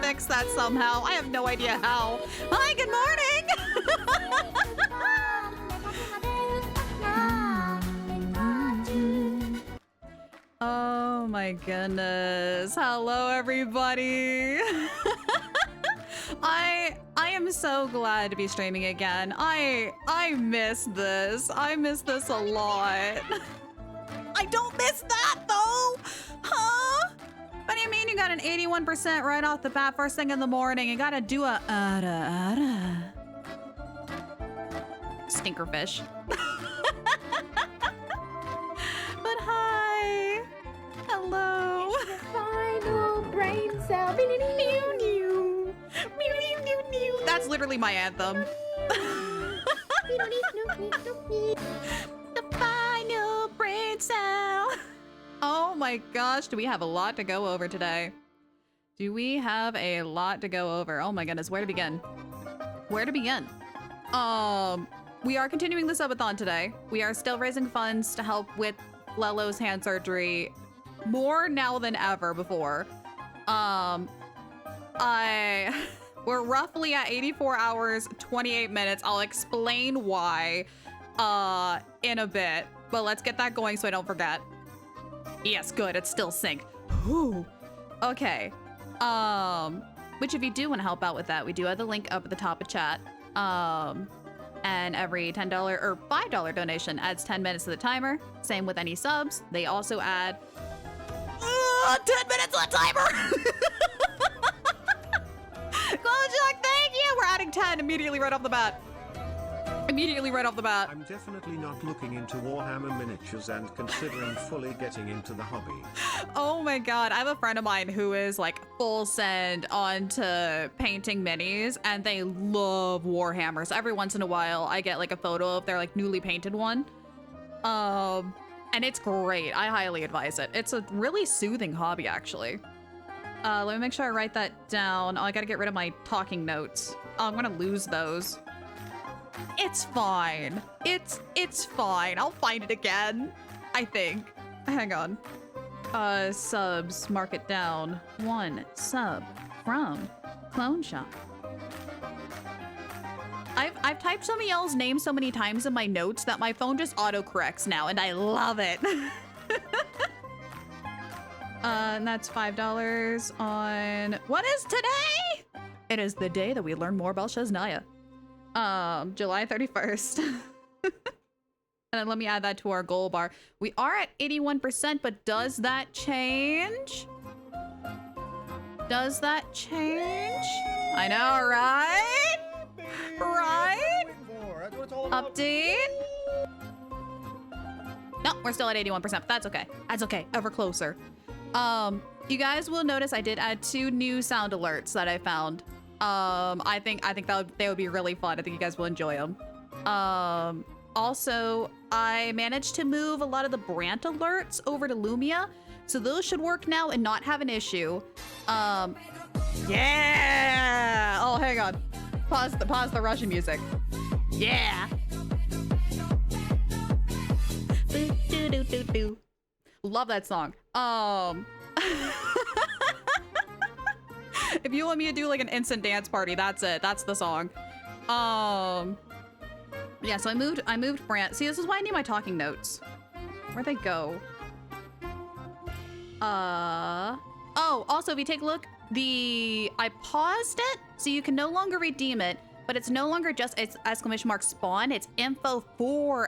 fix that somehow. I have no idea how. Hi, good morning. Oh my goodness. Hello, everybody. I am so glad to be streaming again. I miss this. I miss this a lot. I don't miss that though. Huh? What do you mean you got an 81% right off the bat first thing in the morning? You gotta do a stinkerfish. But hi. Hello. It's the final brain cell. That's literally my anthem. The final brain cell. Oh my gosh, do we have a lot to go over today? Do we have a lot to go over? Oh my goodness, where to begin? Where to begin? We are continuing the subathon today. We are still raising funds to help with Lello's hand surgery more now than ever before. We're roughly at 84 hours, 28 minutes. I'll explain why in a bit, but let's get that going so I don't forget. Yes, good, it's still synced. Whew. Okay. Which if you do want to help out with that, we do have the link up at the top of chat. And every $10 or $5 donation adds 10 minutes to the timer. Same with any subs. They also add 10 minutes to the timer. Jack, thank you. We're adding 10 immediately right off the bat. Immediately right off the bat. I'm definitely not looking into Warhammer miniatures and considering fully getting into the hobby. Oh my god, I have a friend of mine who is like full send onto painting minis and they love Warhammers. Every once in a while I get like a photo of their like newly painted one. And it's great. I highly advise it. It's a really soothing hobby actually. Let me make sure I write that down. Oh, I gotta get rid of my talking notes. Oh, I'm gonna lose those. It's fine. It's fine. I'll find it again. I think. Hang on. Subs. Mark it down. 1 sub from Clone Shop. I've typed somebody else's name so many times in my notes that my phone just autocorrects now, and I love it. And that's $5 on... What is today? It is the day that we learn more about SNEZHNAYA. July 31st. And then let me add that to our goal bar. We are at 81%, but does that change? Does that change? I know, right? Right? Update? No, we're still at 81%, but that's okay. That's okay. Ever closer. You guys will notice I did add 2 new sound alerts that I found. I think they would be really fun. I think you guys will enjoy them. Also, I managed to move a lot of the Brant alerts over to Lumia, so those should work now and not have an issue. Yeah! Oh, hang on. Pause the Russian music. Yeah! Love that song. If you want me to do like an instant dance party, that's it. That's the song. Yeah, so I moved Brant. See, this is why I need my talking notes. Where'd they go? Oh, also, if you take a look, I paused it, so you can no longer redeem it, but it's no longer just it's ! spawn, it's info for !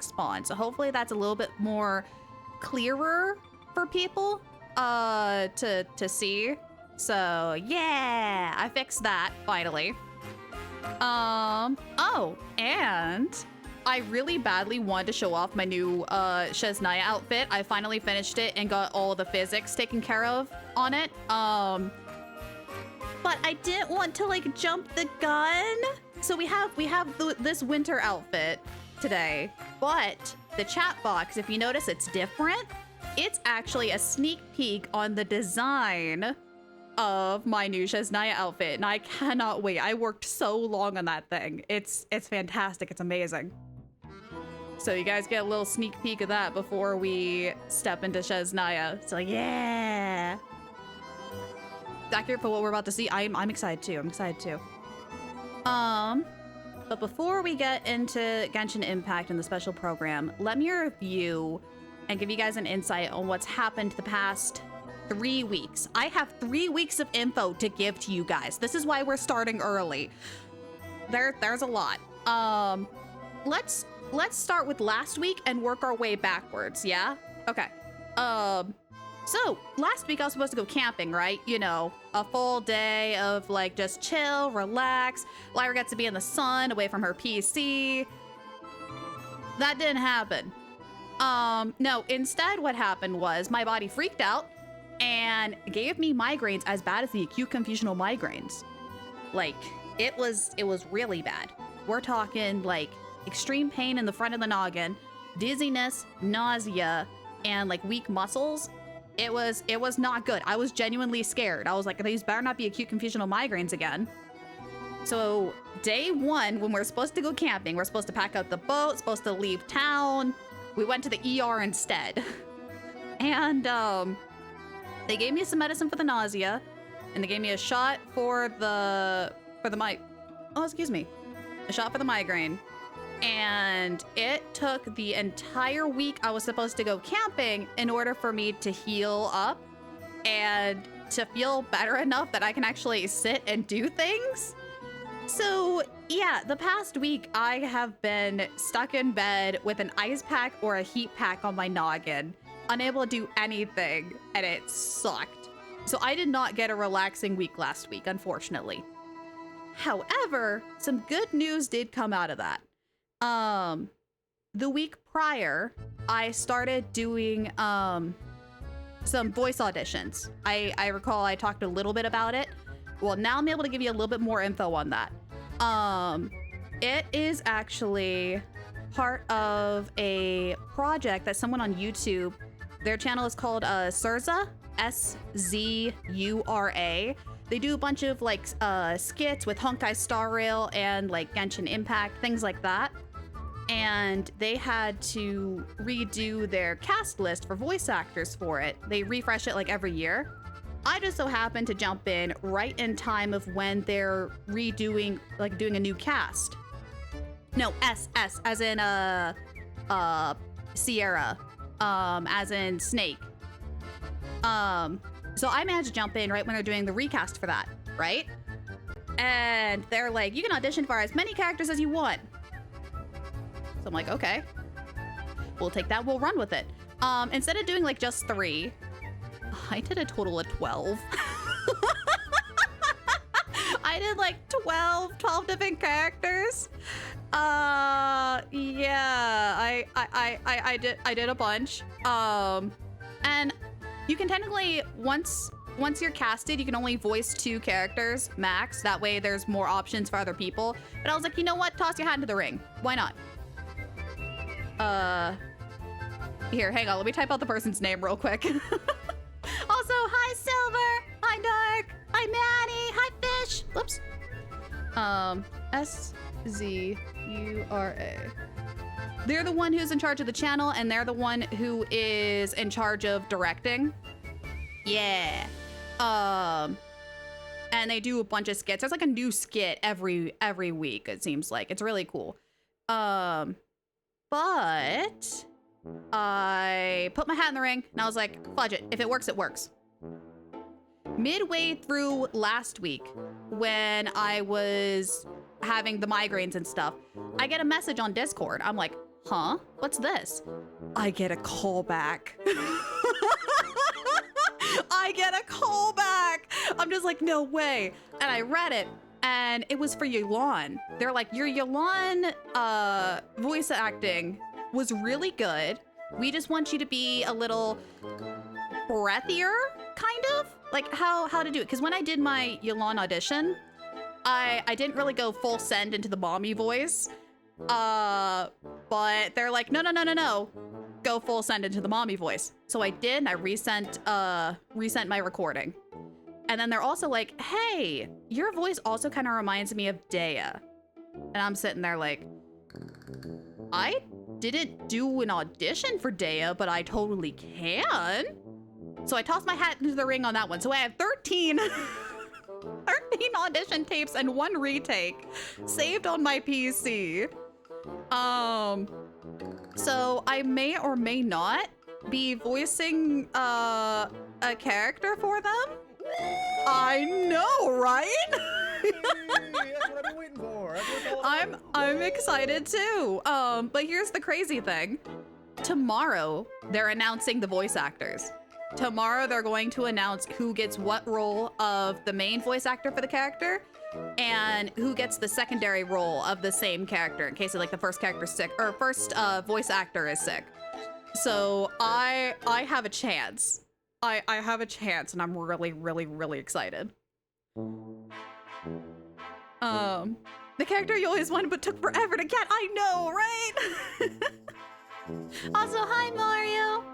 spawn. So hopefully that's a little bit more clearer for people to see. So yeah, I fixed that finally. Oh, and I really badly wanted to show off my new SNEZHNAYA outfit. I finally finished it and got all the physics taken care of on it. But I didn't want to like jump the gun. So we have this winter outfit today, but the chat box, if you notice, it's different. It's actually a sneak peek on the design of my new SNEZHNAYA outfit, and I cannot wait. I worked so long on that thing. It's fantastic. It's amazing. So you guys get a little sneak peek of that before we step into SNEZHNAYA. So yeah. accurate for what we're about to see. I'm excited too. I'm excited too. But before we get into Genshin Impact and the special program, let me review and give you guys an insight on what's happened the past 3 weeks. I have 3 weeks of info to give to you guys. This is why we're starting early. There's a lot. Let's start with last week and work our way backwards, yeah? Okay. So last week I was supposed to go camping, right? You know, a full day of like just chill, relax. Lyra gets to be in the sun away from her PC. That didn't happen. No, instead what happened was my body freaked out and gave me migraines as bad as the acute confusional migraines. Like, it was really bad. We're talking like extreme pain in the front of the noggin, dizziness, nausea, and like weak muscles. It was not good. I was genuinely scared. I was like, these better not be acute confusional migraines again. So day 1, when we're supposed to go camping, we're supposed to pack out the boat, supposed to leave town. We went to the ER instead. And they gave me some medicine for the nausea, and they gave me a shot for the a shot for the migraine. And it took the entire week I was supposed to go camping in order for me to heal up and to feel better enough that I can actually sit and do things. So yeah, the past week I have been stuck in bed with an ice pack or a heat pack on my noggin, unable to do anything, and it sucked. So I did not get a relaxing week last week, unfortunately. However, some good news did come out of that. The week prior, I started doing some voice auditions. I recall I talked a little bit about it. Well, now I'm able to give you a little bit more info on that. It is actually part of a project that someone on YouTube, their channel is called SZURA, SZURA. They do a bunch of like skits with Honkai Star Rail and like Genshin Impact, things like that. And they had to redo their cast list for voice actors for it. They refresh it like every year. I just so happened to jump in right in time of when they're redoing, like doing a new cast. No, S, as in Sierra, as in Snake. So I managed to jump in right when they're doing the recast for that, right? And they're like, you can audition for as many characters as you want. So I'm like, okay, we'll take that, we'll run with it. Instead of doing like just 3, I did a total of 12. I did like 12 different characters. Yeah, I did a bunch. And you can technically, once you're casted, you can only voice 2 characters max. That way there's more options for other people. But I was like, you know what? Toss your hat into the ring. Why not? Here, hang on. Let me type out the person's name real quick. Also, hi Silver, hi Dark, hi Manny, hi Fish. Whoops. SZURA. They're the one who's in charge of the channel, and they're the one who is in charge of directing. Yeah. And they do a bunch of skits. There's like a new skit every week, it seems like. It's really cool. But I put my hat in the ring and I was like, fudge it. If it works, it works. Midway through last week, when I was having the migraines and stuff, I get a message on Discord. I'm like, huh? What's this? I get a call back. I get a call back. I'm just like, no way. And I read it, and it was for Yelan. They're like, your Yelan voice acting was really good. We just want you to be a little breathier, kind of. Like how to do it. Because when I did my Yelan audition, I didn't really go full send into the mommy voice. But they're like, no. Go full send into the mommy voice. So I did, and I resent my recording. And then they're also like, hey, your voice also kind of reminds me of Daya. And I'm sitting there like, I didn't do an audition for Daya, but I totally can. So I tossed my hat into the ring on that one. So I have 13 audition tapes and 1 retake saved on my PC. So I may or may not be voicing a character for them. I know, right? Hey, that's what I've been waiting for. That's what it's all about. I'm excited too. But here's the crazy thing. Tomorrow, they're announcing the voice actors. Tomorrow, they're going to announce who gets what role of the main voice actor for the character and who gets the secondary role of the same character in case like the first character's sick or first voice actor is sick. So I have a chance. I have a chance and I'm really, really, really excited. The character you always wanted but took forever to get. I know, right? Also, hi, Mario.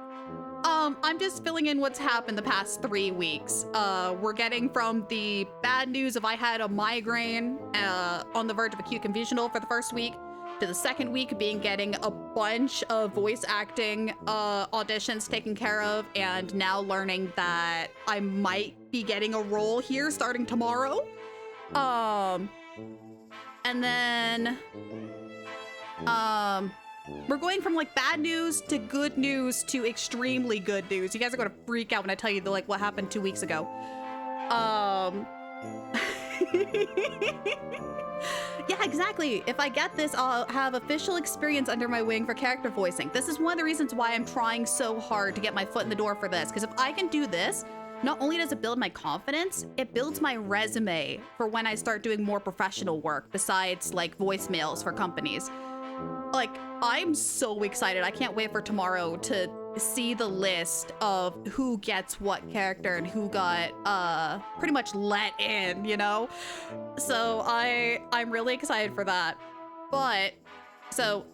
I'm just filling in what's happened the past 3 weeks. We're getting from the bad news of I had a migraine on the verge of acute confusional for the first week to the second week being getting a bunch of voice acting auditions taken care of and now learning that I might be getting a role here starting tomorrow. And then, we're going from like bad news to good news to extremely good news. You guys are gonna freak out when I tell you like what happened 2 weeks ago. Yeah, exactly. If I get this, I'll have official experience under my wing for character voicing. This is one of the reasons why I'm trying so hard to get my foot in the door for this. Because if I can do this, not only does it build my confidence, it builds my resume for when I start doing more professional work besides like voicemails for companies. Like, I'm so excited. I can't wait for tomorrow to see the list of who gets what character and who got pretty much let in, you know? So I'm really excited for that. But so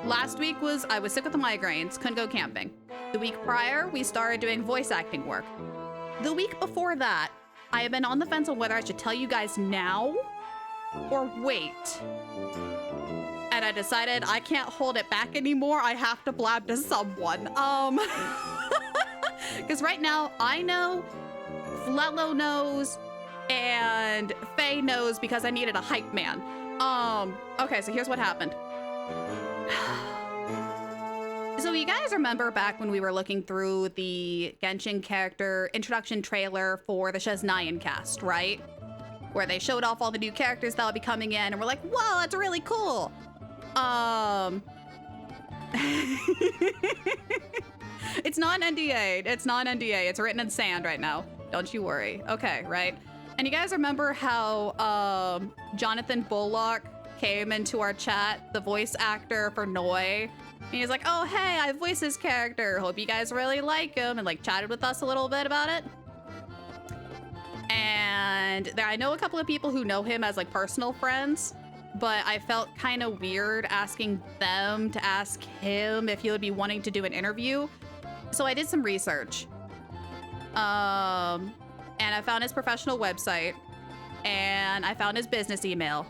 last week I was sick with the migraines, couldn't go camping. The week prior, we started doing voice acting work. The week before that, I have been on the fence on whether I should tell you guys now or wait. And I decided I can't hold it back anymore. I have to blab to someone. Because right now I know, Flello knows, and Faye knows because I needed a hype man. Okay, so here's what happened. So you guys remember back when we were looking through the Genshin character introduction trailer for the SNEZHNAYA cast, right? Where they showed off all the new characters that'll be coming in and we're like, wow, that's really cool. It's not an NDA. It's not an NDA. It's written in sand right now. Don't you worry. Okay, right? And you guys remember how Jonathan Bullock came into our chat, the voice actor for Noi? And he's like, oh, hey, I voiced this character. Hope you guys really like him, and like chatted with us a little bit about it. And I know a couple of people who know him as like personal friends, but I felt kind of weird asking them to ask him if he would be wanting to do an interview. So I did some research. And I found his professional website and I found his business email.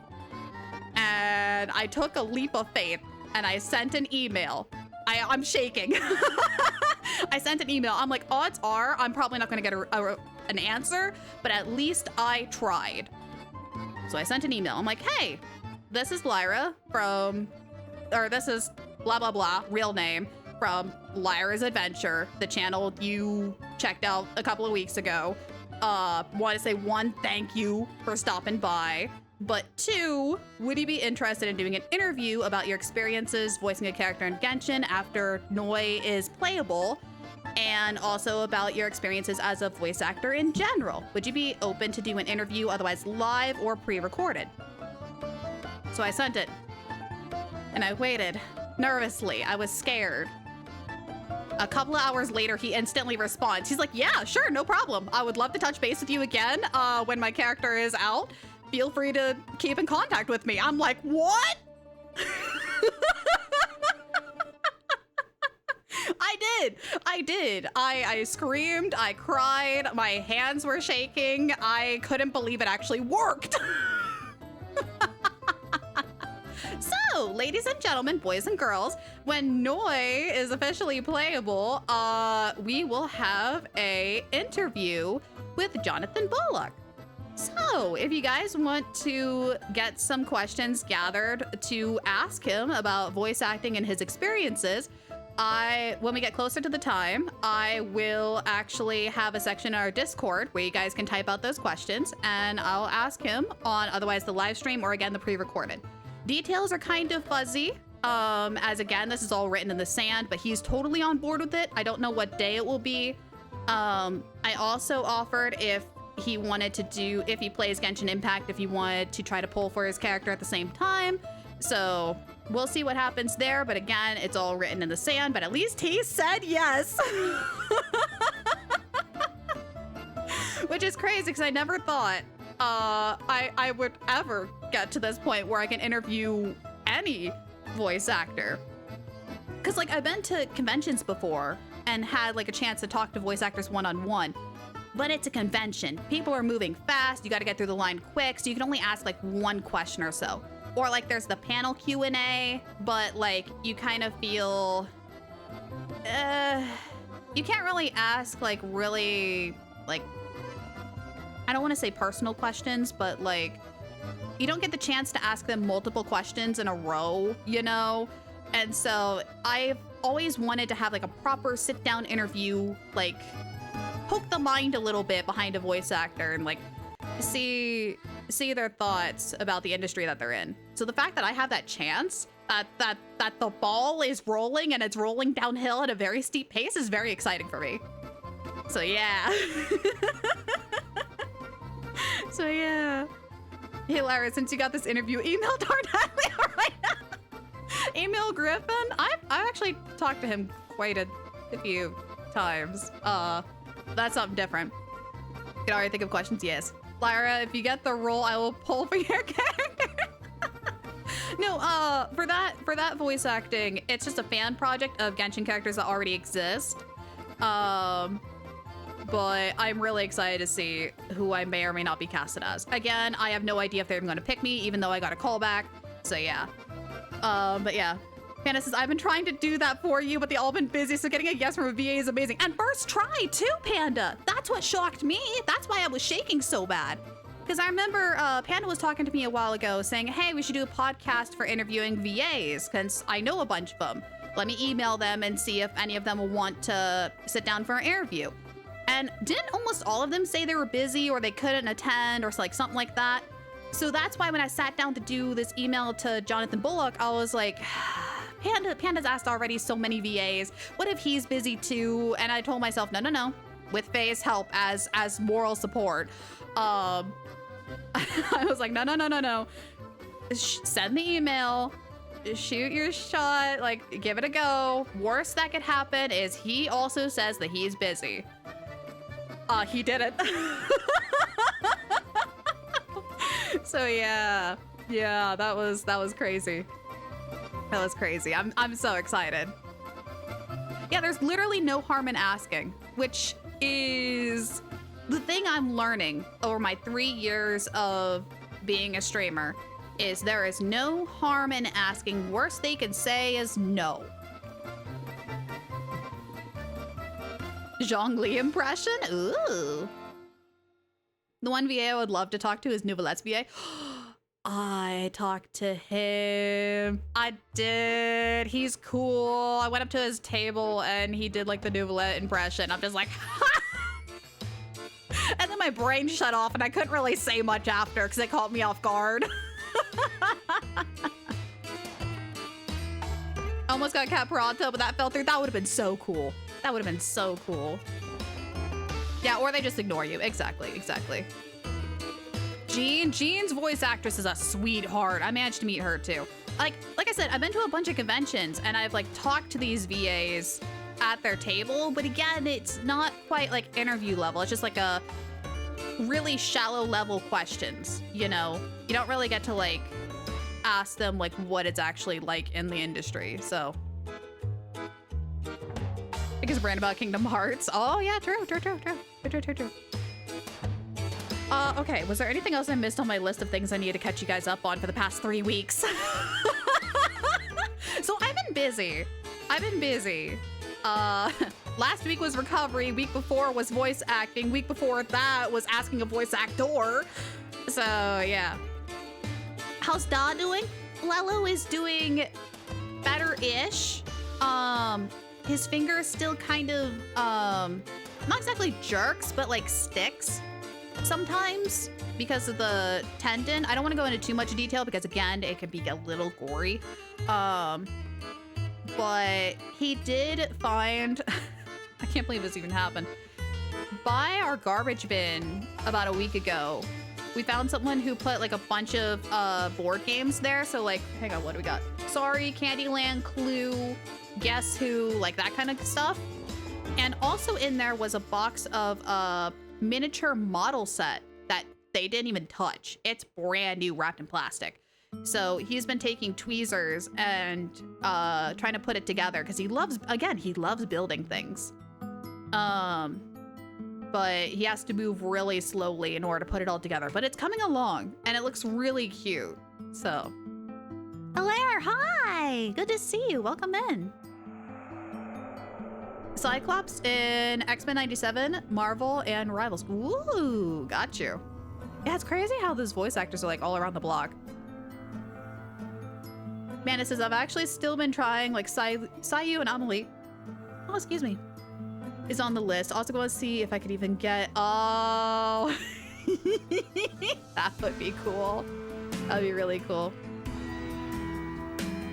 And I took a leap of faith and I sent an email. I'm shaking. I sent an email. I'm like, odds are I'm probably not going to get an answer, but at least I tried. So I sent an email. I'm like, hey, this is Lyra this is blah, blah, blah, real name, from Lyra's Adventure, the channel you checked out a couple of weeks ago. Want to say 1, thank you for stopping by. But 2, would you be interested in doing an interview about your experiences voicing a character in Genshin after Noi is playable, and also about your experiences as a voice actor in general? Would you be open to do an interview, otherwise live or pre-recorded? So I sent it, and I waited nervously. I was scared. A couple of hours later, he instantly responds. He's like, yeah, sure, no problem. I would love to touch base with you again when my character is out. Feel free to keep in contact with me. I'm like, what? I did. I screamed, I cried, my hands were shaking. I couldn't believe it actually worked. So, So, ladies and gentlemen, boys and girls, when Noi is officially playable, we will have a interview with Jonathan Bullock. So, if you guys want to get some questions gathered to ask him about voice acting and his experiences, when we get closer to the time, I will actually have a section in our Discord where you guys can type out those questions, and I'll ask him on otherwise the live stream or again the pre-recorded. Details are kind of fuzzy, as again this is all written in the sand, but he's totally on board with it. I don't know what day it will be. I also offered if he wanted to do, if he plays Genshin Impact, if he wanted to try to pull for his character at the same time. So we'll see what happens there, but again, it's all written in the sand, but at least he said yes. Which is crazy because I never thought I would ever get to this point where I can interview any voice actor. Because like I've been to conventions before and had like a chance to talk to voice actors one-on-one, but it's a convention. People are moving fast. You got to get through the line quick, so you can only ask like one question or so. Or like there's the panel Q&A, but like you kind of feel, you can't really ask like really like, I don't want to say personal questions, but like you don't get the chance to ask them multiple questions in a row, you know? And so I've always wanted to have like a proper sit down interview, like poke the mind a little bit behind a voice actor and like see their thoughts about the industry that they're in. So the fact that I have that chance, that the ball is rolling and it's rolling downhill at a very steep pace is very exciting for me. So yeah. So yeah. Hey Lara, since you got this interview, email Darnatlia right now. Email Griffin. I've actually talked to him quite a few times. That's something different. You can already think of questions, yes. Lyra, if you get the role, I will pull for your character. No, for that voice acting, it's just a fan project of Genshin characters that already exist. But I'm really excited to see who I may or may not be casted as. Again, I have no idea if they're even going to pick me, even though I got a call back. So yeah. But yeah. Panda says, I've been trying to do that for you, but they all been busy, so getting a yes from a VA is amazing. And first try too, Panda. That's what shocked me. That's why I was shaking so bad. Because I remember Panda was talking to me a while ago saying, hey, we should do a podcast for interviewing VAs, because I know a bunch of them. Let me email them and see if any of them will want to sit down for an interview. And didn't almost all of them say they were busy or they couldn't attend or like something like that? So that's why when I sat down to do this email to Jonathan Bullock, I was like, Panda's asked already so many VAs. What if he's busy too? And I told myself, no. With Faye's help as moral support. I was like, no. Send the email. Shoot your shot. Like, give it a go. Worst that could happen is he also says that he's busy. He didn't. So yeah, that was crazy. That was crazy. I'm so excited. Yeah, there's literally no harm in asking, which is the thing I'm learning over my 3 years of being a streamer, is there is no harm in asking. Worst they can say is no. Zhongli impression? Ooh. The one VA I would love to talk to is Nouvelette's VA. I talked to him. I did. He's cool. I went up to his table and he did like the Nouvelette impression. I'm just like, and then my brain shut off and I couldn't really say much after because it caught me off guard. Almost got Caparotto, but that fell through. That would have been so cool. That would have been so cool. Yeah, or they just ignore you. Exactly. Jean's voice actress is a sweetheart. I managed to meet her too. Like I said, I've been to a bunch of conventions and I've like talked to these VAs at their table, but again, it's not quite like interview level. It's just like a really shallow level questions, you know? You don't really get to like ask them like what it's actually like in the industry, so. Because brand about Kingdom Hearts. Oh yeah, true. Okay, was there anything else I missed on my list of things I need to catch you guys up on for the past 3 weeks? busy. I've been busy. Last week was recovery. Week before was voice acting. Week before that was asking a voice actor. So yeah. How's Da doing? Lello is doing better-ish. His finger still kind of not exactly jerks, but like sticks sometimes because of the tendon. I don't want to go into too much detail because again, it can be a little gory. But he did find I can't believe this even happened. By our garbage bin about a week ago, we found someone who put like a bunch of board games there. So like, hang on, what do we got? Sorry, Candyland, Clue, Guess Who, like that kind of stuff. And also in there was a box of a miniature model set that they didn't even touch. It's brand new, wrapped in plastic. So he's been taking tweezers and trying to put it together because he loves building things. But he has to move really slowly in order to put it all together. But it's coming along, and it looks really cute. So, Alaire, hi! Good to see you. Welcome in. Cyclops in X-Men 97, Marvel, and Rivals. Ooh, got you. Yeah, it's crazy how those voice actors are like all around the block. Mana says, I've actually still been trying like Sayu and Amelie. Oh, excuse me. Is on the list. Also going to see if I could even get, oh, that would be cool. That'd be really cool.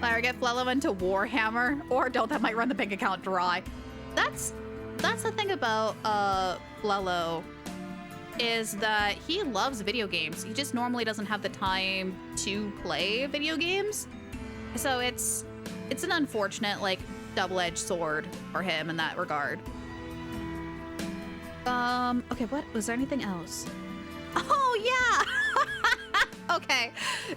Or get Flello into Warhammer, or don't, that might run the bank account dry. That's the thing about Flello, is that he loves video games. He just normally doesn't have the time to play video games. So it's an unfortunate like double-edged sword for him in that regard. Okay, what was there anything else? Oh yeah. Okay,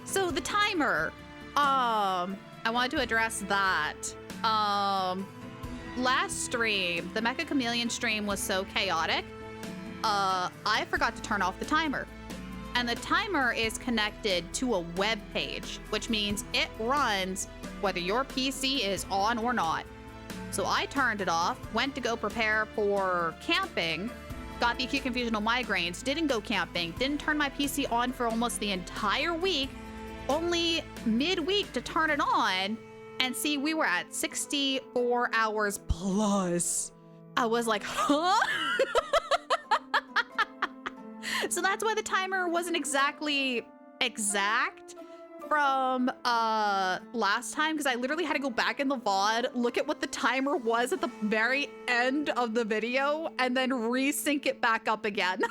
so the timer. I wanted to address that. Last stream, the Mecha Chameleon stream was so chaotic. I forgot to turn off the timer. And the timer is connected to a web page, which means it runs whether your PC is on or not. So I turned it off, went to go prepare for camping, got the acute confusional migraines, didn't go camping, didn't turn my PC on for almost the entire week, only midweek to turn it on, and see, we were at 64 hours plus. I was like, huh? So that's why the timer wasn't exactly exact from last time, because I literally had to go back in the VOD, look at what the timer was at the very end of the video, and then resync it back up again.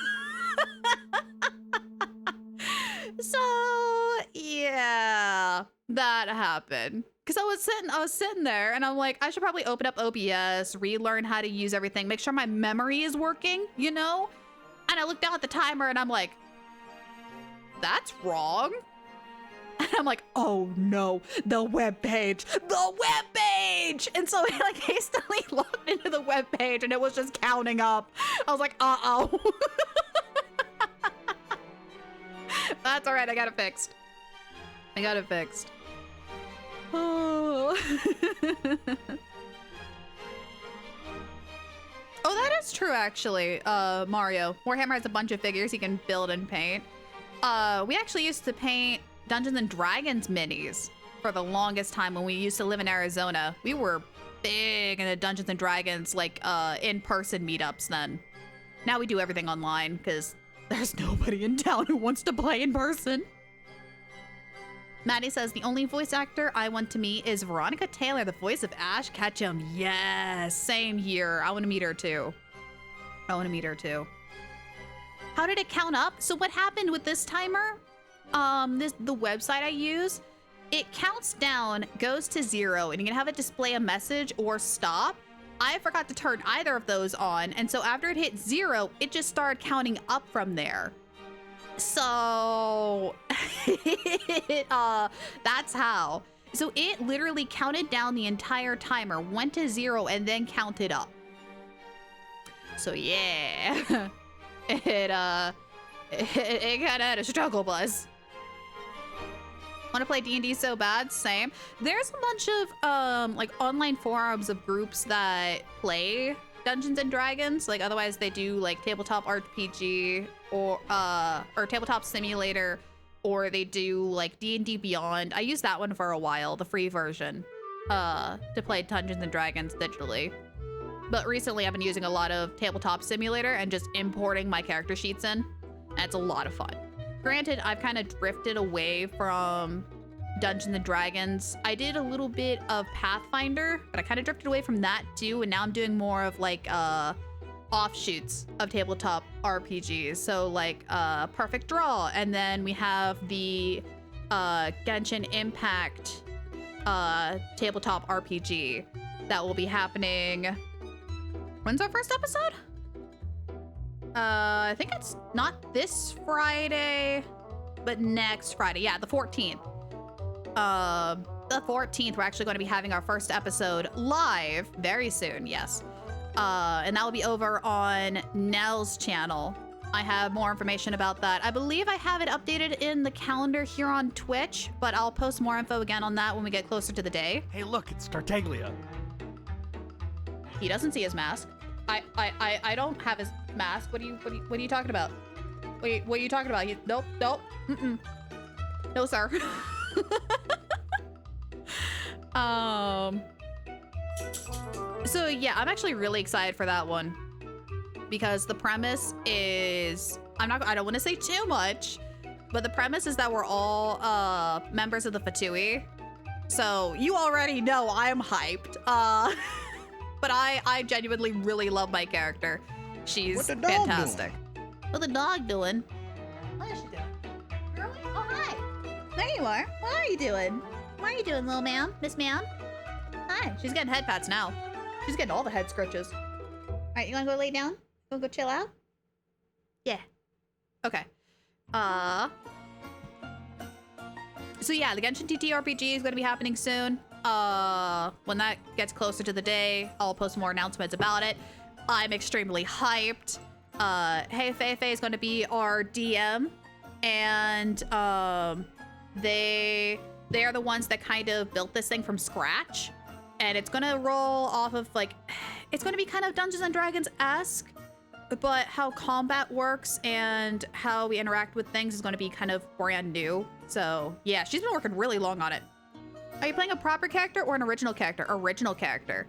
So yeah, that happened. Because I was sitting there and I'm like, I should probably open up OBS, relearn how to use everything, make sure my memory is working, you know? And I looked down at the timer and I'm like, that's wrong. And I'm like, oh no, the webpage. And so I like hastily logged into the webpage and it was just counting up. I was like, uh-oh. That's all right, I got it fixed. Oh. Oh, that is true, actually, Mario. Warhammer has a bunch of figures he can build and paint. We actually used to paint Dungeons and Dragons minis for the longest time when we used to live in Arizona. We were big into Dungeons and Dragons, like, in-person meetups then. Now we do everything online, because there's nobody in town who wants to play in person. Maddie says, the only voice actor I want to meet is Veronica Taylor, the voice of Ash Ketchum. Yes, same here. I want to meet her too. How did it count up? So what happened with this timer? The website I use, it counts down, goes to 0, and you can have it display a message or stop. I forgot to turn either of those on, and so after it hit 0, it just started counting up from there. So that's how. So it literally counted down the entire timer, went to 0, and then counted up. So yeah, it kind of had a struggle bus. Want to play D&D so bad? Same. There's a bunch of like online forums of groups that play Dungeons and Dragons. Like otherwise they do like tabletop RPG or tabletop simulator, or they do like D&D Beyond. I used that one for a while, the free version, to play Dungeons and Dragons digitally. But recently I've been using a lot of tabletop simulator and just importing my character sheets in. And it's a lot of fun. Granted, I've kind of drifted away from Dungeons and Dragons. I did a little bit of Pathfinder, but I kind of drifted away from that too. And now I'm doing more of like offshoots of tabletop RPGs. So like Perfect Draw. And then we have the Genshin Impact tabletop RPG that will be happening. When's our first episode? I think it's not this Friday, but next Friday. Yeah, the 14th. The 14th, we're actually going to be having our first episode live very soon, yes. And that will be over on Nell's channel. I have more information about that. I believe I have it updated in the calendar here on Twitch, but I'll post more info again on that when we get closer to the day. Hey, look, it's Tartaglia. He doesn't see his mask. I don't have his mask. What are you talking about? Wait, what are you talking about? Nope. No, sir. So yeah, I'm actually really excited for that one because the premise is, I don't want to say too much, but the premise is that we're all members of the Fatui. So you already know I'm hyped. But I genuinely really love my character. She's fantastic. What's the dog doing? What is she doing? Girlie? Oh, hi. There you are. What are you doing? What are you doing, little ma'am? Miss ma'am? Hi. She's getting head pats now. She's getting all the head scratches. All right, you wanna go lay down? You wanna go chill out? Yeah. Okay. So yeah, the Genshin TTRPG is gonna be happening soon. When that gets closer to the day, I'll post more announcements about it. I'm extremely hyped. Hey Feifei is going to be our DM, and they are the ones that kind of built this thing from scratch, and it's going to roll off of like, it's going to be kind of Dungeons and Dragons-esque, but how combat works and how we interact with things is going to be kind of brand new. So yeah, she's been working really long on it. Are you playing a proper character or an original character? Original character.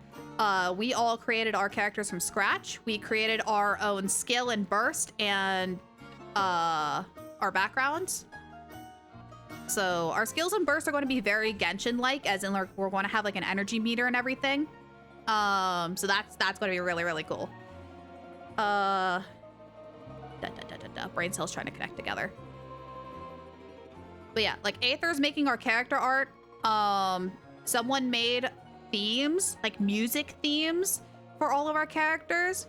We all created our characters from scratch. We created our own skill and burst and our backgrounds. So our skills and bursts are going to be very Genshin-like, as in like, we're going to have like an energy meter and everything. So that's going to be really, really cool. Brain cells trying to connect together. But yeah, like Aether's making our character art. Someone made themes, like music themes for all of our characters.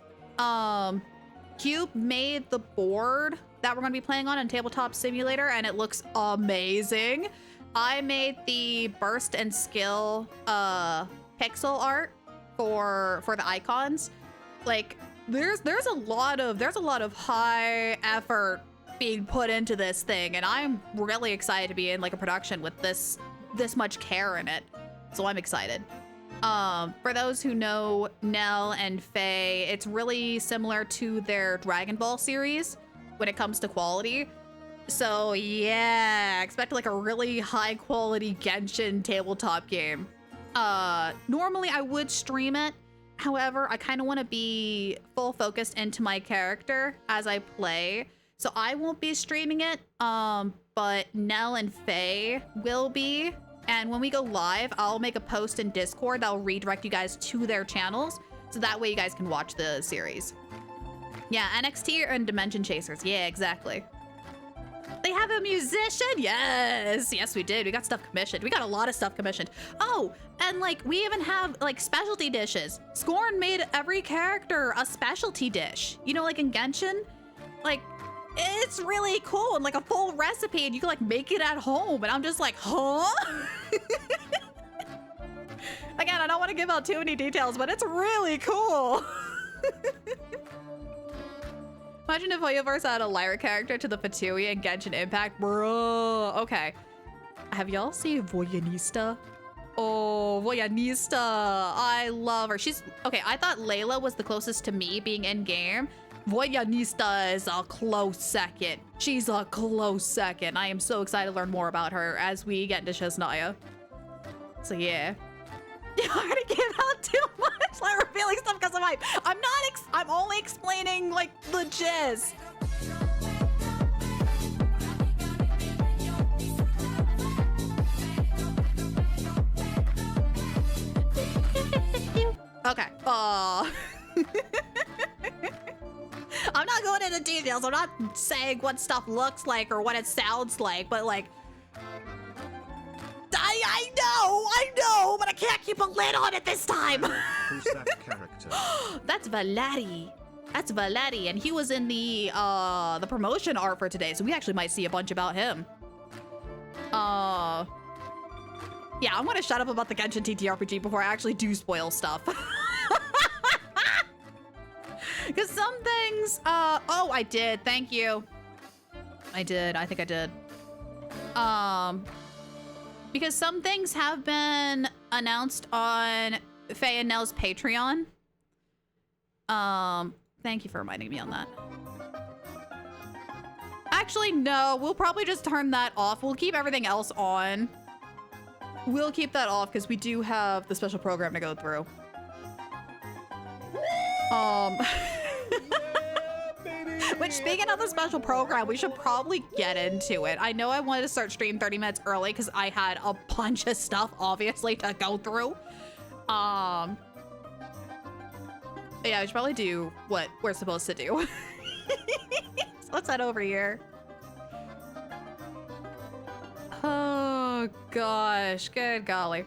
Cube made the board that we're going to be playing on in Tabletop Simulator, and it looks amazing. I made the burst and skill pixel art for the icons. Like there's a lot of high effort being put into this thing, and I'm really excited to be in like a production with this much care in it. So I'm excited. For those who know Nell and Faye, it's really similar to their Dragon Ball series when it comes to quality. So yeah, expect like a really high quality Genshin tabletop game. Normally I would stream it. However, I kind of want to be full focused into my character as I play. So I won't be streaming it, but Nell and Faye will be. And when we go live, I'll make a post in Discord that'll redirect you guys to their channels. So that way you guys can watch the series. Yeah, NXT and Dimension Chasers. Yeah, exactly. They have a musician? Yes. Yes, we did. We got stuff commissioned. We got a lot of stuff commissioned. Oh, and like we even have like specialty dishes. Scorn made every character a specialty dish. You know, like in Genshin, like it's really cool and like a full recipe, and you can like make it at home. And I'm just like, huh? Again, I don't want to give out too many details, but it's really cool. Imagine if Hoyoverse had a Lyra character to the Fatui and Genshin Impact. Bro, okay. Have y'all seen Voyanista? Oh, Voyanista. I love her. She's okay. I thought Layla was the closest to me being in game. Voyanista is a close second. She's a close second. I am so excited to learn more about her as we get into SNEZHNAYA. So yeah. I already gave out too much, like revealing stuff because of hype. I'm only explaining like the gist. Okay. I'm not going into details. I'm not saying what stuff looks like or what it sounds like, but like, I know, but I can't keep a lid on it this time. Who's that character? That's Valeri. That's Valeri, and he was in the promotion art for today, so we actually might see a bunch about him. Yeah, I'm gonna shut up about the Genshin TTRPG before I actually do spoil stuff. Because some things, oh, I did. Thank you. I did. I think I did. Because some things have been announced on Faye and Nell's Patreon. Thank you for reminding me on that. Actually, no, we'll probably just turn that off. We'll keep everything else on. We'll keep that off because we do have the special program to go through. Which, speaking of the special program, we should probably get into it. I know I wanted to start stream 30 minutes early because I had a bunch of stuff, obviously, to go through. Yeah, we should probably do what we're supposed to do. So let's head over here. Oh, gosh. Good golly.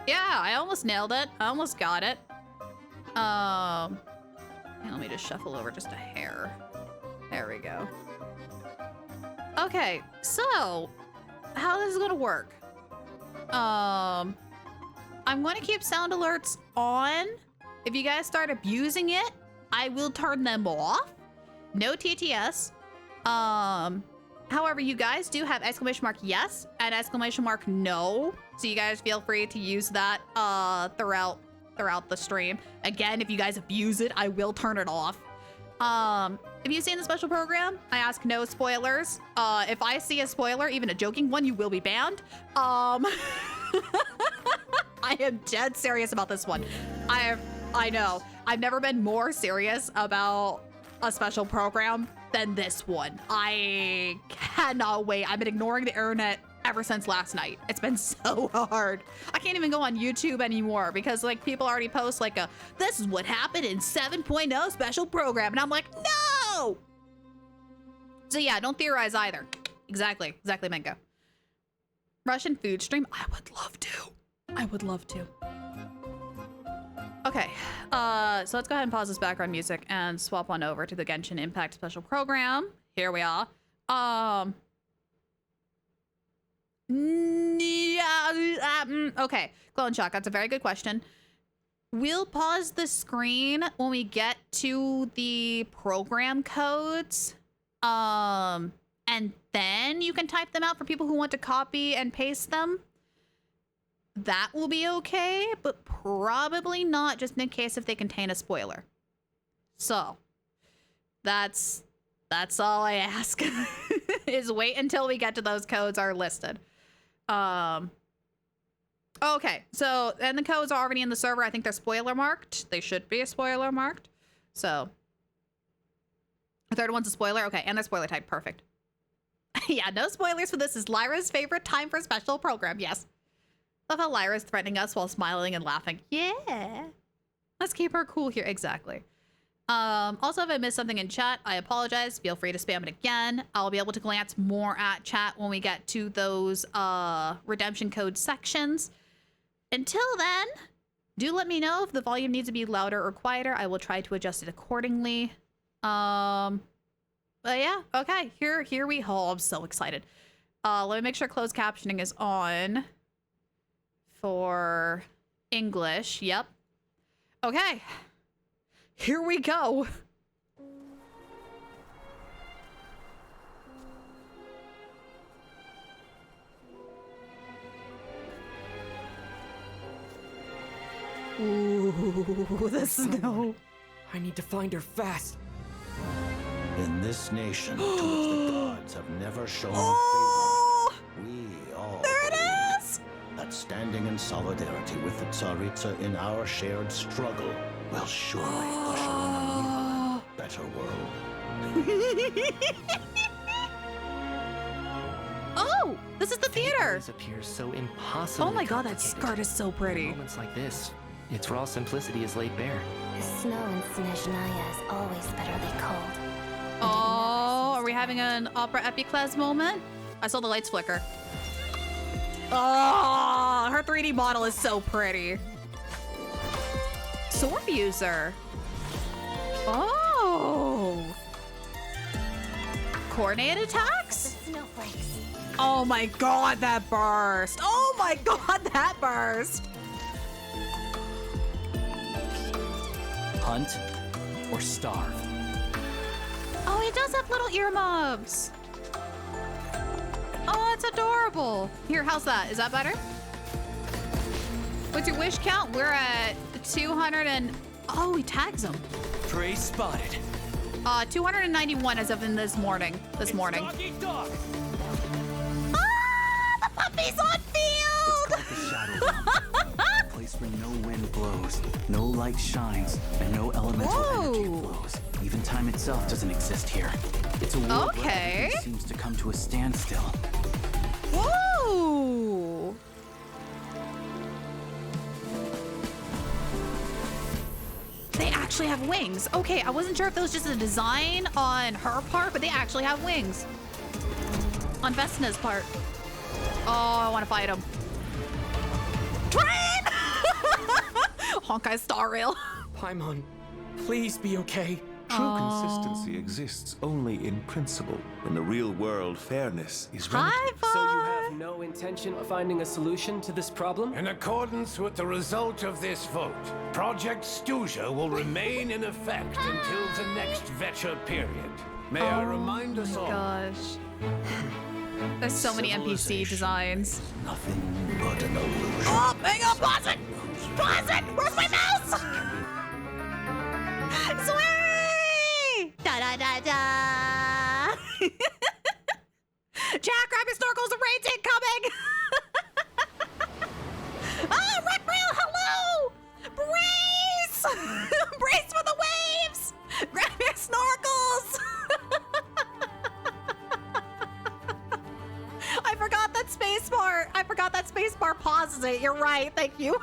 Yeah, I almost nailed it. I almost got it. Let me just shuffle over just a hair. There we go. Okay, so how this is gonna work. I'm gonna keep sound alerts on. If you guys start abusing it, I will turn them off. No TTS. However, you guys do have exclamation mark yes and exclamation mark no. So you guys feel free to use that throughout the stream. Again, if you guys abuse it, I will turn it off. If you've seen the special program, I ask no spoilers. If I see a spoiler, even a joking one, you will be banned. I am dead serious about this one. I know. I've never been more serious about a special program than this one. I cannot wait. I've been ignoring the internet ever since last night. It's been so hard. I can't even go on YouTube anymore because like people already post like this is what happened in 7.0 special program. And I'm like, no! So yeah, don't theorize either. Exactly, Mango. Russian food stream? I would love to. I would love to. Okay, so let's go ahead and pause this background music and swap on over to the Genshin Impact special program. Here we are. Okay, Clone Shock, that's a very good question. We'll pause the screen when we get to the program codes. And then you can type them out for people who want to copy and paste them. That will be okay, but probably not just in case if they contain a spoiler. So, that's all I ask, is wait until we get to those codes are listed. Okay, so, and the codes are already in the server. I think they're spoiler marked. They should be spoiler marked. So, the third one's a spoiler. Okay, and they're spoiler type. Perfect. Yeah, no spoilers for this. Is Lyra's favorite time for special program. Yes. Love how Lyra's threatening us while smiling and laughing. Yeah. Let's keep her cool here. Exactly. Also, if I missed something in chat, I apologize. Feel free to spam it again. I'll be able to glance more at chat when we get to those redemption code sections. Until then, do let me know if the volume needs to be louder or quieter. I will try to adjust it accordingly. But yeah, okay. Here we go. I'm so excited. Let me make sure closed captioning is on for English. Yep. Okay. Here we go. Ooh, the snow. I need to find her fast. In this nation to which the gods have never shown Oh, favor, we all there it believe is. that standing in solidarity with the Tsaritsa in our shared struggle will surely usher in a new, better world. Oh, this is the theater. Always appears so impossible. Oh my god, that skirt is so pretty. Moments like this, its raw simplicity is laid bare. The snow in SNEZHNAYA is always bitterly cold. Oh, are we having an opera epiclese moment? I saw the lights flicker. Oh, her 3D model is so pretty. Sword user. Oh. Coordinated attacks? The snowflakes. Oh my god, that burst. Oh my god, that burst. Hunt or starve. Oh, he does have little earmuffs. Oh, it's adorable. Here, how's that? Is that better? What's your wish count? We're at 200 and... Oh, he tags him. Prey spotted. 291 as of in this morning. Dog eat dog. Ah, the puppy's on field! Like the shadow realm. A place where no wind blows, no light shines, and no elemental energy Whoa. flows. Even time itself doesn't exist here. It's a world where Okay. everything seems to come to a standstill. Whoa! They actually have wings. Okay, I wasn't sure if that was just a design on her part, but they actually have wings. On Vesna's part. Oh, I want to fight him. Train! Honkai Star Rail. Paimon, please be okay. True consistency exists only in principle. In the real world, fairness is relative. High five! So you have no intention of finding a solution to this problem? In accordance with the result of this vote, Project Stuja will remain in effect until the next Vecha period. May I remind us all? Gosh. There's so many NPC designs. Nothing but an illusion. Oh, hang on, pause it! Pause it! Where's my mouse? Sway! Da da da da! Jack, grab your snorkels, the raid's incoming! Oh, Red Rail, hello! Brace! Brace for the waves! Grab your snorkels! I forgot that space bar. I forgot that space bar pauses it. You're right. Thank you.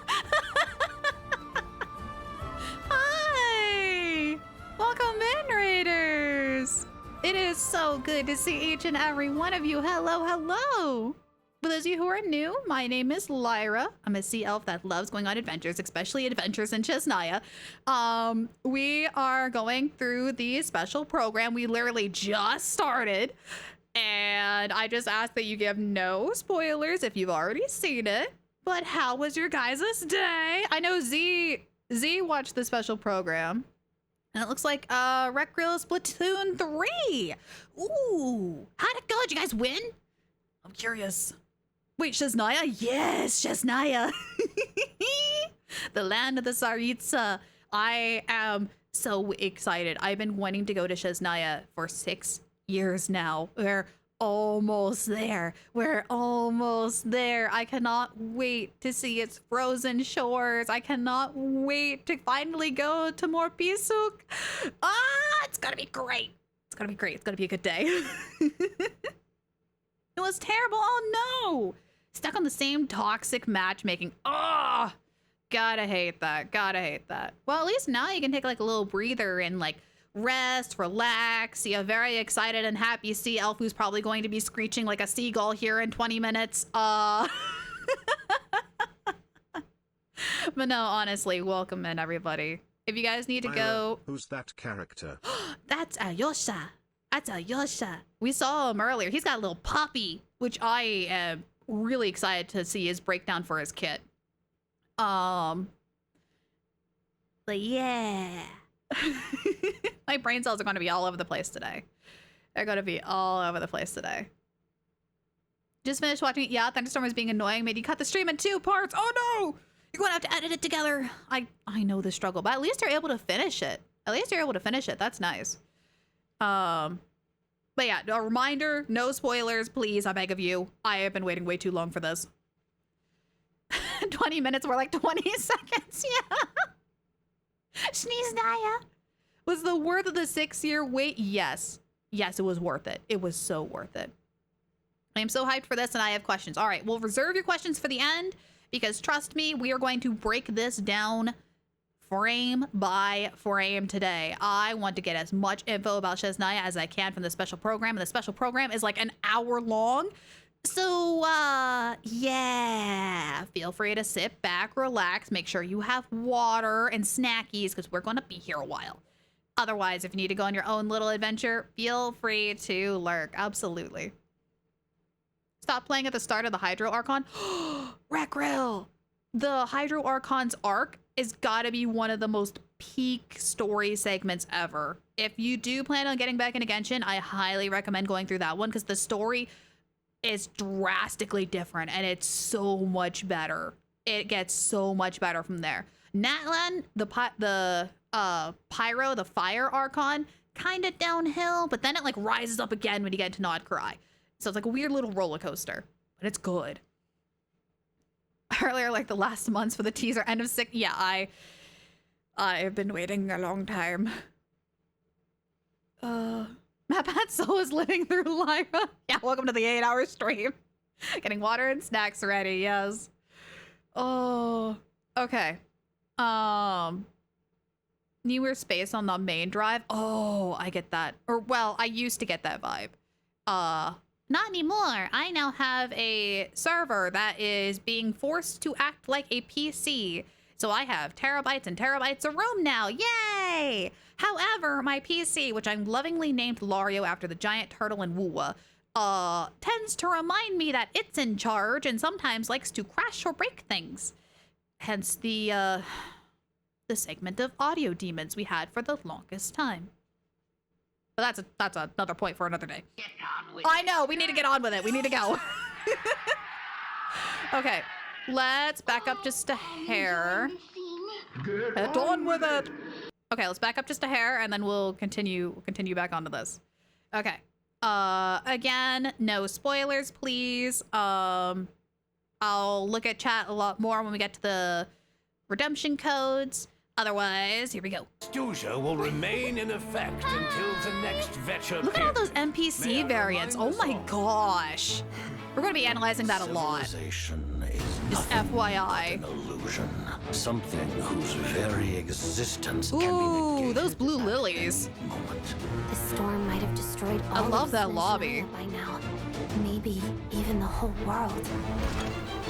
Hi. Welcome in, Raiders. It is so good to see each and every one of you. Hello, hello. For those of you who are new, my name is Lyra. I'm a sea elf that loves going on adventures, especially adventures in SNEZHNAYA. We are going through the special program. We literally just started. And I just ask that you give no spoilers if you've already seen it. But how was your guys' day? I know Z watched the special program. And it looks like Rec Grill Splatoon 3. Ooh, how'd it go? Did you guys win? I'm curious. Wait, SNEZHNAYA? Yes, SNEZHNAYA. The land of the Tsaritsa. I am so excited. I've been wanting to go to SNEZHNAYA for 6 years now. We're almost there. We're almost there. I cannot wait to see its frozen shores. I cannot wait to finally go to Morpisuk. It's gonna be great. It's gonna be great. It's gonna be a good day. It was terrible. Oh no. Stuck on the same toxic matchmaking. Oh, gotta hate that. Gotta hate that. Well, at least now you can take like a little breather and like rest, relax, see a very excited and happy sea elf who's probably going to be screeching like a seagull here in 20 minutes. But no, honestly, welcome in, everybody. If you guys need to go... Who's that character? That's Alyosha. That's Alyosha. We saw him earlier. He's got a little puppy, which I am really excited to see his breakdown for his kit. But yeah. My brain cells are going to be all over the place today. They're going to be all over the place today. Just finished watching it. Yeah, Thunderstorm was being annoying. Made you cut the stream in 2 parts. Oh no! You're gonna have to edit it together. I know the struggle, but at least you're able to finish it. At least you're able to finish it. That's nice. But yeah, a reminder, no spoilers, please. I beg of you. I have been waiting way too long for this. 20 minutes were like 20 seconds. Yeah. SNEZHNAYA. Was the worth of the 6-year wait? Yes. Yes, it was worth it. It was so worth it. I am so hyped for this and I have questions. All right, we'll reserve your questions for the end because trust me, we are going to break this down frame by frame today. I want to get as much info about SNEZHNAYA as I can from the special program, and the special program is like an hour long. So, yeah, feel free to sit back, relax, make sure you have water and snackies because we're going to be here a while. Otherwise, if you need to go on your own little adventure, feel free to lurk. Absolutely. Stop playing at the start of the Hydro Archon. Recrill! The Hydro Archon's arc is gotta be one of the most peak story segments ever. If you do plan on getting back into Genshin, I highly recommend going through that one because the story is drastically different and it's so much better. It gets so much better from there. Natlan, the Pyro, the Fire Archon, kind of downhill, but then it like rises up again when you get to Nod'Karai. So it's like a weird little roller coaster, but it's good. Earlier, like the last months for the teaser, end of 6. Yeah, I've been waiting a long time. Mapatso is living through Lyra. Yeah, welcome to the 8-hour stream. Getting water and snacks ready, yes. Oh, okay. Newer space on the main drive. Oh, I get that. Or, well, I used to get that vibe. Not anymore. I now have a server that is being forced to act like a PC. So I have terabytes and terabytes of room now. Yay! However, my PC, which I'm lovingly named Lario after the giant turtle in Wuwa, tends to remind me that it's in charge and sometimes likes to crash or break things. Hence the segment of audio demons we had for the longest time. But that's another point for another day. I know, we need to get on with it. We need to go. Okay, let's back up just a hair. Get on with it. Okay, let's back up just a hair and then we'll continue back onto this. Okay. Again, no spoilers, please. I'll look at chat a lot more when we get to the redemption codes. Otherwise, here we go. SNEZHNAYA will remain in effect until the next Vetcher Look at all those period. NPC variants. Oh my gosh. We're going to be analyzing that a lot. Civilization is Just nothing FYI. but an illusion. Something whose very existence can be Ooh, negated those blue at lilies. any moment. The storm might have destroyed all I love of that SNEZHNAYA lobby. by now. Maybe even the whole world.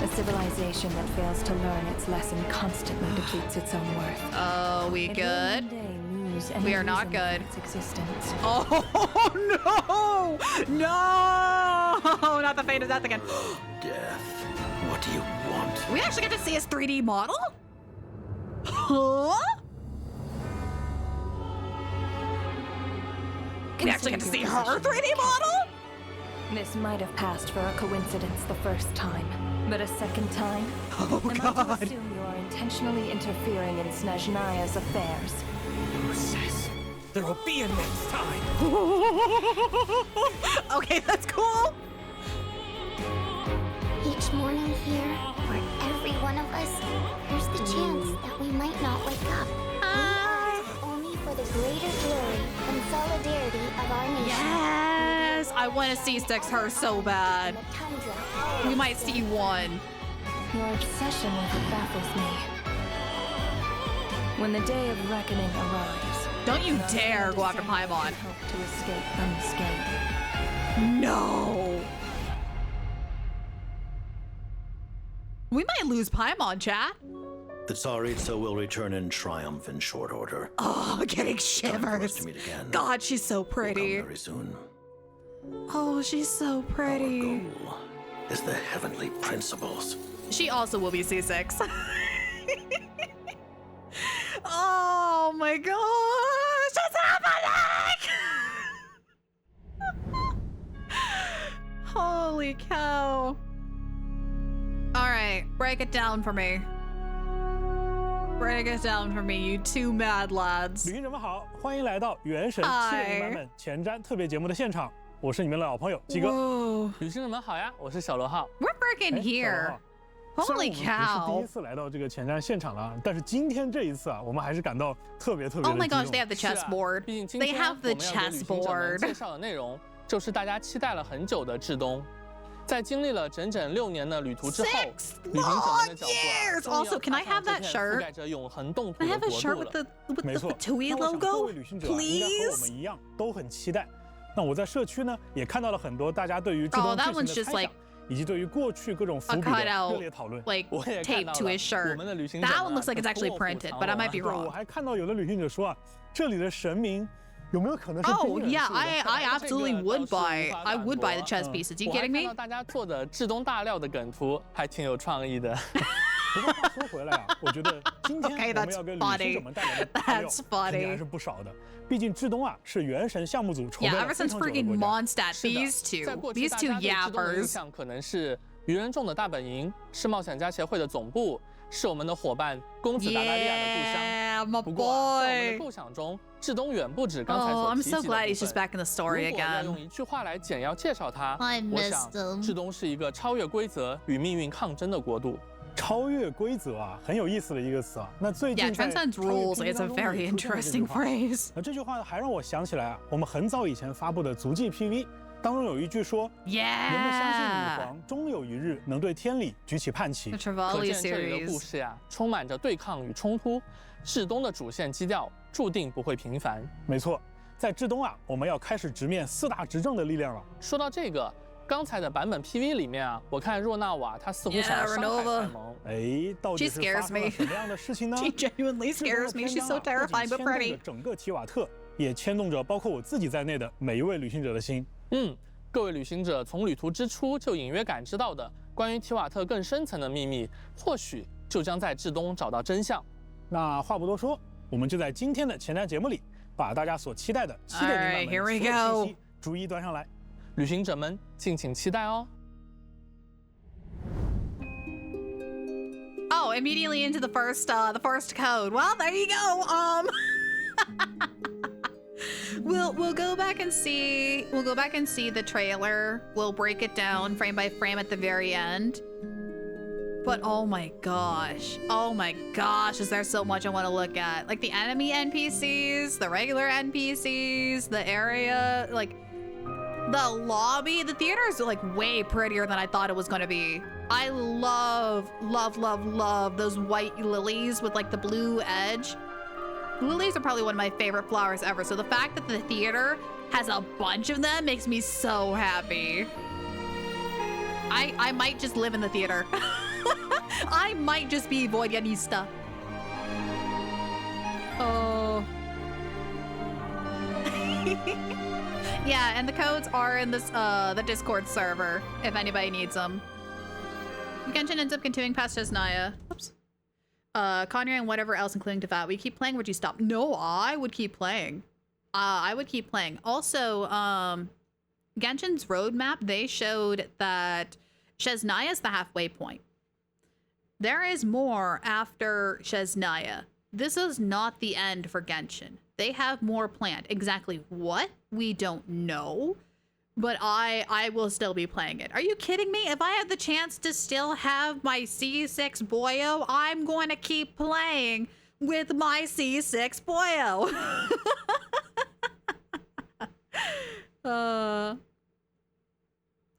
A civilization that fails to learn its lesson constantly depletes its own worth. Oh, we It will good? one day lose any We are not reason for good. its existence. Oh, no! No! Not the fate of death again. Death. What do you want? We actually get to see his 3D model? Huh? We actually get to see her 3D model? This might have passed for a coincidence the first time, but a second time? Oh, Am I to God. assume you are intentionally interfering in SNEZHNAYA's affairs? Who says there will be a next time? Okay, that's cool. Each morning here, for every one of us, there's the chance that we might not wake up. We are only for the greater glory and solidarity of our nation. Yes, I want to see Six her so bad. The tundra. We might see one. Your obsession with it baffles me. When the day of reckoning arrives, Don't you none dare will go after descend Paimon. with hope to escape unscathed. No. We might lose Paimon, chat. The Tsaritsa will return in triumph in short order. Oh, getting Time for us shivers. to meet again. God, she's so Will come pretty. very soon. Oh, she's so Our pretty. goal is the heavenly principles. She also will be C6. Oh my gosh, it's happening! Holy cow. All right, break it down for me. Break it down for me, you two mad lads. 旅行者们好，欢迎来到《原神》7.0版本前瞻特别节目的现场，我是你们的老朋友鸡哥。旅行者们好呀，我是小罗浩。We're freaking here. Holy cow! 不是第一次来到这个前瞻现场了，但是今天这一次啊，我们还是感到特别的 Oh my gosh, they have the chessboard. 毕竟今 They 天 have the 我们要给旅行者们 chessboard. 介绍的内容，就是大家期待了很久的至东。在经历了整整6年的旅途之后，旅行者们的脚步啊， Also, can I have that shirt? 覆盖着永恒动土 I 的 have a 国 shirt 度 with 了。 the TUI 各 logo. 位旅行者应该和我们一样都很期待。那我在社区呢，也看到了很多大家对于至东剧情的猜想，以及对于过去各种伏笔的热烈讨论。 Like taped to his shirt. That one looks like it's actually printed, but I might be 我 wrong. 还看到有的旅行者说啊，这里的神明有没有可能是 Oh yeah, I absolutely would buy. I would buy the chess pieces. You kidding 我还看 me? 到大家做的至东大料的梗图，还挺有创意的。不过话说回来啊，我觉得今天我们要给旅行者们带来的大料肯定还是不少的。毕竟至东啊是原神项目组筹备 Yeah, 了 ever 非 since 常久的 freaking 国家。 Mondstadt, 是的 these 在 two, 过去 these 大 two 家对至东的印 yappers. 象可能是愚人众的大本营，是冒险家协会的总部，是我们的伙伴公子达达利亚的故乡。 Yeah, my 不过啊，在我们的 boy. 构想中，至东远不止刚才 Oh, 所 I'm 提及 so 的部 glad he's 分 just back in the story 如果要 again. 用一句话来简要介绍它， I 我 missed 想 him. 至东是一个超越规则与命运抗争的国度。超越规则啊，很有意思的一个词啊。那最 Yeah, 近在 transcends 超越 rules 拼音 is a 当中 very 也出现了这句 interesting 话 phrase. 那这句话还让我想起来啊，我们很早以前发布的足迹 PV 当中有一句说，人们相信女 Yeah. 皇终有一日能对天理举起叛旗 The。可 Trevally 见这里的故 series. 事呀，充满着对抗与冲突。至东的主线基调注定不会平凡。没错，在至东啊，我们要开始直面4大执政的力量了。说到这个，刚才的版本 PV 里面啊，我看若纳瓦他似乎想要 Yeah, 伤害 Renova 开蒙。哎，到底 She 是 scares 发生了 me. 什么样的事情呢？ She genuinely 至东 scares 的 me. 篇 She's 章 so 啊不仅 terrifying but 牵动着 pretty. 整个提瓦特，也牵动着包括我自己在内的每一位旅行者的心。各位旅行者从旅途之初就隐约感知到的关于提瓦特更深层的秘密，或许就将在至东找到真相。那话不多说，我们就在今天的前瞻节目里，把大家所期待的7.0版 Alright, 本 here 所 we 有 go. 信息逐一端上来。旅行者们敬请期待哦。Oh, immediately into the first code. Well, there you go. We'll go back and see. We'll go back and see the trailer. We'll break it down frame by frame at the very end. But oh my gosh, is there so much I want to look at? Like the enemy NPCs, the regular NPCs, the area, like the lobby. The theater is like way prettier than I thought it was gonna be. I love those white lilies with like the blue edge. Lilies are probably one of my favorite flowers ever. So the fact that the theater has a bunch of them makes me so happy. I might just live in the theater. I might just be Voidyanista. Oh. Yeah, and the codes are in this the Discord server if anybody needs them. Genshin ends up continuing past SNEZHNAYA. Oops. Conrad and whatever else, including Devat. Would you keep playing? Would you stop? No, I would keep playing. I would keep playing. Also, Genshin's roadmap, they showed that SNEZHNAYA is the halfway point. There is more after SNEZHNAYA. This is not the end for Genshin. They have more planned. Exactly what? We don't know. But I will still be playing it. Are you kidding me? If I have the chance to still have my C6 boyo, I'm going to keep playing with my C6 boyo.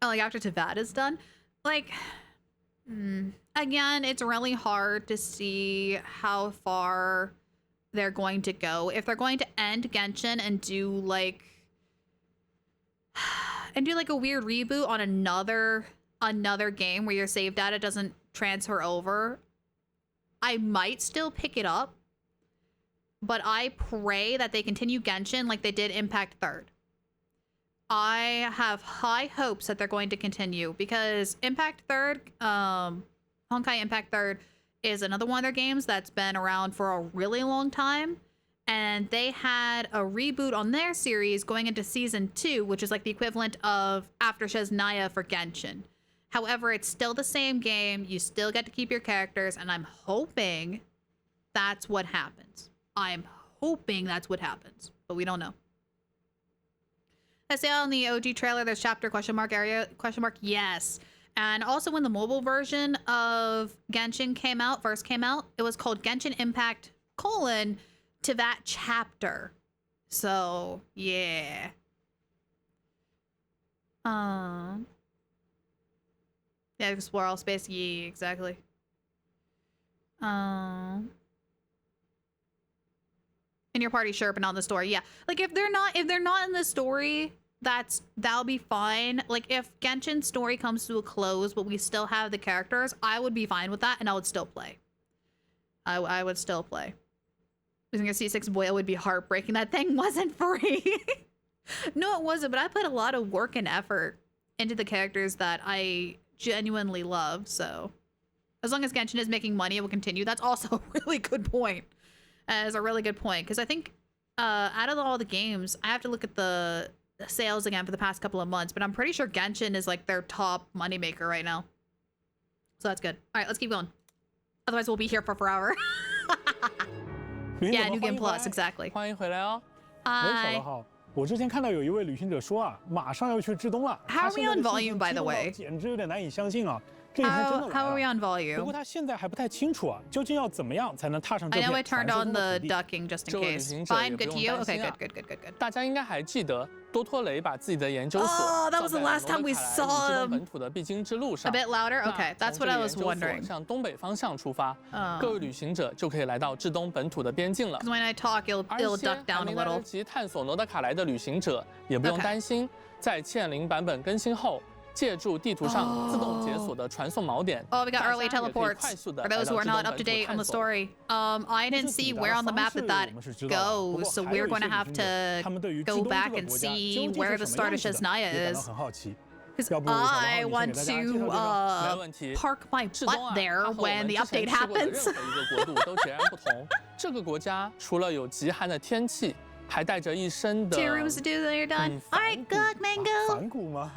Like after Tevat is done, like, again, it's really hard to see how far they're going to go. If they're going to end Genshin and do like a weird reboot on another game where your save data doesn't transfer over, I might still pick it up, but I pray that they continue Genshin like they did Impact Third. I have high hopes that they're going to continue because Impact Third, Honkai Impact Third is another one of their games that's been around for a really long time. And they had a reboot on their series going into season 2, which is like the equivalent of after SNEZHNAYA for Genshin. However, it's still the same game. You still get to keep your characters, and I'm hoping that's what happens. I'm hoping that's what happens, but we don't know. I say on the OG trailer, there's chapter question mark area question mark. Yes. And also when the mobile version of Genshin first came out, it was called Genshin Impact : to that chapter. So yeah. Yeah, explore all space. Yeah, exactly. In your party, sure, but not in the story. Yeah, like if they're not in the story, that'll be fine. Like if Genshin's story comes to a close, but we still have the characters, I would be fine with that, and I would still play. I would still play. Losing a C6 boil would be heartbreaking. That thing wasn't free. No, it wasn't, but I put a lot of work and effort into the characters that I genuinely love, so as long as Genshin is making money, it will continue. That's also a really good point. Is a really good point, because I think out of all the games, I have to look at the sales again for the past couple of months, but I'm pretty sure Genshin is like their top moneymaker right now. So that's good. All right, let's keep going. Otherwise, we'll be here for forever. Yeah, New Game Plus, exactly. 欢迎回来哦。喂，小好。我之前看到有一位旅行者说啊，马上要去至东了。 How are we on volume, by the way? 简直有点难以相信啊！这一天真的来了。 How are we on volume? 不过他现在还不太清楚啊，究竟要怎么样才能踏上这 I 片 know I turned on the 传说中的土地 ducking just in 这位旅 case. 行者 Fine, 也不 good to 用 you. 担 Okay, 心啊 good. 大家应该还记得多托雷把自己的研究所 Oh, that was the 造在 last time we 罗德凯莱 saw 至 him. 东本土的必经之路 A 上。 bit louder? 那 Okay, that's 从 what 这 I 个 was 研究所 wondering. 向东北方向出发，各位旅行者就可以来到至东本土的边境了。 Because when I talk, it'll 而一 duck 些 down 还 a 没来得 little. 及探索罗德卡莱的旅行者也不用 Okay. 担心，在7.0版本更新后，借助地图上自动解锁的传送锚点， Oh, we got early 大家也可以 teleports 快速地 for 来 those 到 who are 至东 not 本 up to 土 date on 探 the 索。 story. I didn't see where on the map that goes, so we're going to have to go back and see where the start of SNEZHNAYA is. Because I want to park my butt there when the update happens. 任何一个国度都截然不同。这个国家除了有极寒的天气，还带着一身的 2 rooms to do, then you're done. All right, good, Mango. 反骨吗？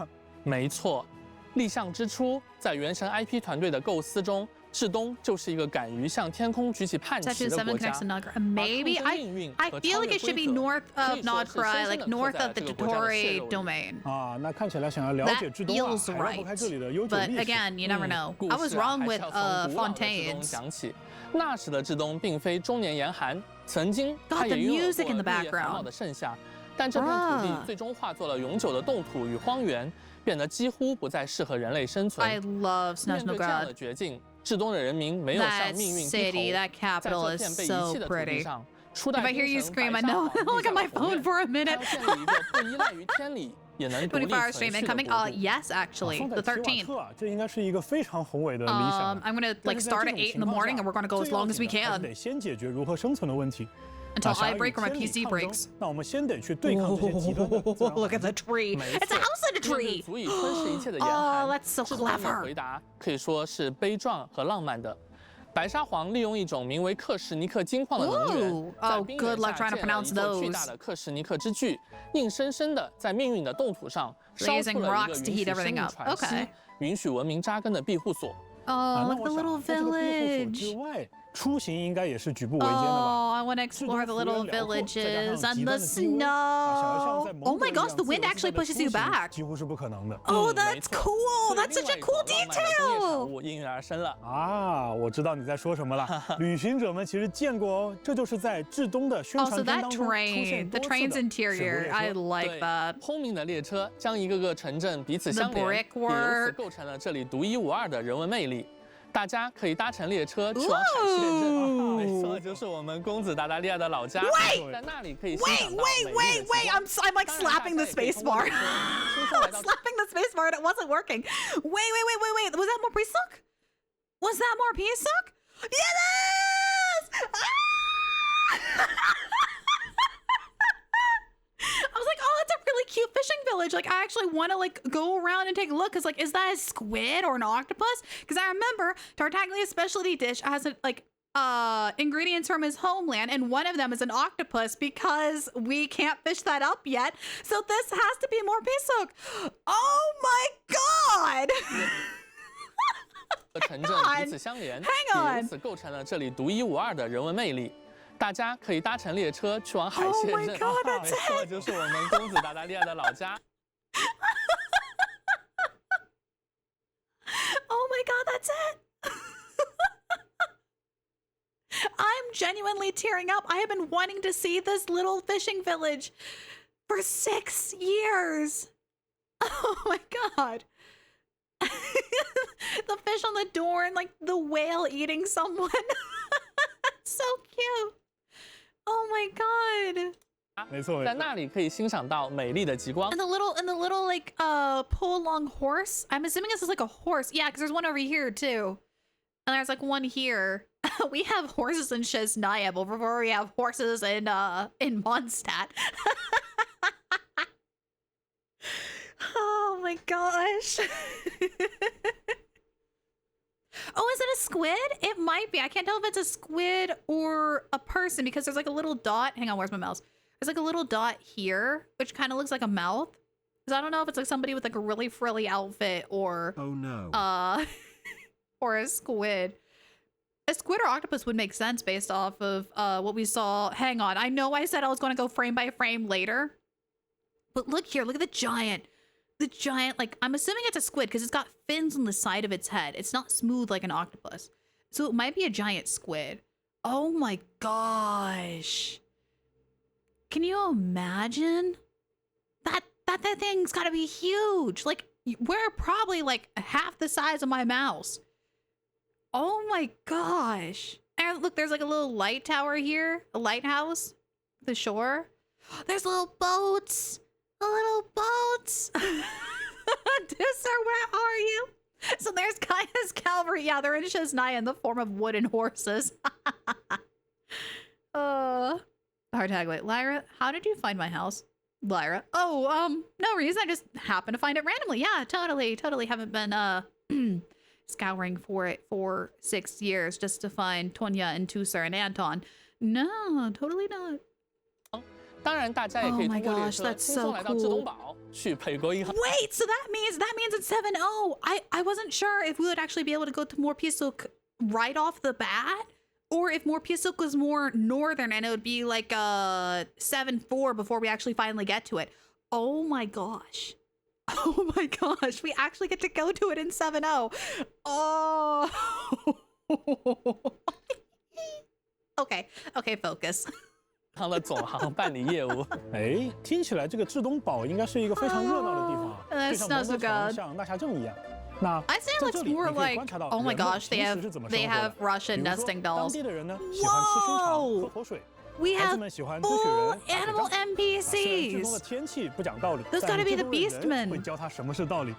没错，立项之初，在原神 IP 团队的构思中，至东就是一个敢于向天空举起叛旗 Section 的 7 国家。 connects to Nogara. Maybe I feel like it should be north of Nogara, like north of the Totori domain. 啊，那看起来想要了解 That 至东啊， feels 还绕不开这里的悠久 right. 历 But 史。 again, you never know. 故 I was 事啊 wrong 还是 with 要从古老的至东 Fontaines. 讲起。那时的至东并非终年严寒，曾经它 God, 也 the 拥有 music 过 in 绿 the 叶繁茂 background. 的盛夏，但这片土地最终化作了永久的冻土与荒原，变得几乎不再适合人类生存。 I love 面对这样 SNEZHNAYA. 的绝境，至东的人民没有向 That 命运低 city, 头， that 在 capital 这 is 片被遗 so 弃的土地 pretty. 上，初代 If I hear you 兵神 scream, 白 I 沙 know. 皇 Look 立 at 下 my 宏 phone 愿， for a 他 minute. 要建立一个不依赖于天理，也能独立 24-hour 存 stream 续的 incoming. 国度。 Yes, actually, 放 the 在提瓦 13th. 特啊，这应该是一个非常宏伟的理想。 I'm gonna like start at 8 in the morning, and we're gonna go as long as we 还是 can 得先解决如何生存的问题。 until 想 I 要与 break or my 天理 PC 抗争 breaks. 那我们先得去对抗这些极端的自然 Look at the 环境 tree. 没 It's a 错 house in a 面对 tree. 足以吞噬一切的严 Oh, 寒， that's so 至东人的 clever. 回答可以说是悲壮和浪漫的。白沙皇利用一种名为克什尼克金矿的能源 Ooh, 在 oh, 冰 good 原 luck 下 trying to 建了一 pronounce 座巨 those. 大的克什尼克之巨，硬生生的在命运的冻土上 So 烧 using 出了一个 rocks to 允 heat 许生 everything 命 up. 喘息 Okay. 允许文明扎根的庇护所。 Oh, 那 look 我 at the 想 little 在这个庇护所 village. 之外，出行应该也是举步维艰的 Oh, 吧？ I want to explore the little 至东幅员辽阔，再加 villages 上 and 极 the 端的低温啊，想要像 snow. 在蒙 Oh 古 my 一 gosh, 样 the 自由 wind 自 actually 在地 pushes 出 you 行 back. 几乎是不可能的。 Oh, 没 that's 错 cool. 所以 That's such a 另外一 cool 种浪漫的工业产 detail. 物应运而生了。啊，我知道你在说什么了。旅行者们其实见过哦，这就是在至东的宣 Also, 传片 that 当中出现 train, the 多次 train's 的 interior, I 水路列车 like that. 轰鸣的列车将一个个城镇彼此 The 相连，也由此 brickwork. 构成了这里独一无二的人文魅力。大家可以搭乘列车去往海西列镇，没错，就是我们公子达达利亚的老家。 Wait! 在那里可以欣 Wait, 赏到 wait, 美丽的 wait, 极 wait. 光 I'm like 当然 slapping the 大家也可以 space 通过 bar. 列车轻 I 松来 was 到 slapping the space bar and it wasn't working. Wait. Was that more Pisuk? Was that more Pisuk? Yes! Ah! I was like, oh, that's a really cute fishing village. Like, I actually want to like go around and take a look. Cause like, is that a squid or an octopus? Cause I remember Tartaglia's specialty dish has like ingredients from his homeland, and one of them is an octopus because we can't fish that up yet. So this has to be more Pisuk. Oh my god! 城镇彼此相连，也由此构成了这里独一无二的人文魅力。大家可以搭乘列车去往海线镇，没错，就是我们公子达达利亚的老家。Oh my god, that's it! I'm genuinely tearing up. I have been wanting to see this little fishing village for 6 years. Oh my god. The fish on the door and like the whale eating someone. So cute. Oh my god. 没错，在那里可以欣赏到美丽的极光。And the little like pull along horse. I'm assuming this is like a horse. Yeah, because there's one over here too. And there's like one here. We have horses in SNEZHNAYA, but before we have horses in Mondstadt. Oh my gosh. Oh, is it a squid? It might be. I can't tell if it's a squid or a person because there's like a little dot. Hang on, where's my mouse? There's like a little dot here, which kind of looks like a mouth. Because I don't know if it's like somebody with like a really frilly outfit or... Oh no. Or a squid. A squid or octopus would make sense based off of what we saw. Hang on. I know I said I was going to go frame by frame later. But look here. Look at the giant. The giant, like, I'm assuming it's a squid because it's got fins on the side of its head. It's not smooth like an octopus. So it might be a giant squid. Oh my gosh. Can you imagine? That thing's gotta be huge. Like, we're probably like half the size of my mouse. Oh my gosh. And look, there's like a little light tower here. A lighthouse. The shore. There's little boats. Little boats. Sir, where are you? So there's Kaya's cavalry. Yeah, they're in SNEZHNAYA in the form of wooden horses. Hard tag. Wait, Lyra, how did you find my house? Lyra. Oh, no reason. I just happened to find it randomly. Yeah, totally haven't been scouring for it for 6 years just to find Tonya and Tusar and Anton. No, totally not. 当然，大家也可以通过列车轻松来到至东堡去北国银行。Wait, so that means it's 7-0. I wasn't sure if we would actually be able to go to Morpisuk right off the bat, or if Morpisuk was more northern and it would be like 7-4 before we actually finally get to it. Oh my gosh. Oh my gosh, we actually get to go to it in 7-0. Oh. Okay, focus. 他的总行办理业务。哎，听起来这个至东堡应该是一个非常热闹的地方啊，就像蒙特城、像纳夏镇一样。那 I say it looks more like, oh my gosh, they have Russian nesting dolls. 当地的人呢喜欢吃熏肠、喝口水。 We have 孩子们喜欢追雪人、 animal 虽然至东 NPCs. 的天气不讲道理， Those gotta be the 但 beastmen. 会教他什么是道理。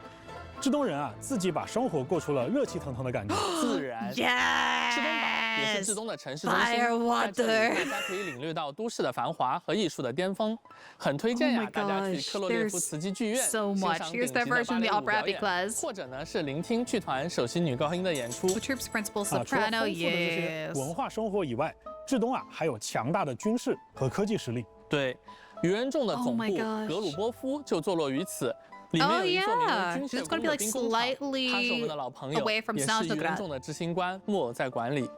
至东人啊，自己把生活过出了热气腾腾的感觉。自然。 Yes. 至东堡也是至东的城市中心， Firewater. 在这里大家可以领略到都市的繁华和艺术的巅峰，很推荐呀，大家去科洛列夫茨基剧院 so 欣赏 much. 顶 Here's 级 their 的芭 version of 蕾 the 舞表 opera 演， class. 或者呢是聆听剧团首席女高音的演出。 The troops principal 除了 soprano, 丰富的这些 yes. 文化生活以外，至东啊还有强大的军事和科技实力。对，愚人众的 Oh 总部 my gosh. 格鲁波夫就坐落于此。 里面 Oh 有一座名为 yeah, 军 it's 械 gonna 宫 be 的 like 兵工厂，他是我们 slightly 的老朋友， away from 也是愚人 SNEZHNAYA. 众的执行官木偶在管理。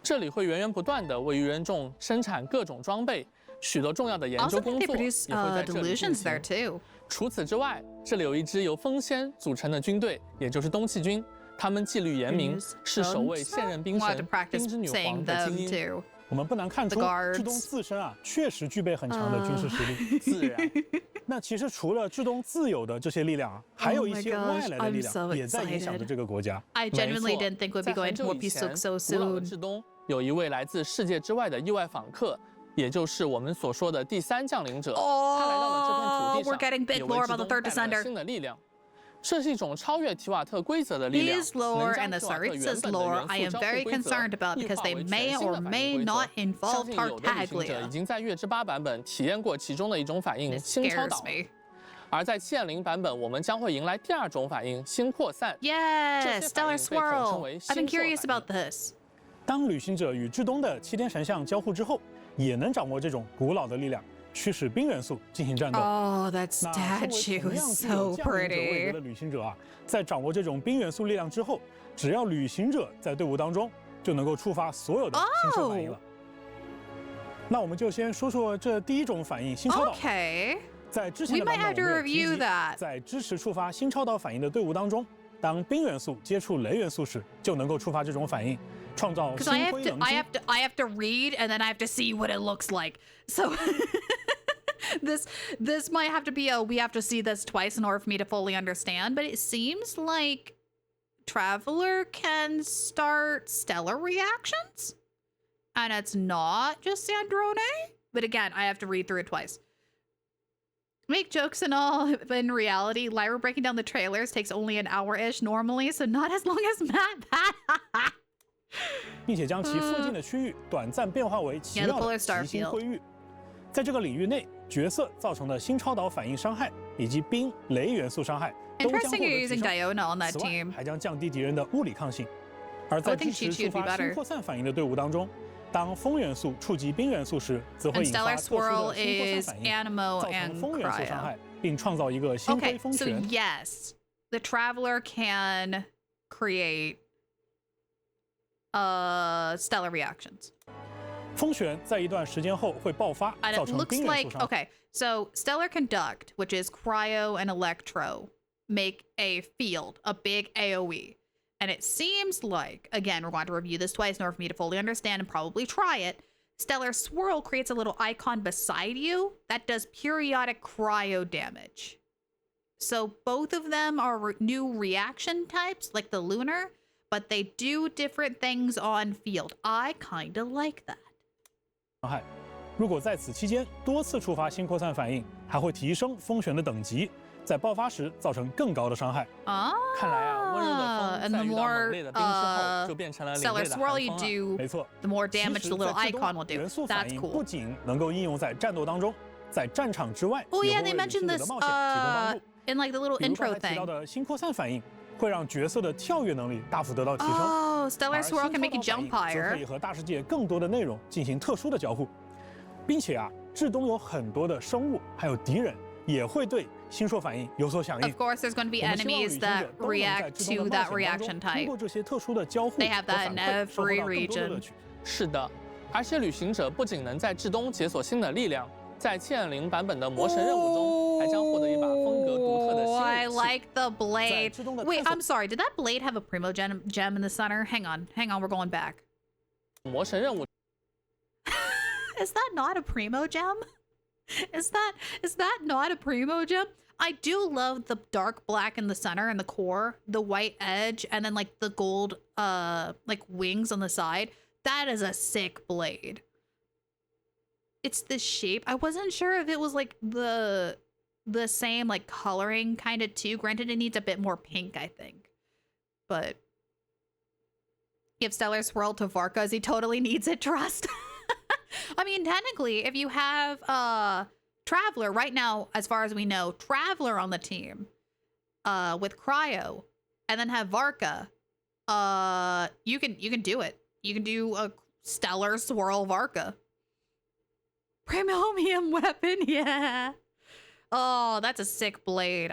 这里会源源不断的为愚人众生产各种装备，许多重要的研究 Also, 工 they 作也 produce 会在这里进 delusions there 行。 too. 除此之外，这里有一支由风仙组成的军队，也就是东契军，他们纪律严明，是守卫现任兵 We'll have 神 to practice 冰之女皇 saying 的 them 精英。 too. 我们不难看出 The guards. 至东自身啊确实具备很强的军事实力。自然。那其实除了至东自有的这些力量啊，还有一些外来的力量也在影响着这个国家。 I genuinely didn't think we'd be going to Morpisuk so 古老的 soon. 至东有一位来自世界之外的意外访客，也就是我们所说的第3降临者。他来到了这片土地 we're getting big 上，也 lore 为 about 至 the 东 third 带来了 descender. 新的力量。这是一种超越提瓦特规则的力量， These lore 能 and the 将提瓦特原 Saritsa's 本的 lore 元 I 素 am 交互 very 规则 concerned about 异 because 化 they 为 may 全新 or 的反 may 应规 not 则。 involve 相信有的旅行者已 Tartaglia. 经在月之8版本体验过其中的一种反应 This 新超 scares 导。 me. 而在7.0版本，我们将会迎来第2种反应新扩散。 Yes, Stellar 这些反应被统称 Swirl. 为 I've been 星座 curious 反应 about this. 当旅行者与至东的7天神像交互之后，也能掌握这种古老的力量，驱使冰元素进行战斗。Oh, that 那身为 statue 同样 is 具有 so 降临者位 pretty. 格的旅行者啊，在掌握这种冰元素力量之后，只要旅行者在队伍当中，就能够触发所有的星射反应了。那我们就先说说这第一种反应——星超导。Okay. 在之前的 We 版 might 本 have to 我们有提 review 及， that. 在支持触发星超导反应的队伍当中，当冰元素接触雷元素时，就能够触发这种反应，创造 Because 星 I 辉 have to, 能 I 机。 have to, I have to read, and then I have to see what it looks like. So this might have to be we have to see this twice in order for me to fully understand. But it seems like Traveler can start stellar reactions, and it's not just Sandrone. But again, I have to read through it twice. Make jokes and all, but in reality, Lyra breaking down the trailers takes only an hour-ish normally, so not as long as Matt. 并且将其附近的区域短暂变化为奇妙的极星辉域。在这个领域内，角色造成的星超导反应伤害以及冰雷元素伤害都将获得提升。此外，还将降低敌人的物理抗性。而在支持触发星扩散反应的队伍当中，当风元素触及冰元素时，则会引发特殊的星扩散反应，造成风元素伤害，并创造一个星辉风旋。So yes, the Traveler can create stellar reactions. 风旋在一段时间后会爆发， And 造 it 成 looks 冰元 like 素伤害。 okay, so stellar conduct, which is cryo and electro, make a field, a big AoE. And it seems like, again, we're going to review this twice in order for me to fully understand and probably try it. Stellar swirl creates a little icon beside you that does periodic cryo damage. So both of them are new reaction types, like the lunar, but they do different things on field. I kind of like that. 伤害。如果在此期间多次触发星扩散反应，还会提升风旋的等级，在爆发时造成更高的伤害。看来啊，温柔的风在遇到猛烈的冰之后，就变成了凛冽的寒风了。没错 The more damage the little icon will do. 元素反 That's 应 cool. 不仅能够应用在战斗当中，在战场之外， Oh 也 yeah, 会 they 为旅 mentioned 行者 this 的冒险提供帮助。 in like the little 比如 intro 刚才提到 thing. 的星扩散反应会让角色的跳跃能力大幅得到提升。 Oh, stellar 而 swirl 星 can make you 超导 jump 反应则可 higher. 以和大世界更多的内容进行特殊的交互，并且啊，至东有很多的生物还有敌人也会对星烁反应有所响应。 Of course, there's going to be 我们希望旅 enemies 行者 that 都能在 react 至东 to 的 that 冒险当 reaction 中，通 type. 过这些特殊的交互 They have 和 that in 反馈，收获 every 到更多的乐 region. 趣。是的，而且旅行者不仅能在至东解锁新的力量，在7.0版本的魔神任务中，还将获得一把风格独特的 Oh, I 新武器。 like the blade. Wait, I'm sorry. Did that blade have a primo gem in the center? Hang on, we're going back. 魔神任务 Is that not a primo gem? Is that not a primo gem? I do love the dark black in the center and the core, the white edge, and then like the gold like wings on the side. That is a sick blade. It's the shape. I wasn't sure if it was like the same like coloring kind of too. Granted, it needs a bit more pink, I think. But give Stellar Swirl to Varkas. He totally needs it, trust. I mean, technically, if you have Traveler right now, as far as we know, Traveler on the team with Cryo, and then have Varka, you can do it. You can do a Stellar Swirl Varka. Premium weapon, yeah. Oh, that's a sick blade.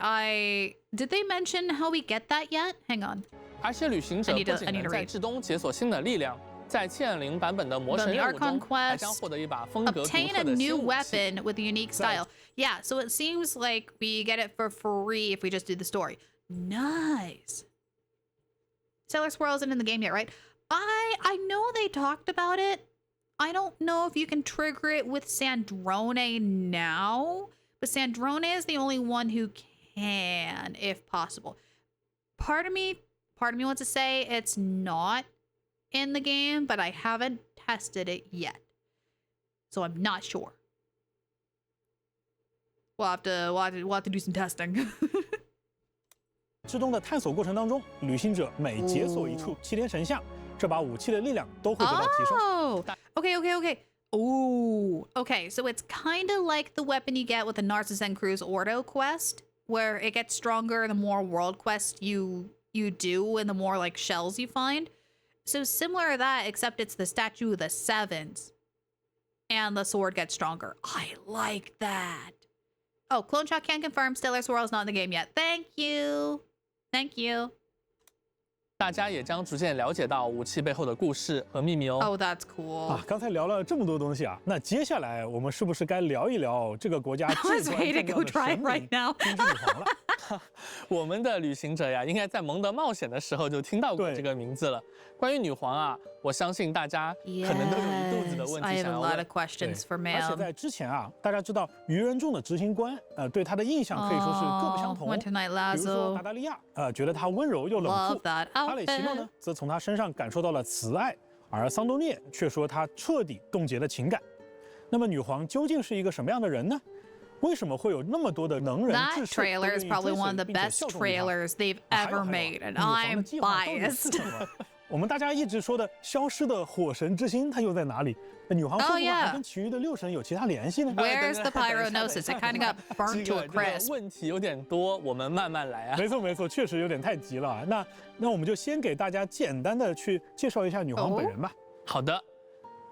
Did they mention how we get that yet? Hang on. 而且旅行者不仅能在至东解锁新的力量，在7.0版本的魔神任务中，还将获得一把风格独 Obtain 特 a 的 new 新武器。 weapon with a unique style. Yeah, so it seems like we get it for free if we just do the story. Nice. Stellar Swirl isn't in the game yet, right? I know they talked about it. I don't know if you can trigger it with Sandrone now, but Sandrone is the only one who can, if possible. Part of me wants to say it's not in the game, but I haven't tested it yet, so I'm not sure. We'll have to do some testing. 至东的探索过程当中，旅行者每解锁一处7天神像，这把武器的力量都会得到提升。 Oh, okay. Ooh, okay. So it's kind of like the weapon you get with the Narcissus Cruise Ordo quest, where it gets stronger the more world quests you do and the more like shells you find. So similar to that, except it's the Statue of the Sevens. and the sword gets stronger. I like that. Oh, Clone Shot can confirm Stellar Swirl is not in the game yet. Thank you. Thank you. 大家也将逐渐了解到武器背后的故事和秘密哦。Oh, that's cool. 啊，刚才聊了这么多东西啊，那接下来我们是不是该聊一聊这个国家至关重要的神明——冰之女皇了？我们的旅行者呀，应该在蒙德冒险的时候就听到过这个名字了。关于女皇啊，我相信大家可能都有一肚子的问题想要问。I have a lot of questions for Ma'am. 而且在之前啊，大家知道愚人众的执行官，对他的印象可以说是各不相同。比如说达达利亚，觉得他温柔又冷酷；阿蕾奇诺呢，则从他身上感受到了慈爱，而桑多涅却说他彻底冻结了情感。那么女皇究竟是一个什么样的人呢？为什么会有那么多的能人志士 trailer is probably one of the best trailers they've ever made, and I'm biased. 我们大家一直说的消失的火神之心，它又在哪里？女皇会不会还跟其余的6神有其他联系呢 ？Where's the Pyronosis? It kind of got burnt to a crisp. 问题有点多，我们慢慢来啊。没错没错，确实有点太急了。那我们就先给大家简单的去介绍一下女皇本人吧。好的，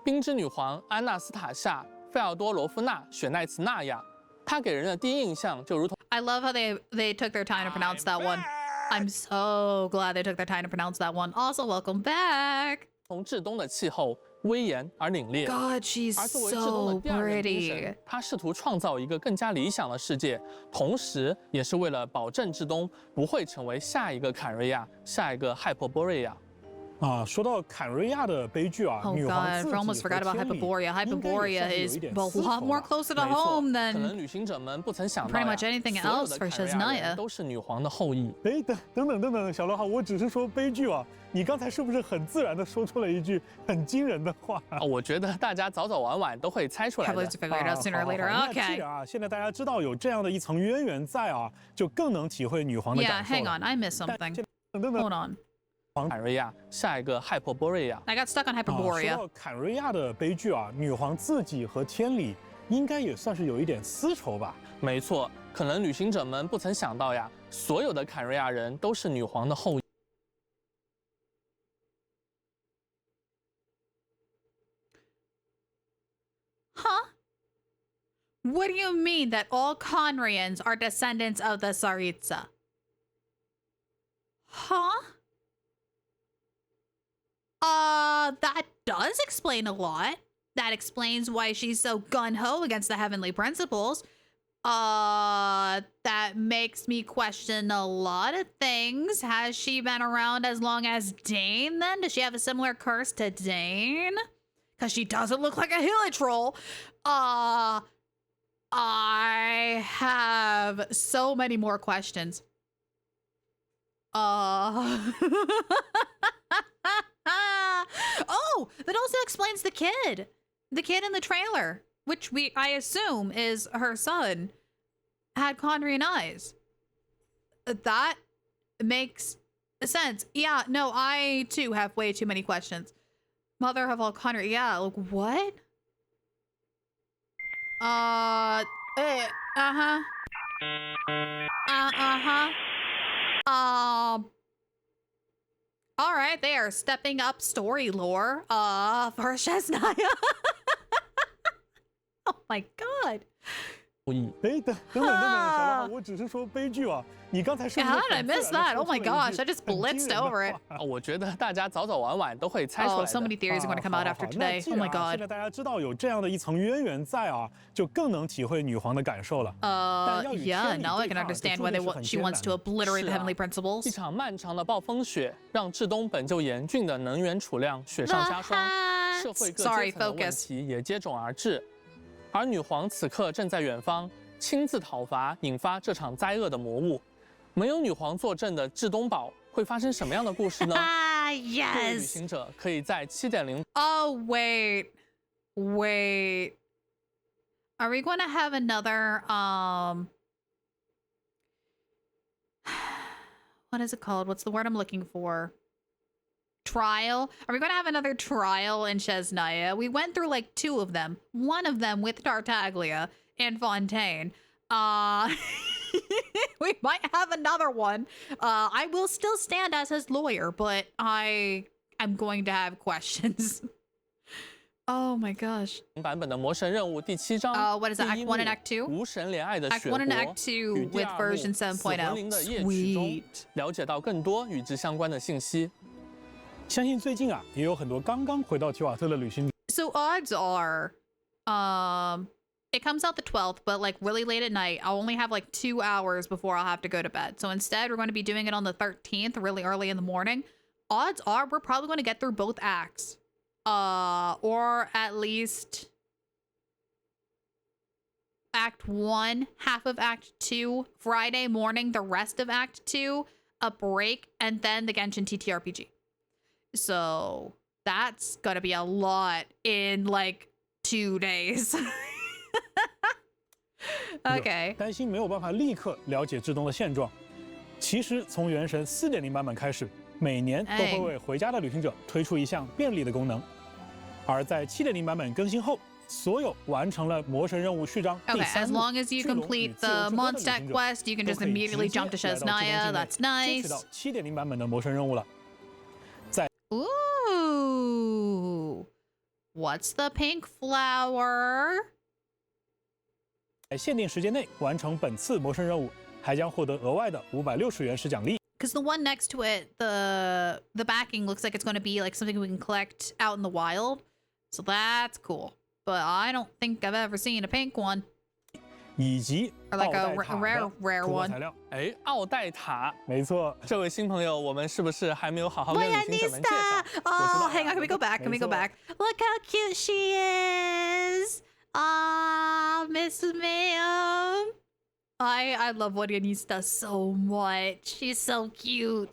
冰之女皇安娜斯塔夏·费奥多罗夫娜·雪奈茨纳亚，她给人的第一印象就如同 I love how they took their time to pronounce that one. I'm so glad they took their time to pronounce that one. Also, welcome back. 从至东的气候威严而凛冽。God, she's so pretty. 她试图创造一个更加理想的世界，同时也是为了保证至东不会成为下一个坎瑞亚、下一个海珀波瑞亚。说到坎瑞亚的悲剧啊，女皇自己 almost forgot about Hyperborea. Hyperborea is a lot more closer to home than 可能旅行者们不曾想到 pretty much anything else for SNEZHNAYA 都是女皇的后裔。等等，小罗哈，我只是说悲剧啊，你刚才是不是很自然的说出了一句很惊人的话？我觉得大家早晚都会猜出来的。Sooner or later. Okay. 既然啊，现在大家知道有这样的一层渊源在啊，就更能体会女皇的感受。Yeah, hang on, I missed something. Hold on. 坎瑞亚，下一个海珀波瑞亚。I got stuck on Hyperborea. 说到坎瑞亚的悲剧啊，女皇自己和天理应该也算是有一点私仇吧？没错，可能旅行者们不曾想到呀，所有的坎瑞亚人都是女皇的后裔。Huh? What do you mean that all Conrians are descendants of the Tsaritsa? Huh? That does explain a lot. That explains why she's so gun-ho against the heavenly principles. That makes me question a lot of things. Has she been around as long as Dane then? Does she have a similar curse to Dane? Because she doesn't look like a hilitroll. I have so many more questions. Oh, that also explains the kid. The kid in the trailer, which I assume is her son, had Conrian eyes. That makes sense. Yeah, no, I too have way too many questions. Mother of all Conrian. Yeah, like what? All right, they are stepping up story lore for SNEZHNAYA. Oh my god. 等，小罗哈，我只是说悲剧啊，你刚才是不是 How did I miss that? Oh my gosh, I just blitzed over it. 我觉得大家早晚都会猜出来的。Oh, so many theories are going to come out after today. Oh my god. 现在大家知道有这样的一层渊源在啊，就更能体会女皇的感受了。Yeah, now I can understand why she wants to obliterate the heavenly principles. 一场漫长的暴风雪让至东本就严峻的能源储量雪上加霜，社会各阶层的问题也接踵而至。而女皇此刻正在远方亲自讨伐引发这场灾厄的魔物。没有女皇坐镇的至东堡会发生什么样的故事呢？ Yes. 各位旅行者可以在7.0。Oh wait. Are we going to have another what is it called? What's the word I'm looking for? Trial? Are we going to have another trial in SNEZHNAYA? We went through like 2 of them. One of them with Tartaglia and Fontaine. We might have another one. I will still stand as his lawyer, but I'm going to have questions. Oh my gosh. 版本的魔神任务第7章 what is that? Act 1 and Act 2? 无神怜爱的雪 Act 国 1 and Act 2与第 with 2 version 幕死魂 7.0. 灵的夜曲中 Sweet. 了解到更多与之相关的信息。相信最近啊，也有很多刚刚回到提瓦特的旅行者。So odds are, it comes out the 12th, but like really late at night. I'll only have like 2 hours before I'll have to go to bed. So instead, we're going to be doing it on the 13th, really early in the morning. Odds are we're probably going to get through both acts. Or at least Act 1, half of Act 2, Friday morning, the rest of Act 2, a break, and then the Genshin TTRPG. So that's gonna be a lot in like 2 days. Okay. 担心没有办法立刻了解至东的现状。其实从原神 4.0 版本开始，每年都会为回家的旅行者推出一项便利的功能。而在 7.0 版本更新后，所有完成了魔神任务序章第3 as 幕 long as you complete the Mondstadt quest, you can just immediately jump to SNEZHNAYA. That's nice. 接触到 7.0 版本的魔神任务了。Ooh, what's the pink flower? 在限定时间内完成本次魔神任务，还将获得额外的560元时奖励。Because the one next to it, the backing looks like it's going to be like something we can collect out in the wild, so that's cool. But I don't think I've ever seen a pink one. 以及 or like a rare one. 材料。哎，奥黛塔，没错。这位新朋友，我们是不是还没有好好跟旅行者们介绍？ Oh, hang on, can we go back? Can we go back? Look how cute she is. Ah, Miss Ma'am. I love Wanyanista so much. She's so cute.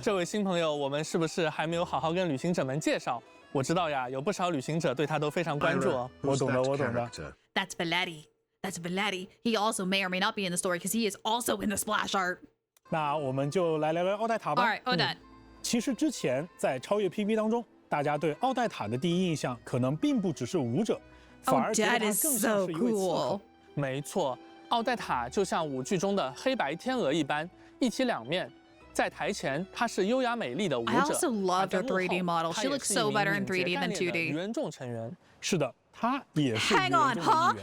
这位新朋友，我们是不是还没有好好跟旅行者们介绍？我知道呀，有不少旅行者对他都非常关注哦。我懂的，我懂的。That's Valeti. That's Valeti. He also may or may not be in the story because he is also in the splash art. 那我们就来聊聊奥黛塔吧。All right, Odette. 其实之前在超越 PV 当中，大家对奥黛塔的第一印象可能并不只是舞者，反而觉得她更像是一位刺客。没错，奥黛塔就像舞剧中的黑白天鹅一般，一体两面。在台前，她是优雅美丽的舞者。I also loved her 3D model. She looks so better in 3D than 2D. 愚人众成员。是的，她也是。Hang on, huh?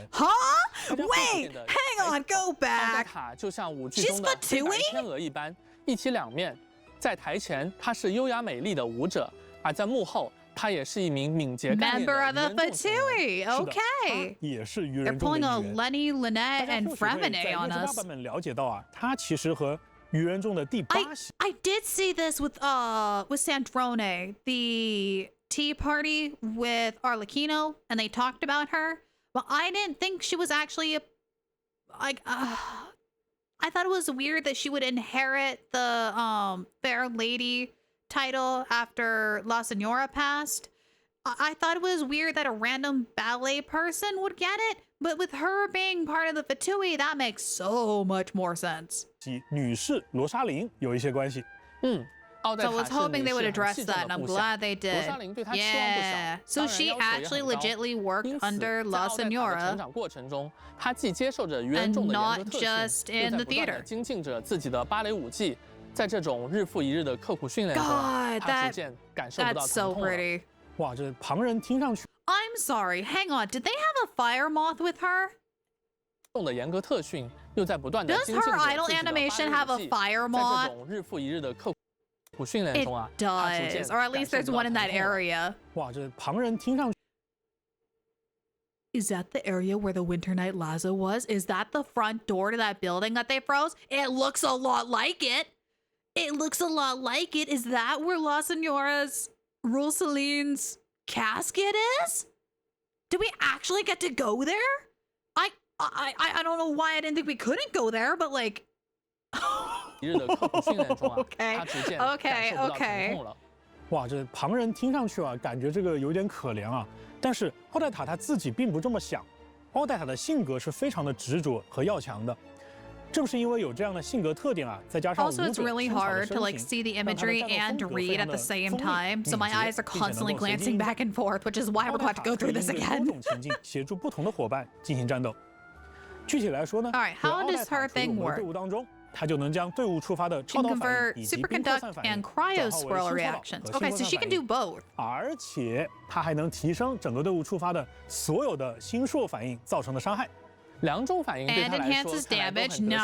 Wait, hang on, go back. 奥黛塔就像舞剧中的黑白天鹅一般，一体两面。在台前，她是优雅美丽的舞者，而在幕后，她也是一名敏捷干练的 Member of the Fatui. Okay. 也是愚人 They're 众的 pulling 一 a 员。 Lenny, Lynette, and Fremine on 在 us. 版本了解到啊，她其实和愚人众的第8席。I did see this with Sandrone, the tea party with Arlecchino, and they talked about her. But I didn't think she was actually like. I thought it was weird that she would inherit the Fair Lady title after La Senora passed. I thought it was weird that a random ballet person would get it, but with her being part of the Fatui, that makes so much more sense. 及女士罗莎琳有一些关系。奥黛塔 So I was hoping they would address that, and I'm glad they 罗莎 did. 琳对她期望不小， Yeah. So she actually legitimately worked under La 成 Senora 长过程中，她既接受着愚人众的 and 严 not 格特 just 训，又 in 在 the 不断地 theater. 精进着自己的芭蕾舞技。在这种日复一日的刻苦训练中， God, 她逐渐感受不到 That's 疼 so 痛了。 pretty. 哇，这旁人听上去。 I'm sorry. Hang on. Did they have a fire moth with her? 众的严格特训，又在不断地 Does 精进着 her 自己 idol 的芭 animation 蕾 have 舞 a 技。 fire 在这 moth? 种日复一日的刻苦训练 It 中啊，她逐渐 does, or at least 感 there's 受不到 one in 疼 that 痛了。 area. 哇，这旁人听上去。 Is that the area where the Winter Night Lazo was? Is that the front door to that building that they froze? It looks a lot like it. It looks a lot like it. Is that where La Senora's Rosaline's casket is? Did we actually get to go there? I don't know why I didn't think we couldn't go there, but like. 一日的刻苦训练中啊， Okay, 她逐渐感受不到疼痛了。哇，这旁人听上去啊，感觉这个有点可怜啊。但是奥黛塔她自己并不这么想。奥黛塔的性格是非常的执着和要强的。正是因为有这样的性格特点啊，再加上 Also, it's really hard to like see the imagery and read at the same time, so my eyes are constantly glancing back and forth, which is why we're going to go through this again. 多种情境协助不同的伙伴进行战斗。具体来说呢， All right, how does her thing work? 队伍当中它就能将队伍触发的超导反应以及冰扩散反应转化为新超导和新扩散反应。而且它还能提升整个队伍触发的所有的星硕反应造成的伤害。两种反应对他来说看来都很得心应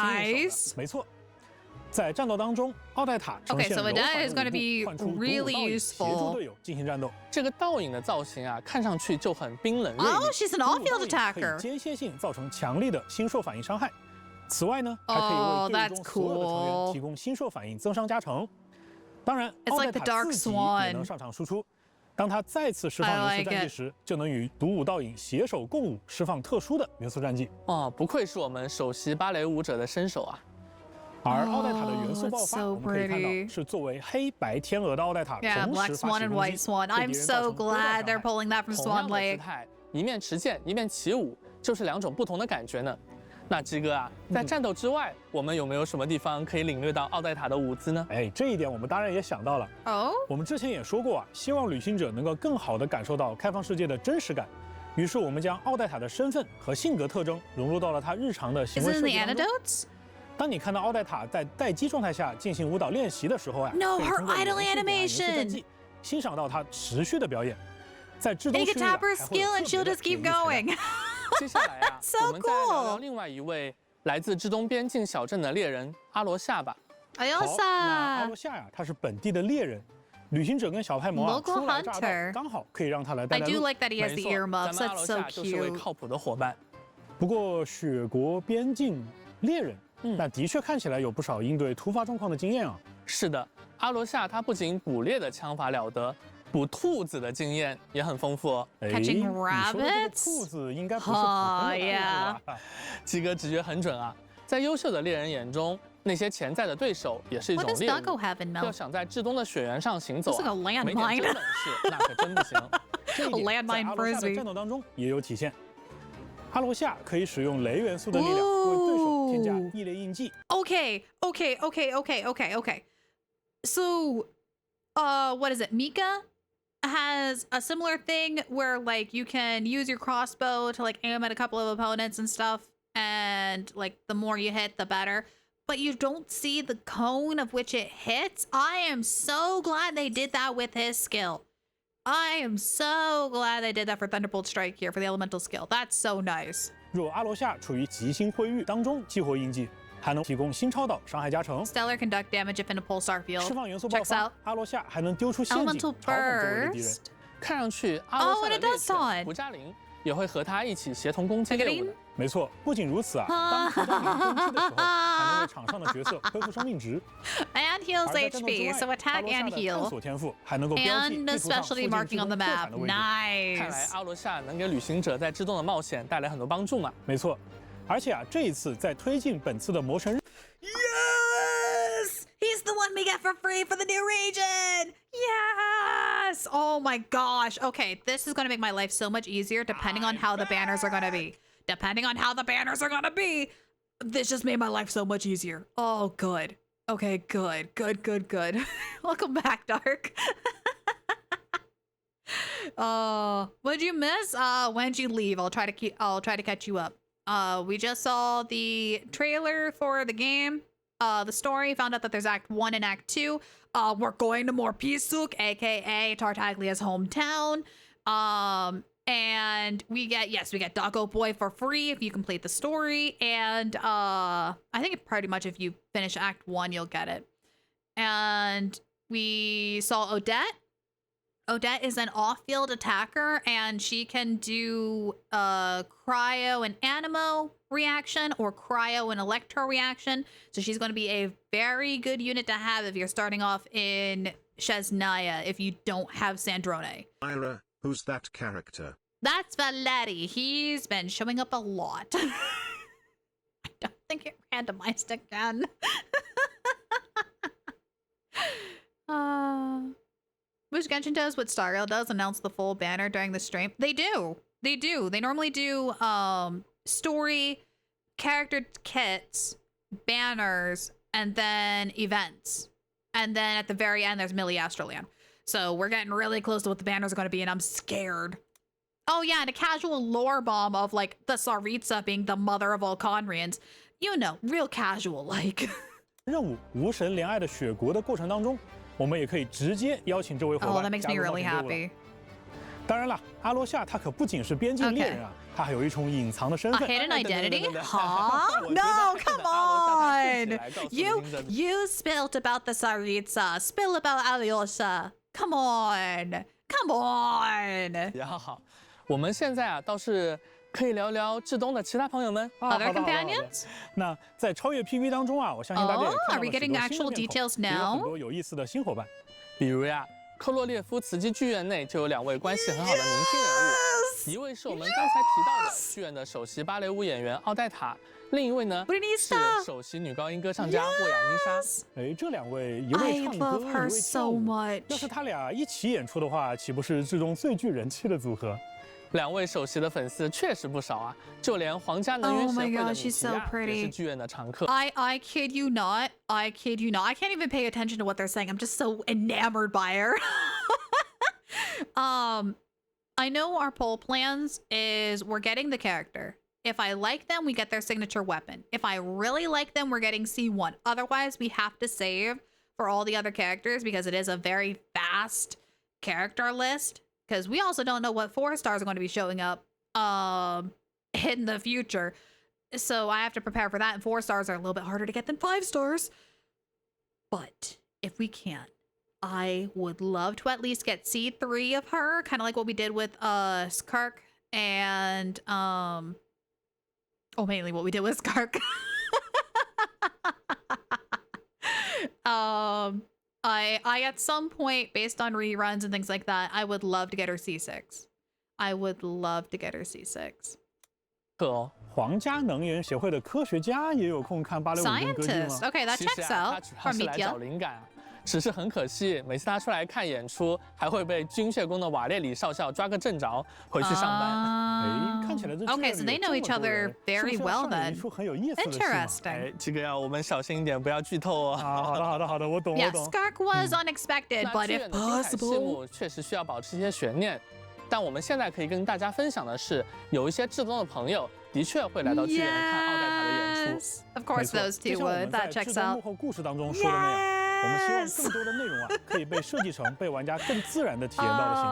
手的。没错。 在战斗当中，奥黛塔呈现柔缓的舞步，换出独舞倒影协助队友进行战斗。这个倒影的造型啊，看上去就很冰冷锐利。Oh, she's an off-field attacker. 可以间歇性造成强力的星硕反应伤害。此外呢，还可以为队伍中所有的成员提供星硕反应增伤加成。当然，奥黛塔自己也能上场输出。当他再次释放元素战技时，就能与独舞倒影携手共舞，释放特殊的元素战技。哦，不愧是我们首席芭蕾舞者的身手啊！ 而奥黛塔的元素爆发，我们可以看到是作为黑白天鹅的奥黛塔同时发起攻击。I'm so glad they're pulling that from Swan Lake. 一面持剑，一面起舞，就是两种不同的感觉呢。那鸡哥啊，在战斗之外，我们有没有什么地方可以领略到奥黛塔的舞姿呢？哎，这一点我们当然也想到了。哦，我们之前也说过啊，希望旅行者能够更好地感受到开放世界的真实感。于是我们将奥黛塔的身份和性格特征融入到了她日常的行为设计当中。当你看到奥黛塔在待机状态下进行舞蹈练习的时候啊， No, her idle animation. 欣赏到她持续的表演，在制动区域 tap her skill and she'll just keep going. 接下来啊，我们再聊聊另外一位来自至东边境小镇的猎人阿罗夏吧。哎呦，那阿罗夏呀，他是本地的猎人。旅行者跟小派魔啊初来乍到，刚好可以让他来带带路。I do like that he has the earmuffs. 咱们阿罗夏就是位靠谱的伙伴。不过雪国边境猎人。 那的确看起来有不少应对突发状况的经验啊。是的，阿罗夏他不仅捕猎的枪法了得，捕兔子的经验也很丰富哦。Catching rabbits， 兔子应该不是普通的兔子吧？鸡哥直觉很准啊！在优秀的猎人眼中，那些潜在的对手也是一种猎物。要想在至东的雪原上行走啊，没点真本事那可真不行。这一点在阿罗夏的战斗当中也有体现。 阿罗夏可以使用雷元素的力量为对手添加异类印记。Okay. So, what is it? Mika has a similar thing where like you can use your crossbow to like aim at a couple of opponents and stuff, and like the more you hit, the better. But you don't see the cone of which it hits. I am so glad they did that with his skill. I am so glad they did that for Thunderbolt Strike here for the elemental skill. That's so nice. 若阿罗夏处于极星灰域当中激活印记，还能提供新超导伤害加成。Stellar conduct damage if in a pulsar field. 释放元素爆发，阿罗夏还能丢出陷阱，嘲讽周围的敌人。看上去阿罗夏的猎犬胡嘉玲也会和他一起协同攻击猎物的。没错，不仅如此啊，当胡嘉玲攻击的时候，还能为场上的角色恢复生命值。And heals HP, so attack and heal. 探索天赋还能够标记地图上附近之中特产的位置。Nice. 看来阿罗夏能给旅行者在制动的冒险带来很多帮助嘛。没错，而且啊，这一次在推进本次的魔神日。Yes, he's the one we get for free for the new region. Yes. Oh my gosh. Okay, this is gonna make my life so much easier depending on how the banners are gonna be. Depending on how the banners are gonna be. This just made my life so much easier. Oh, good. Okay, good. Welcome back, Dark. What'd you miss? When'd you leave? I'll try to catch you up. We just saw the trailer for the game. The story, found out that there's Act 1 and Act 2. We're going to Morpisuk, aka Tartaglia's hometown. And we get Doggo Boy for free if you complete the story. And I think pretty much if you finish Act 1, you'll get it. And we saw Odette. Odette is an off-field attacker, and she can do cryo and animo reaction or cryo and electro reaction. So she's going to be a very good unit to have if you're starting off in SNEZHNAYA if you don't have Sandrone. Myra, who's that character? That's Valeri. He's been showing up a lot. I don't think it randomized again. Which Genshin does what Starrail does, announce the full banner during the stream. They do. They normally do story, character kits, banners, and then events. And then at the very end, there's Millie Astroland. So we're getting really close to what the banners are going to be, and I'm scared. Oh yeah, and a casual lore bomb of like the Tsaritsa being the mother of all Conrians. You know, real casual, like. 任务无神怜爱的雪国的过程当中，我们也可以直接邀请这位伙伴 that makes 加 me 入冒 really 险队伍了。 happy. 当然了，阿罗夏他可不仅是边境猎人啊，他还有一重隐藏的身 A 份。 hidden identity? Huh? No, come on! You spilt about the Saritsa. Spill about Alyosha. Come on. Come on. 也好，我们现在啊倒是可以聊聊志东的其他朋友们。Other companions? 那在超越 PV 当中啊，我相信大家也看到 Are 了 we 许 getting 多 actual 新的面孔， details 也有很 now? 多有意思的新伙伴。比如呀，克洛列夫茨基剧院内就有2位关系很好的明星人物，一位是我们刚才提到的剧院的首席芭蕾舞演员奥黛塔，另一位呢是首席女高音歌唱家沃亚妮莎。哎，这2位一位唱歌，一位跳舞，要是他俩一起演出的话，岂不是志中最具人气的组合？2位首席的粉丝确实不少啊，就连皇家能源协会的米奇亚也是剧院的常客。I kid you not. I kid you not. I can't even pay attention to what they're saying. I'm just so enamored by her. I know our poll plans is we're getting the character. If I like them, we get their signature weapon. If I really like them, we're getting C1. Otherwise, we have to save for all the other characters because it is a very fast character list. Because we also don't know what 4 stars are going to be showing up in the future. So I have to prepare for that. And 4 stars are a little bit harder to get than 5 stars. But if we can, I would love to at least get C3 of her. Kind of like what we did with Skark and mainly what we did with Skark. I at some point, based on reruns and things like that, I would love to get her C6. I would love to get her C6. 皇家能源协会的科学家也有空看芭蕾舞跟歌剧吗 Scientist. Okay, that 其 checks 实啊， out. 他主要是来找灵感，只是很可惜，每次他出来看演出，还会被军械宫的瓦列里少校抓个正着，回去上班。哎，看起来这 Okay, so they know each other very well then. 一出很有意思的戏嘛 Interesting. 哎，这个要我们小心一点，不要剧透哦。好的，我懂。 Yeah, Skark was unexpected, but if 那剧院的精彩戏 possible. 目确实需要保持一些悬念，但我们现在可以跟大家分享的是，有一些志东的朋友的确会来到剧院看奥黛塔的演出。 Of course, those two 就像我 would. 们 That 在 checks 志东幕 out. 后故事当中说的那样，我们希望更多的内容啊，可以被设计成被玩家更自然的体验到的形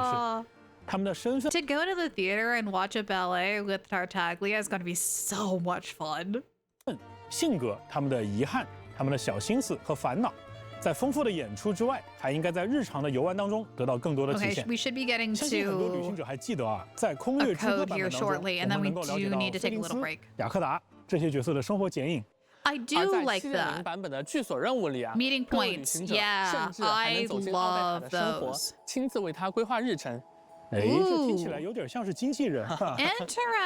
式。他们的身份 To go to the theater and watch a ballet with Tartaglia is going to be so much fun. 性格、他们的遗憾、他们的小心思和烦恼，在丰富的演出之外，还应该在日常的游玩当中得到更多的体 Okay, 现。 we should be getting 相信很多旅行 to 者还记得啊，在空略 a 之歌 code 版 here 本当中，我 shortly, and 们 then we 能够了解 do 到 need to 菲 take a 林 little 斯 break.、雅克达这些角色的生活剪影。 I 而 do 在 like 7.0 that. 版本的剧所任务里啊， Meeting 各位旅 points. 行者 Yeah, 甚至还能走进奥黛塔的生活 I love， 亲自为他规划日程。哎，这听起来有点像是经纪人哈。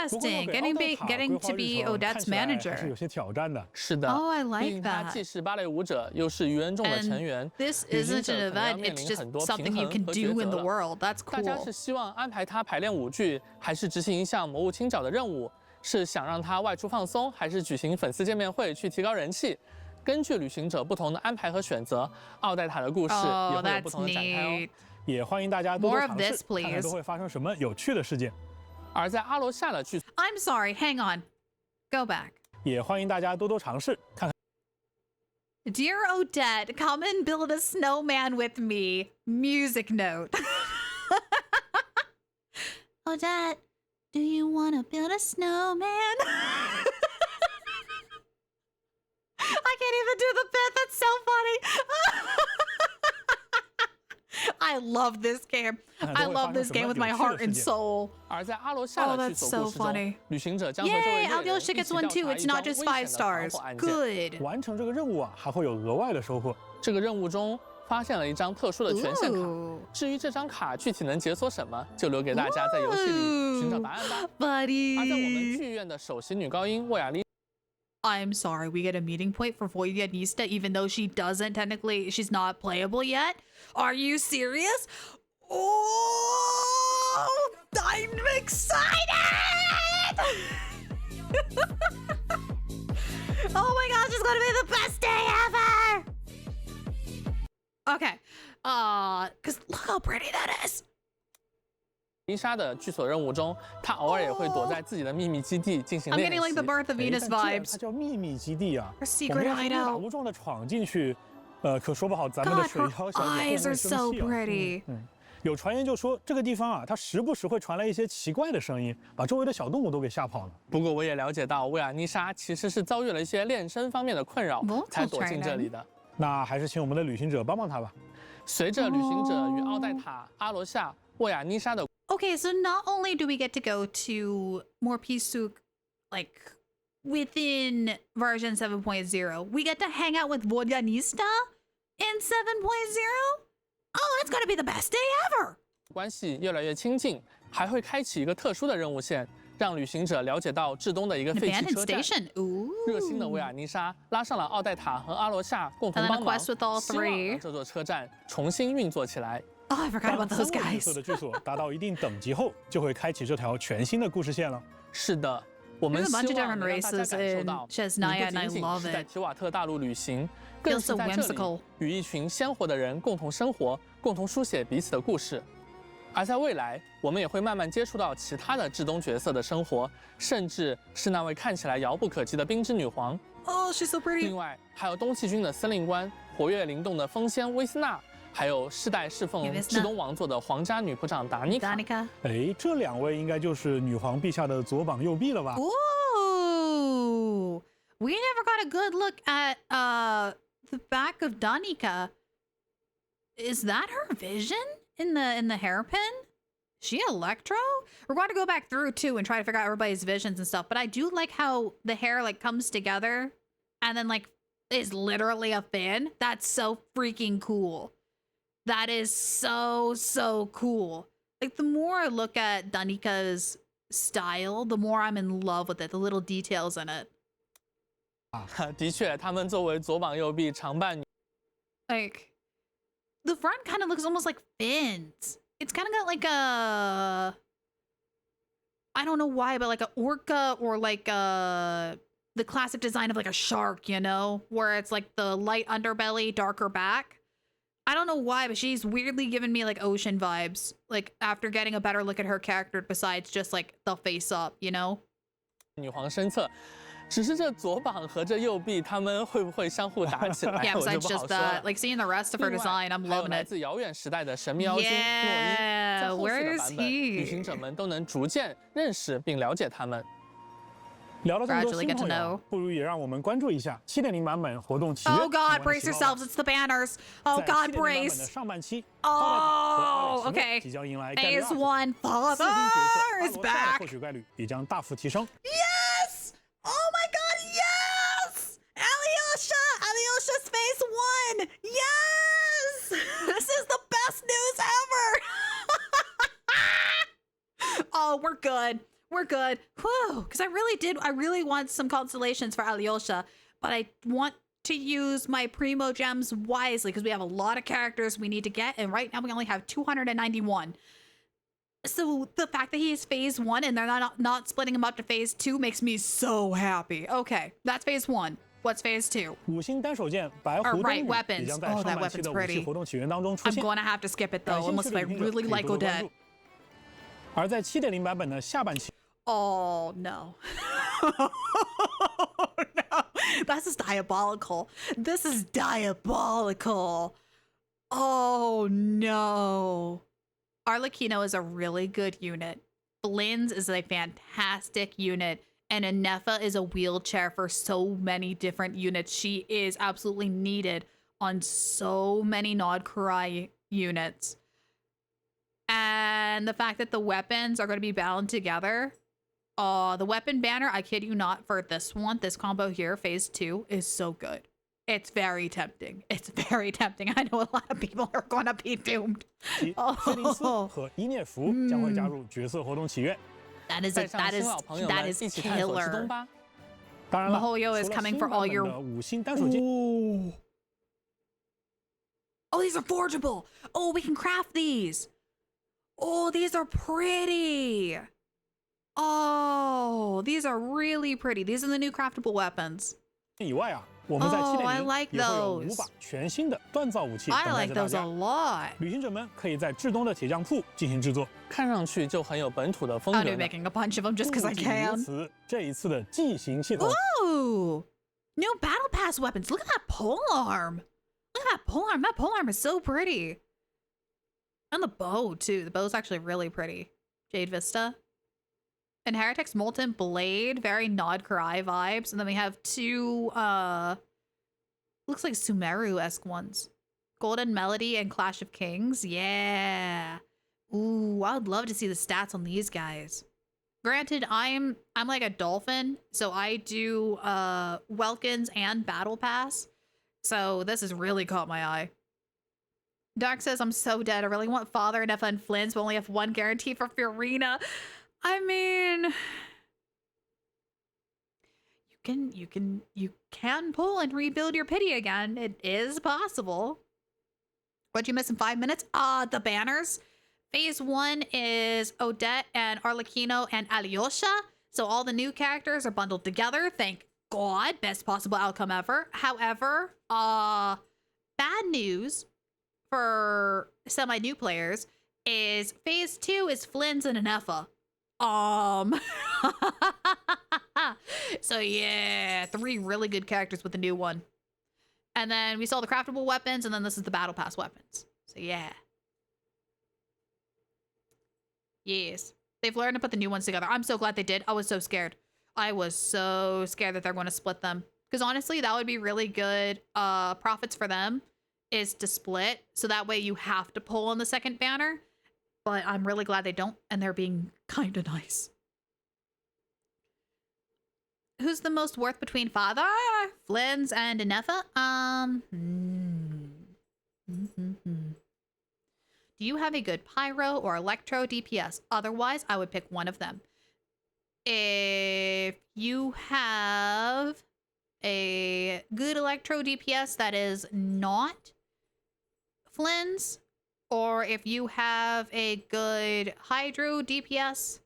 不过要 Interesting. 给奥黛塔 Getting 规划 to 日 be 程，看 Odette's 起来还是 manager. 有些挑战的。是的， Oh, I 毕 like 竟他 that. 既是芭蕾舞者，又是愚人众的成员。 This 旅行 isn't 者 an 可能要 event. 面 It's 临 just 很多 something 平 you 衡 can 和 do 抉 in 择 the 了。 world. That's 大家 cool. 是希望安排他排练舞剧，还是执行一项魔物清剿的任务？是想让他外出放松，还是举行粉丝见面会去提高人气？根据旅行者不同的安排和选择，奥黛塔的故事也 Oh, 会有 that's 不同的展开哦。 neat. 也欢迎大家多多 More of 尝 this, 试，看看 please. 都会发生什么有趣的事件。而在阿罗夏的剧 I'm sorry. Hang on. Go back. 也欢迎大家多多尝试，看看 Dear Odette, come and build a snowman with me. Music note. Odette, do you want to build a snowman? I can't even do the bit. That's so funny. I love this game. I love this game with my heart and soul. 而在阿罗夏 Oh, 的 that's 剧 so 所故事中 funny. 旅行者将和这位 Yay, 猎人 Alyosha 一起 gets 调 one 查 too. 一 It's 桩 not 危 just 险 5的 stars. 防火案件。 Good. 完成这个任务啊，还会有额外的收获。这个任务中发现了一张特殊的权限卡。 Ooh. 至于这张卡具体能解锁什么，就留给大家在游戏里寻找答案吧。 Buddy. 而在我们剧院的首席女高音沃亚丽 I'm sorry, we get a meeting point for Voyanista, even though she's not playable yet? Are you serious? Oh, I'm excited! Oh my gosh, it's gonna be the best day ever! Okay, cause look how pretty that is. 丽莎的剧所任务中，她偶尔也会躲在自己的秘密基地进行 I'm 练 getting 习。 like the Birth of Venus 它 vibes. 叫秘密基地啊， Her 我们 secret 要是误打 hideout. 误撞的闯进去，可说不好咱们的 God, 水 her 妖小姐会 eyes 不会 are 生 so 气啊？ pretty. 有传言就说这个地方啊，它时不时会传来一些奇怪的声音，把周围的小动物都给吓跑了。不过我也了解到，维尔妮莎其实是遭遇了一些炼身方面的困扰，才躲进这里的。那还是请我们的旅行者帮帮她吧。随着旅行者与奥黛塔、阿罗夏、维尔妮莎的 Okay, so not only do we get to go to Morpisuk, like, within version 7.0, we get to hang out with Vodyanista in 7.0? Oh, that's gonna be the best day ever! 关系越来越亲近，还会开启一个特殊的任务线，让旅行者了解到至东的一个废弃车站。热心的维尔妮莎拉上了奥黛塔和阿罗夏共同帮忙，希望让这座车站重新运作起来。Oh, I forgot about those guys. 色的剧所达到一定等级后，就会开启这条全新的故事线了。是的，我们希望能让大家感受到，你不仅仅是在提瓦特大陆旅行，更是在这里与一群鲜活的人共同生活，共同书写彼此的故事。而在未来，我们也会慢慢接触到其他的至东角色的生活，甚至是那位看起来遥不可及的冰之女皇。Oh, she's so pretty. 另外，还有东气军的司令官，活跃灵动的风仙薇斯娜。还有世代侍奉至东王座的皇家女仆长达妮卡。哎，这两位应该就是女皇陛下的左膀右臂了吧？ Ooh, we never got a good look at the back of Danica. Is that her vision in the hairpin? She Electro? We're going to go back through too and try to figure out everybody's visions and stuff. But I do like how the hair like comes together and then like is literally a fin. That's so freaking cool. That is so cool. Like, the more I look at Danika's style, the more I'm in love with it, the little details in it. 的确，他们作为左膀右臂常伴女 Like, the front kind of looks almost like fins. It's kind of got like a... I don't know why, but like an orca or like the classic design of like a shark, you know? Where it's like the light underbelly, darker back. I don't know why, but she's weirdly given me like ocean vibes. Like after getting a better look at her character, besides just like the face up, you know? 女皇身侧，只是这左膀和这右臂，他们会不会相互打起来？ Yeah, 我就 besides 不好 just 说了。 that, like seeing the rest of her design, I'm 还有 loving 来 it. 自遥远时代的神秘妖精诺伊，在后续的版本，旅行者们都能逐渐认识并了解他们。 聊了这么多新朋友，不如也让我们关注一下7.0版本活动起源。 Oh God, brace yourselves! It's the banners. Oh God, brace. 上半期 Oh, okay. 即将迎来 Phase 1 Father is back. 获取概率也将大幅提升。 Yes! Oh my God, yes! Alyosha's Phase 1. Yes! This is the best news ever. Oh, we're good. We're good. Whew. Because I really want some constellations for Alyosha, but I want to use my Primo gems wisely because we have a lot of characters we need to get, and right now we only have 291. So the fact that he's Phase 1 and they're not splitting him up to Phase 2 makes me so happy. Okay, that's Phase 1. What's Phase 2? 五星单手剑白狐 right, weapons. 也将在上半期的武器活动起源当中出现。 I'm going to have to skip it though, unless I really like Odette. 而在7.0版本的下半期。 Oh no. No. This is diabolical. This is diabolical. Oh no. Arlecchino is a really good unit. Blinz is a fantastic unit. And Anefa is a wheelchair for so many different units. She is absolutely needed on so many Nod Kurai units. And the fact that the weapons are going to be bound together. The weapon banner, I kid you not, for this one, this combo here, Phase 2, is so good. It's very tempting. It's very tempting. I know a lot of people are going to be doomed. Oh. 和伊涅芙将会加入角色活动起源。 That is killer. 当然了 Mihoyo is coming for all your 五星单手剑。 Oh, these are forgeable. Oh, we can craft these. Oh, these are pretty. Oh, these are really pretty. These are the new craftable weapons. 以外啊，我们在7.0 I like 也会有those. 5把全新的锻造武器等 I 待 like 着大 those a 家。 lot. 旅行者们可以在至东的铁匠铺进行制作。看上去就很有本土的风 I'll 格 be 呢。 making a bunch of them just because I 不仅如 can. 此，这一次的骑行系统 Ooh! New battle pass weapons. Look at that polearm. Look at that polearm. That polearm is so pretty. And the bow, too. The bow's actually really pretty. Jade Vista. And Heretic's Molten Blade. Very Nod Karai vibes. And then we have 2, looks like Sumeru-esque ones. Golden Melody and Clash of Kings. Yeah. Ooh, I would love to see the stats on these guys. Granted, I'm like a dolphin, so I do Welkins and Battle Pass. So this has really caught my eye. Dark says, I'm so dead. I really want Father, Neffa, and Flynn's, but only have 1 guarantee for Fiorina. I mean, you can pull and rebuild your pity again. It is possible. What'd you miss in 5 minutes? The banners. Phase 1 is Odette and Arlecchino and Alyosha. So all the new characters are bundled together. Thank God. Best possible outcome ever. However, bad news for semi-new players is Phase 2 is Flynn's and Neffa. So yeah, 3 really good characters with the new one. And then we saw the craftable weapons, and then this is the battle pass weapons. So yeah. Yes. They've learned to put the new ones together. I'm so glad they did. I was so scared. I was so scared that they're going to split them. Because honestly, that would be really good profits for them, is to split. So that way you have to pull on the second banner. But I'm really glad they don't, and they're being kind of nice. Who's the most worth between Father, Flynn's, and Neffa? Do you have a good Pyro or Electro DPS? Otherwise, I would pick one of them. If you have a good Electro DPS that is not Flynn's, or if you have a good Hydro DPS,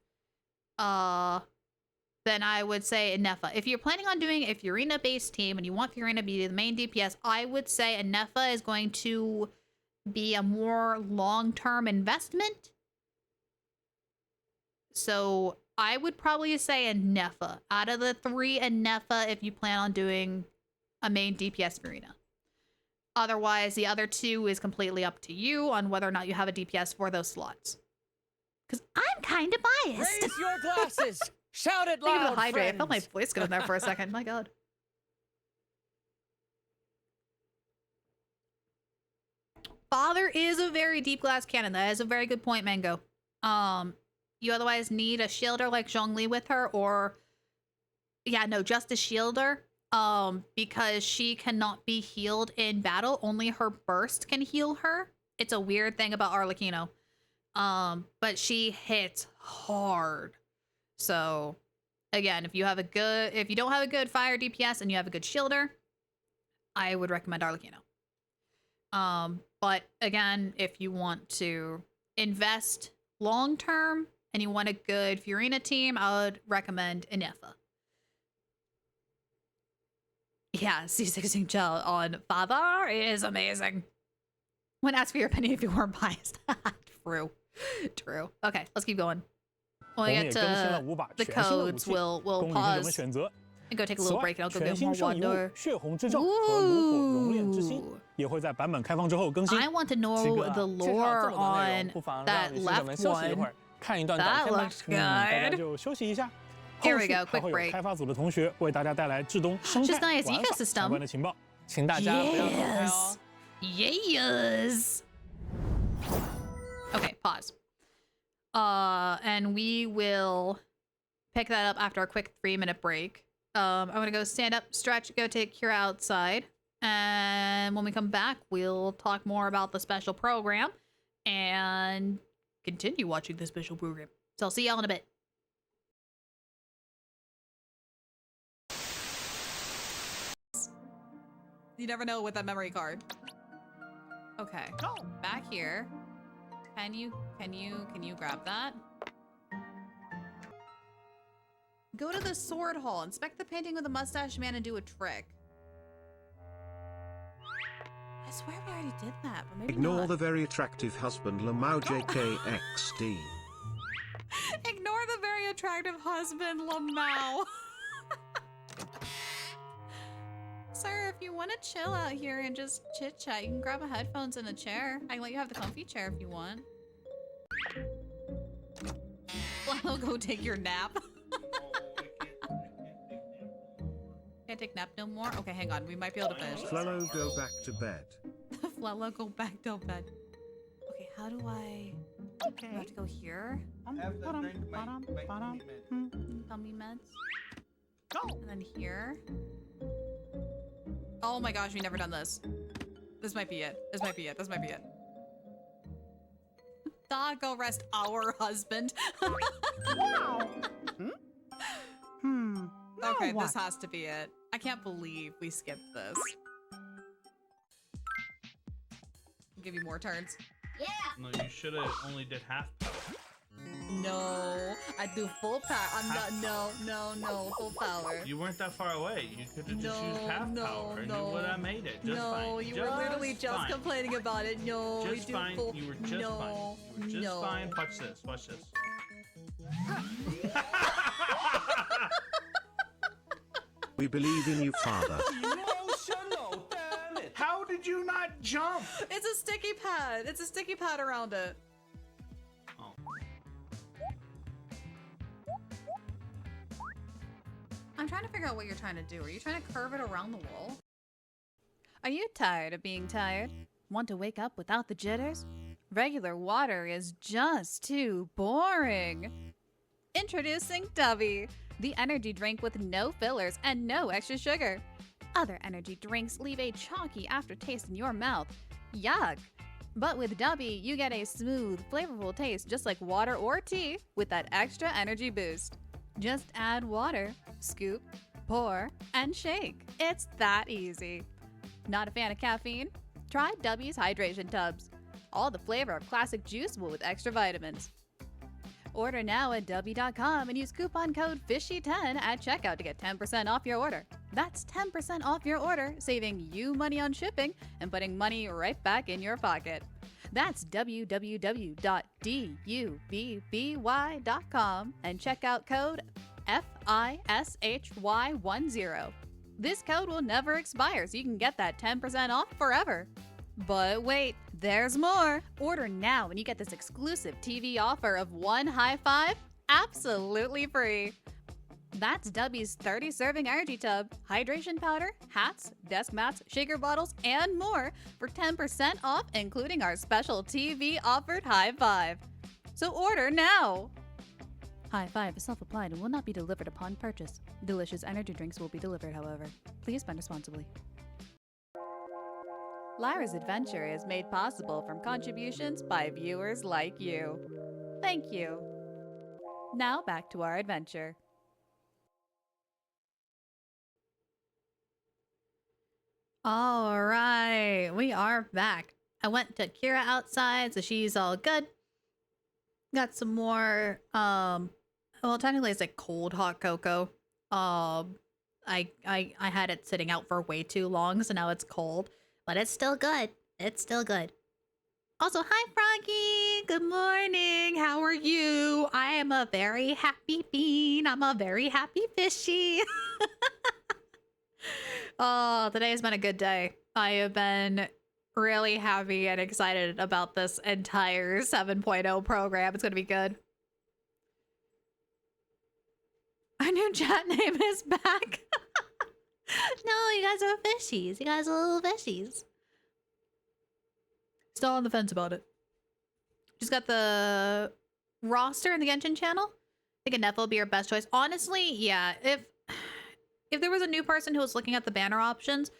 then I would say Neffa. If you're planning on doing a Fiorina-based team and you want Fiorina to be the main DPS, I would say Neffa is going to be a more long-term investment. So I would probably say Neffa. Out of the 3, Neffa if you plan on doing a main DPS Fiorina. Otherwise, the other 2 is completely up to you on whether or not you have a DPS for those slots. Because I'm kind of biased. Raise your glasses! Shout it loud, Hydrate. I felt my voice go in there for a second. My God. Father is a very deep glass cannon. That is a very good point, Mango. You otherwise need a shielder like Zhongli with her, or yeah, no, just a shielder. Because she cannot be healed in battle. Only her burst can heal her. It's a weird thing about Arlecchino. But she hits hard. So again, if you don't have a good fire DPS and you have a good shielder, I would recommend Arlecchino. But again, if you want to invest long term and you want a good Fiorina team, I would recommend Neffa. Yeah, C16 gel on Father is amazing. When asked for your opinion if you weren't biased. True. True. Okay, let's keep going. When we get to the codes, we'll pause and go take a little break, and I'll go get more water. I want to know the lore on that left one. That looks good. Here we go, quick break. SNEZHNAYA's ecosystem. Yes. Okay, pause. And we will pick that up after a quick 3-minute break. I'm gonna go stand up, stretch, go take Kira outside. And when we come back, we'll talk more about the special program and continue watching the special program. So I'll see y'all in a bit. You never know with that memory card. Okay, back here. Can you grab that? Go to the sword hall. Inspect the painting with the mustache man and do a trick. I swear we already did that, but maybe Ignore not. the very attractive husband Lamau JKXD. Ignore the very attractive husband, Lamau. Sir, if you want to chill out here and just chit-chat, you can grab a headphones and a chair. I can let you have the comfy chair if you want. Well, go take your nap. Can't take nap no more? Okay, hang on. We might be able to finish this. Flello, go back to bed. Flello, go back to bed. Okay, how do I... Okay. Do I have to go here? Tummy meds. Go! And then here. Oh my gosh, we never done this. This might be it. This might be it. This might be it. Dog, go rest our husband. Wow. Okay, this has to be it. I can't believe we skipped this. I'll give you more turns. Yeah. No, you should have only did half power. No, I do full power. I'm not. No, full power. You weren't that far away. You could have just used half power, and you would have made it just fine. No, you were literally just complaining about it. No, we just do fine. full. You were just fine. You were just fine. Watch this. Watch this. We believe in you, Father. Emotional, damn it! How did you not jump? It's a sticky pad. It's a sticky pad around it. Oh. I'm trying to figure out what you're trying to do. Are you trying to curve it around the wall? Are you tired of being tired? Want to wake up without the jitters? Regular water is just too boring. Introducing Dubby, the energy drink with no fillers and no extra sugar. Other energy drinks leave a chalky aftertaste in your mouth. Yuck. But with Dubby, you get a smooth, flavorful taste just like water or tea with that extra energy boost. Just add water, scoop, pour, and shake. It's that easy. Not a fan of caffeine? Try Dubby's hydration tubs. All the flavor of classic juice with extra vitamins. Order now at Dubby.com and use coupon code FISHY10 at checkout to get 10% off your order. That's 10% off your order, saving you money on shipping and putting money right back in your pocket. That's www.dubby.com and checkout code FISHY10. This code will never expire, so you can get that 10% off forever. But wait, there's more. Order now and you get this exclusive TV offer of one high five absolutely free. That's Dubby's 30-serving energy tub, hydration powder, hats, desk mats, shaker bottles, and more for 10% off, including our special TV offered high five. So order now. High five is self-applied and will not be delivered upon purchase. Delicious energy drinks will be delivered, however. Please spend responsibly. Lyra's adventure is made possible from contributions by viewers like you. Thank you. Now back to our adventure. All right, we are back. I went to Kira outside, so she's all good. Got some more, well, technically it's like cold hot cocoa. I had it sitting out for way too long, so now it's cold. But it's still good. It's still good. Also, hi, Froggy. Good morning. How are you? I am a very happy bean. I'm a very happy fishy. Oh, today has been a good day. I have been really happy and excited about this entire 7.0 program. It's going to be good. Our new chat name is back. No, you guys are fishies. You guys are little fishies. Still on the fence about it. Just got the roster in the Genshin channel. I think Anefa will be your best choice. Honestly, yeah. If there was a new person who was looking at the banner options,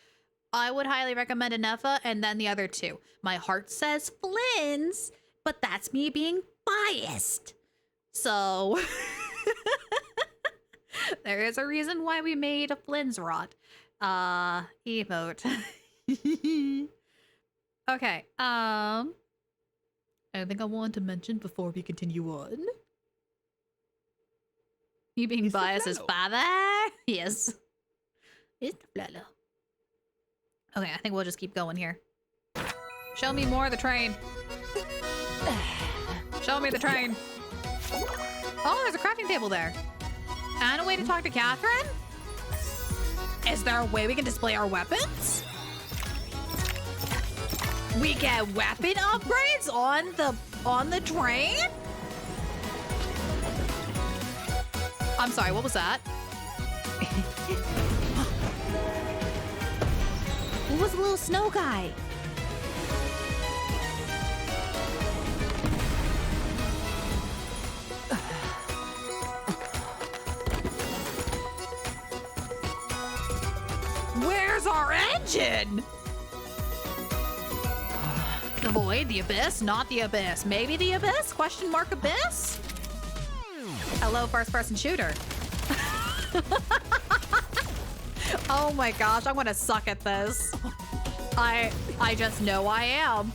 I would highly recommend Anefa and then the other two. My heart says Flynn's, but that's me being biased. So there is a reason why we made a Flynn's rot. Emote. Okay, anything I want to mention before we continue on? You being biased as father? Yes. It's Flalo. Okay, I think we'll just keep going here. Show me more of the train. Show me the train. Oh, there's a crafting table there. And a way to talk to Catherine? Is there a way we can display our weapons? We get weapon upgrades on the train? I'm sorry, what was that? Who was the little snow guy? Where's our engine? The void, the abyss, not the abyss. Maybe the abyss? Question mark abyss? Hello, first person shooter. Oh my gosh, I'm gonna suck at this. I just know I am.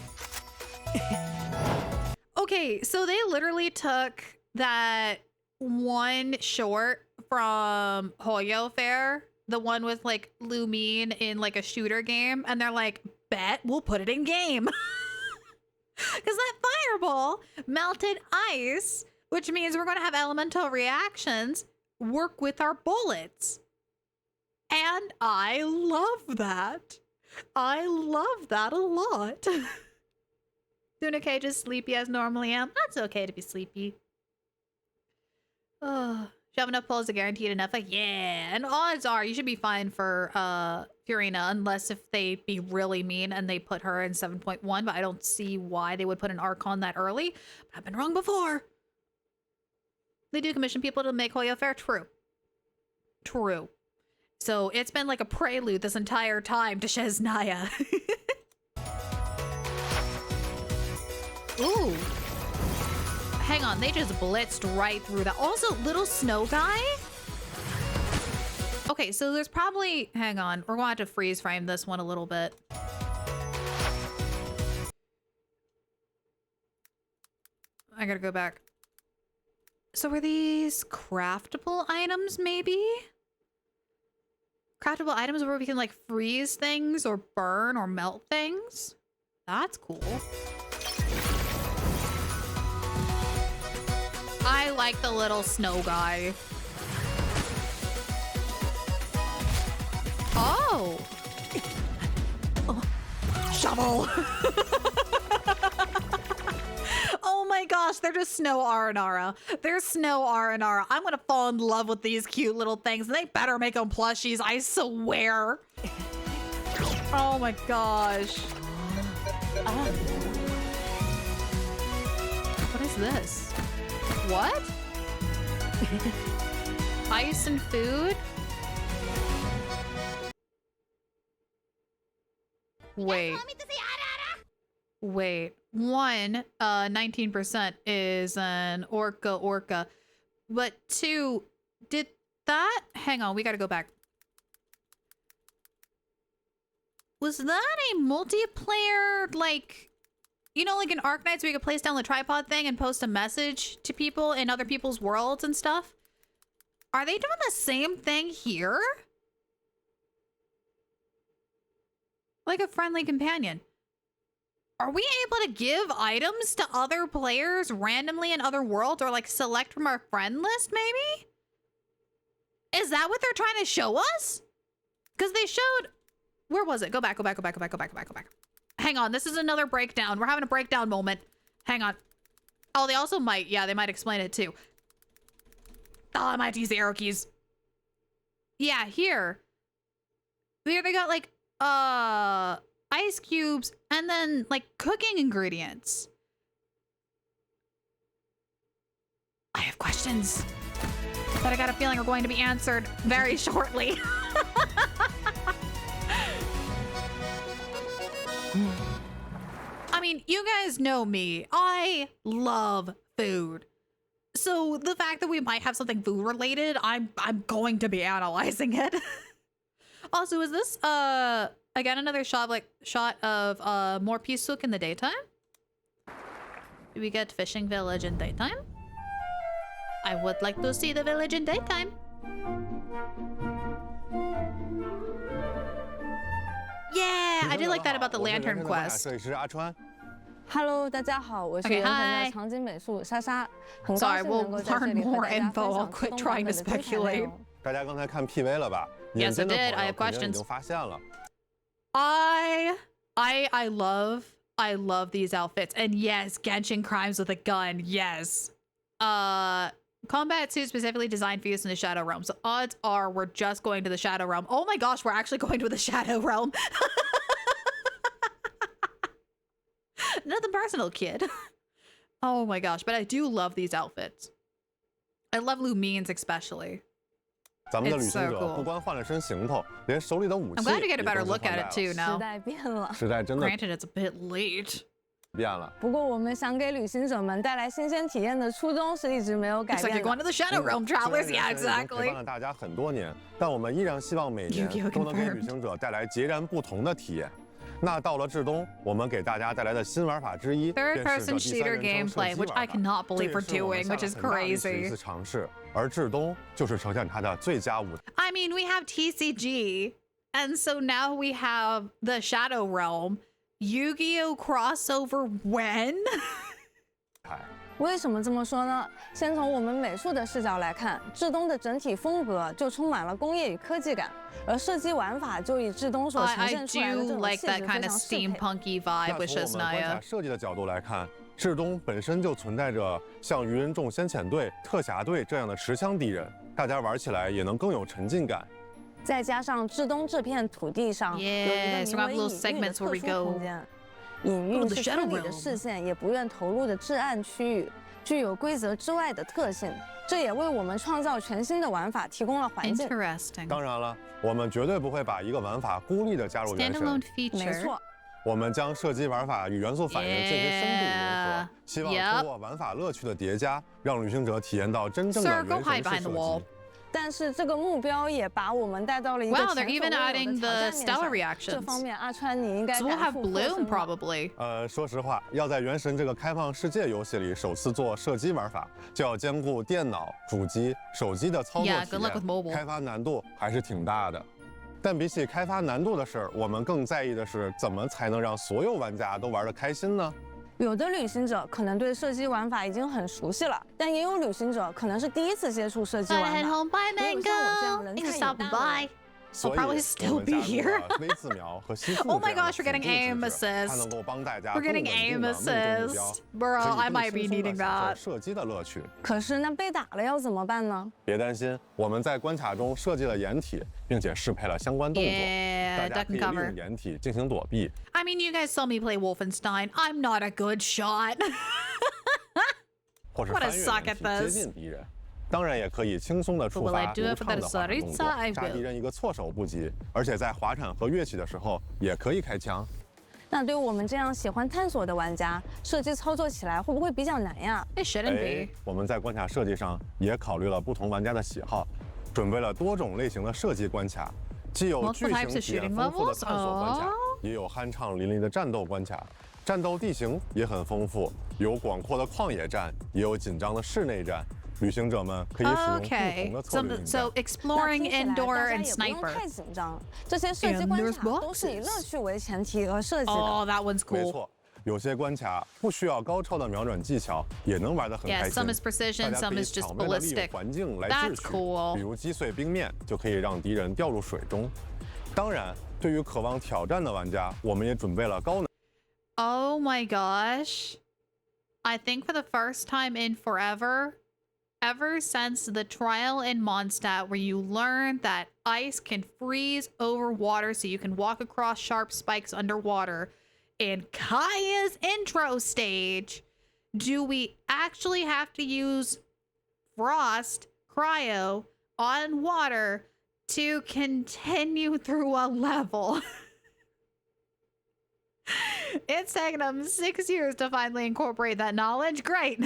Okay, so they literally took that one short from Hoyo Fair, the one with like Lumine in like a shooter game, and they're like, bet we'll put it in game. Because that fireball melted ice, which means we're going to have elemental reactions work with our bullets. And I love that. I love that a lot. Tuna Cage is sleepy as normally am. That's okay to be sleepy. Oh, shove enough pulls to guaranteed enough. Like, yeah. And odds are you should be fine for Furina, unless if they be really mean and they put her in 7.1, but I don't see why they would put an Archon that early. But I've been wrong before. They do commission people to make Hoyo Fair. True. True. So it's been like a prelude this entire time to SNEZHNAYA. Ooh. Hang on, they just blitzed right through that. Also, little snow guy? Okay, so there's probably... Hang on, we're going to have to freeze frame this one a little bit. I gotta go back. So were these craftable items, maybe? Craftable items where we can like freeze things or burn or melt things? That's cool. I like the little snow guy. Oh. Oh. Shovel. Oh my gosh, they're just snow Aranara. They're snow Aranara. I'm gonna fall in love with these cute little things. And they better make them plushies, I swear. Oh my gosh. Oh. What is this? What? Ice and food? Wait. Wait. One, 19% is an orca. But two, did that... Hang on, we gotta go back. Was that a multiplayer, like... You know, like in Arknights where you could place down the tripod thing and post a message to people in other people's worlds and stuff? Are they doing the same thing here? Like a friendly companion. Are we able to give items to other players randomly in other worlds or like select from our friend list maybe? Is that what they're trying to show us? Because they showed... Where was it? Go back. Hang on, this is another breakdown. We're having a breakdown moment. Hang on. Oh, they also might. Yeah, they might explain it too. Oh, I might have to use the arrow keys. Yeah, here. Here they got like, ice cubes and then like cooking ingredients. I have questions that I got a feeling are going to be answered very shortly. I mean, you guys know me. I love food. So the fact that we might have something food related, I'm going to be analyzing it. Also, is this again another shot of more Pisuk in the daytime? Do we get fishing village in daytime? I would like to see the village in daytime. Yeah, did like that about the lantern quest. 设计师阿川。Hello， 大家好，我是 Okay, 原神 hi. 的场景美术莎莎，很高 Sorry, 兴 we'll 能够在这 learn 里和 more 大家 info. 分 I'll 享 quit 动 trying 版 to 本的精彩内 speculate. 容。大家刚才看 PV 了吧？ Yes, I 眼尖的 did. 朋 I 友 have 肯定已 questions. 经发现了。I love these outfits. And yes, Genshin crimes with a gun. Yes. Combat suit specifically designed for use in the Shadow Realm. So odds are we're just going to the Shadow Realm. Oh my gosh, we're actually going to the Shadow Realm. Nothing personal, kid. Oh my gosh, but I do love these outfits. I love Lumine's especially. 咱们的旅 It's 行 so 者 cool. 不光换了身行头，连手里的武 I'm 器 glad to 也 get a 跟 better 着 look 换 at 代 it 了。 too 时 now. 代变了，时代真的 Granted, it's a bit late. 变了。不过我们想给旅行者们带来新鲜体验的初衷是一直没有改 Looks like 变 you're going 的。 to the Shadow Realm, 虽然 travelers. 原 Yeah, 神已经陪 exactly. 伴了大家很多年，但我们依然希望每年 Yu-Gi-Oh! 都能给 confirmed. 旅行者带来截然不同的体验。那到了至东，我们给大家带来的新玩法之一，便是 Third-person 这第三 shooter 人称射 gameplay, 击 which 玩 I 法。 cannot 这 believe 也 we're 是我们 doing, 下 which 了 is 很大力气的一 crazy. 次尝试。而至东就是呈现它的最佳舞台。 I mean, we have TCG, and so now we have the Shadow Realm. Yu-Gi-Oh! Crossover when? 为什么这么说呢？先从我们美术的视角来看，至东的整体风格就充满了工业与科技感，而射击玩法就以至东所呈 I 现出来的 do 这种 like 气 that 质 kind 非 of 常适配。 steampunky 那 vibe with 从我们观察 SNEZHNAYA. 设计的角度来看，至东本身就存在着像鱼人众先遣队、特侠队这样的持枪敌人，大家玩起来也能更有沉浸感。再加上至东这片土地上有一个 Yes, 名 we have 为 little 隐喻的 segments where 特 we 殊 go 空间，隐喻 go to the 是 Shadow 村里的 Realm. 视线也不愿投入的至暗区域，具有规则之外的特性，这也为我们创造全新的玩法提供了环境。Interesting. 当然了，我们绝对不会把一个玩法孤立地加入原神。 Standalone feature. 没错。我们将射击玩法与元素反应进行深度融合， Yeah. 希望通过玩法乐趣的叠加，让旅行者体验到真正的 Sir, go 原 hide 神式 behind the 射 wall. 击。但是这个目标也把我们带到了一个 Wow, 前 they're 所 even 未有 adding 的 the 挑战面 stellar 上。 reactions. 这方面，阿川你应该 So we'll 感 have 触颇深 Bloom 吧 probably. 说实话，要在原神这个开放世界游戏里首次做射击玩法，就要兼顾电脑、主机、手机的操作 Yeah, 体 good luck with 验， mobile. 开发难度还是挺大的。但比起开发难度的事儿，我们更在意的是怎么才能让所有玩家都玩得开心呢？有的旅行者可能对射击玩法已经很熟悉了，但也有旅行者可能是第一次接触射击 I 玩 head 法。 home by 没有像我这样 Mango. 人 Thanks 菜 for 瘾 stopping 大的 by. 所 I'll 以 probably 我 still 们 be 加入 here. 了微自瞄和吸附 Oh my 这样的 gosh, we're getting 辅助机 aim 制，它能 assist. 够帮大家 We're 更稳 getting 定 aim 地命中目标， assist. Bro, 可以 I 更 might be 轻松地 needing 享受 that. 射击的乐趣。可是那被打了要怎么办呢？别担心，我们在关卡中设计了掩体，并且适配了相关动作， Yeah, 大家 duck 可以 and 利用 cover. 掩体进行躲避。 I mean, you guys saw me play Wolfenstein. I'm not a good shot. 或是 What a 翻越 suck 掩 at 体接 this. 近敌人。当然也可以轻松地触 Will I 发 do 流 it for 畅 the 的滑铲动 Saritza? 作， I 杀 will. 敌人一个措手不及。而且在滑铲和跃起的时候，也可以开枪。那对我们这样喜欢探索的玩家，射击操作起来会不会比较难呀？ It shouldn't 哎 be. 我们在关卡设计上也考虑了不同玩家的喜好，准备了多种类型的射击关卡，既有 Multiple 剧情 types of 体验 shooting 丰富的 levels? 探索关卡 Oh. 也有酣畅淋漓的战斗关卡。战斗地形也很丰富，有广阔的旷野战，也有紧张的室内战。旅行者们可以使用不 Okay. 同的策略应 So 战。 exploring 那听起来 indoor 大家 and 也不用 sniper. 太紧张，这些射击 And 关 there's 卡都是以 boxes. 乐趣为前提而设计的。 Oh, that one's 没 cool. 错，有些关卡不需要高超的瞄准技巧，也能玩得很 Yeah, 开心。 some is precision, 大家可 some 以 is just 巧妙地利用 ballistic. 环境来 That's 智取， cool. 比如击碎冰面就可以让敌人掉入水中。当然，对于渴望挑战的玩家，我们也准备了高难。 Oh my gosh. I think for the first time in forever, ever since the trial in Mondstadt where you learn that ice can freeze over water so you can walk across sharp spikes underwater, in Kaya's intro stage, do we actually have to use frost cryo on water to continue through a level? It's taken them 6 years to finally incorporate that knowledge. Great.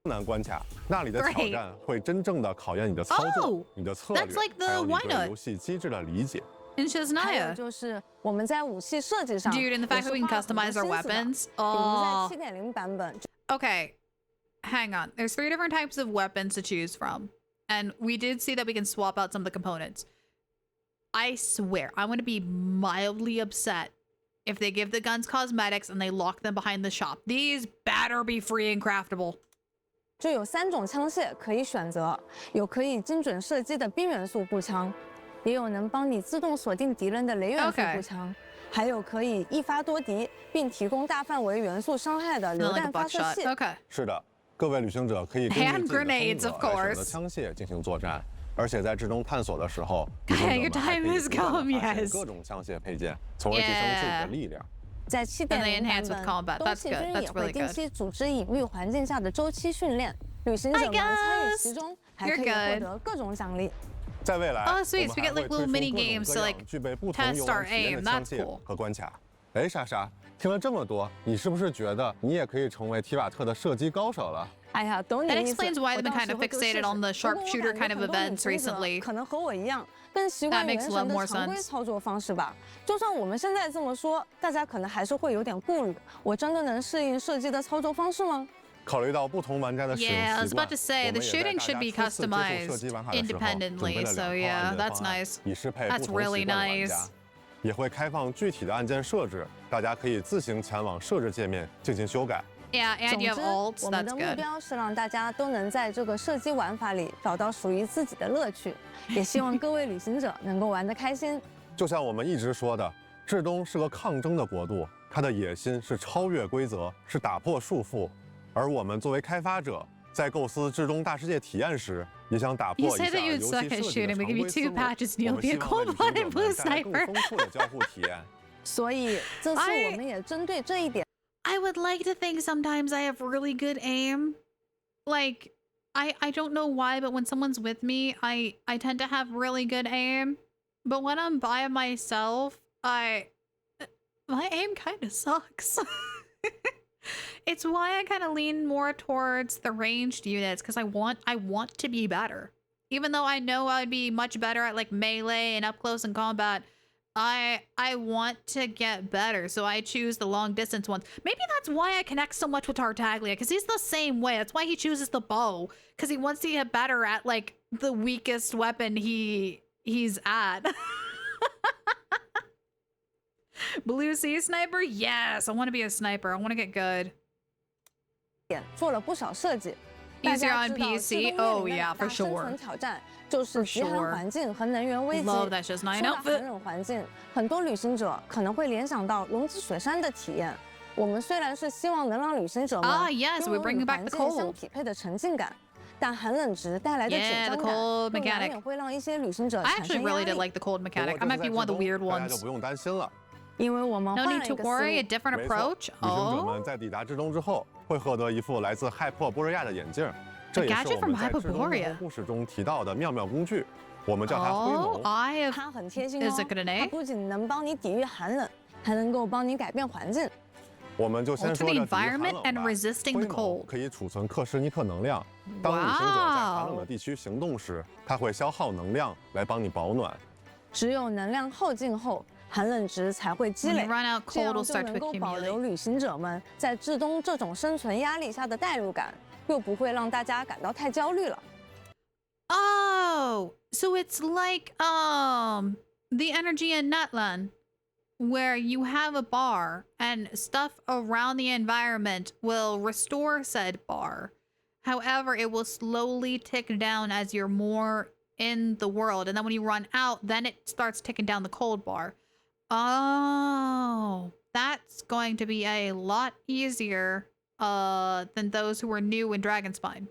难关卡，那里的挑战会真正的考验你的操作、 Oh, 你的策略， that's like the 还有你 why 对 not? 游戏机制的理解。 In 还有 SNEZHNAYA. 就是我们在武器设计上 Dude, and the fact that we can customize our weapons. 比如 Oh. 在 7.0 版本， Okay. Hang on. There's 3 different types of weapons to choose from. And we did see that we can swap out some of the components. I swear, I'm gonna be mildly upset if they give the guns cosmetics and they lock them behind the shop. These better be free and craftable. 就有3种枪械可以选择，有可以精准射击的冰元素步枪，也有能帮你自动锁定敌人的雷元素步枪，还有可以一发多敌并提供大范围元素伤害的榴弹发射器。是的，各位旅行者可以根据自己的风格来选择枪械进行作战。 而且在之中探索的时候，旅行者们还可以不断地发现各种枪械配件，从而提升自己的力量。在7.0版本，东西军也会定期组织隐秘环境下的周期训练，旅行者们参与其中，还可以获得各种奖励。在未来，我们还会推出各种各样具备不同游玩体验的枪械和关卡。哎，莎莎，听了这么多，你是不是觉得你也可以成为提瓦特的射击高手了？ That explains why they've been kind of fixated on the sharpshooter kind of events recently. 可能和我一样，更习惯原神的常规操作方式吧。就算我们现在这么说，大家可能还是会有点顾虑。我真的能适应射击的操作方式吗？考虑到不同玩家的使用习惯， I was about to say the shooting should be customized independently. So yeah, that's nice. That's really nice. 也会开放具体的按键设置，大家可以自行前往设置界面进行修改。 Yeah, and you have ults. 我们的目标是让大家都能在这个射击玩法里找到属于自己的乐趣，也希望各位旅行者能够玩得开心。就像我们一直说的，至东是个抗争的国度，它的野心是超越规则，是打破束缚。而我们作为开发者，在构思至东大世界体验时，也想打破一下游戏设计的常规思路。我们希望为旅行者们带来更丰富的交互体验。所以这次我们也针对这一点。 I would like to think sometimes I have really good aim. Like, I don't know why, but when someone's with me, I tend to have really good aim. But when I'm by myself, my aim kind of sucks. It's why I kind of lean more towards the ranged units because I want to be better. Even though I know I'd be much better at like melee and up close and combat. I want to get better, so I choose the long distance ones. Maybe that's why I connect so much with Tartaglia, because he's the same way. That's why he chooses the bow, because he wants to get better at like the weakest weapon he's at. Blue Sea Sniper? Yes, I want to be a sniper. I want to get good. 做了不少设计。 Easier on PC? Oh yeah, for sure. 生存挑战就是极寒环境和能源危机。Love that shit's nice. 说到寒冷环境，很多旅行者可能会联想到龙之雪山的体验。我们虽然是希望能让旅行者们拥有与环境相匹配的沉浸感，但寒冷值带来的紧张感，难免会让一些旅行者产生压力。 I actually really did like the cold mechanic. I might be one of the weird ones. 大家就不用担心了。 因为我们 No need to worry, a different approach. 旅行者们在抵达至东之后，会获得一副来自害破波瑞亚的眼镜，这也是我们在至东故事中提到的妙妙工具。我们叫它灰龙。它很贴心哦，它不仅能帮你抵御寒冷，还能够帮你改变环境。我们就先说这寒冷吧。灰龙可以储存克什尼克能量，当旅行者在寒冷的地区行动时，它会消耗能量来帮你保暖。只有能量耗尽后。 寒冷值才会积累，这样就能够保留旅行者们在至东这种生存压力下的代入感，又不会让大家感到太焦虑了。Oh, so it's like the energy in Nutland, where you have a bar and stuff around the environment will restore said bar. However, it will slowly tick down as you're more in the world, and then when you run out, then it starts ticking down the cold bar. Oh, that's going to be a lot easier than those who were new in Dragonspine.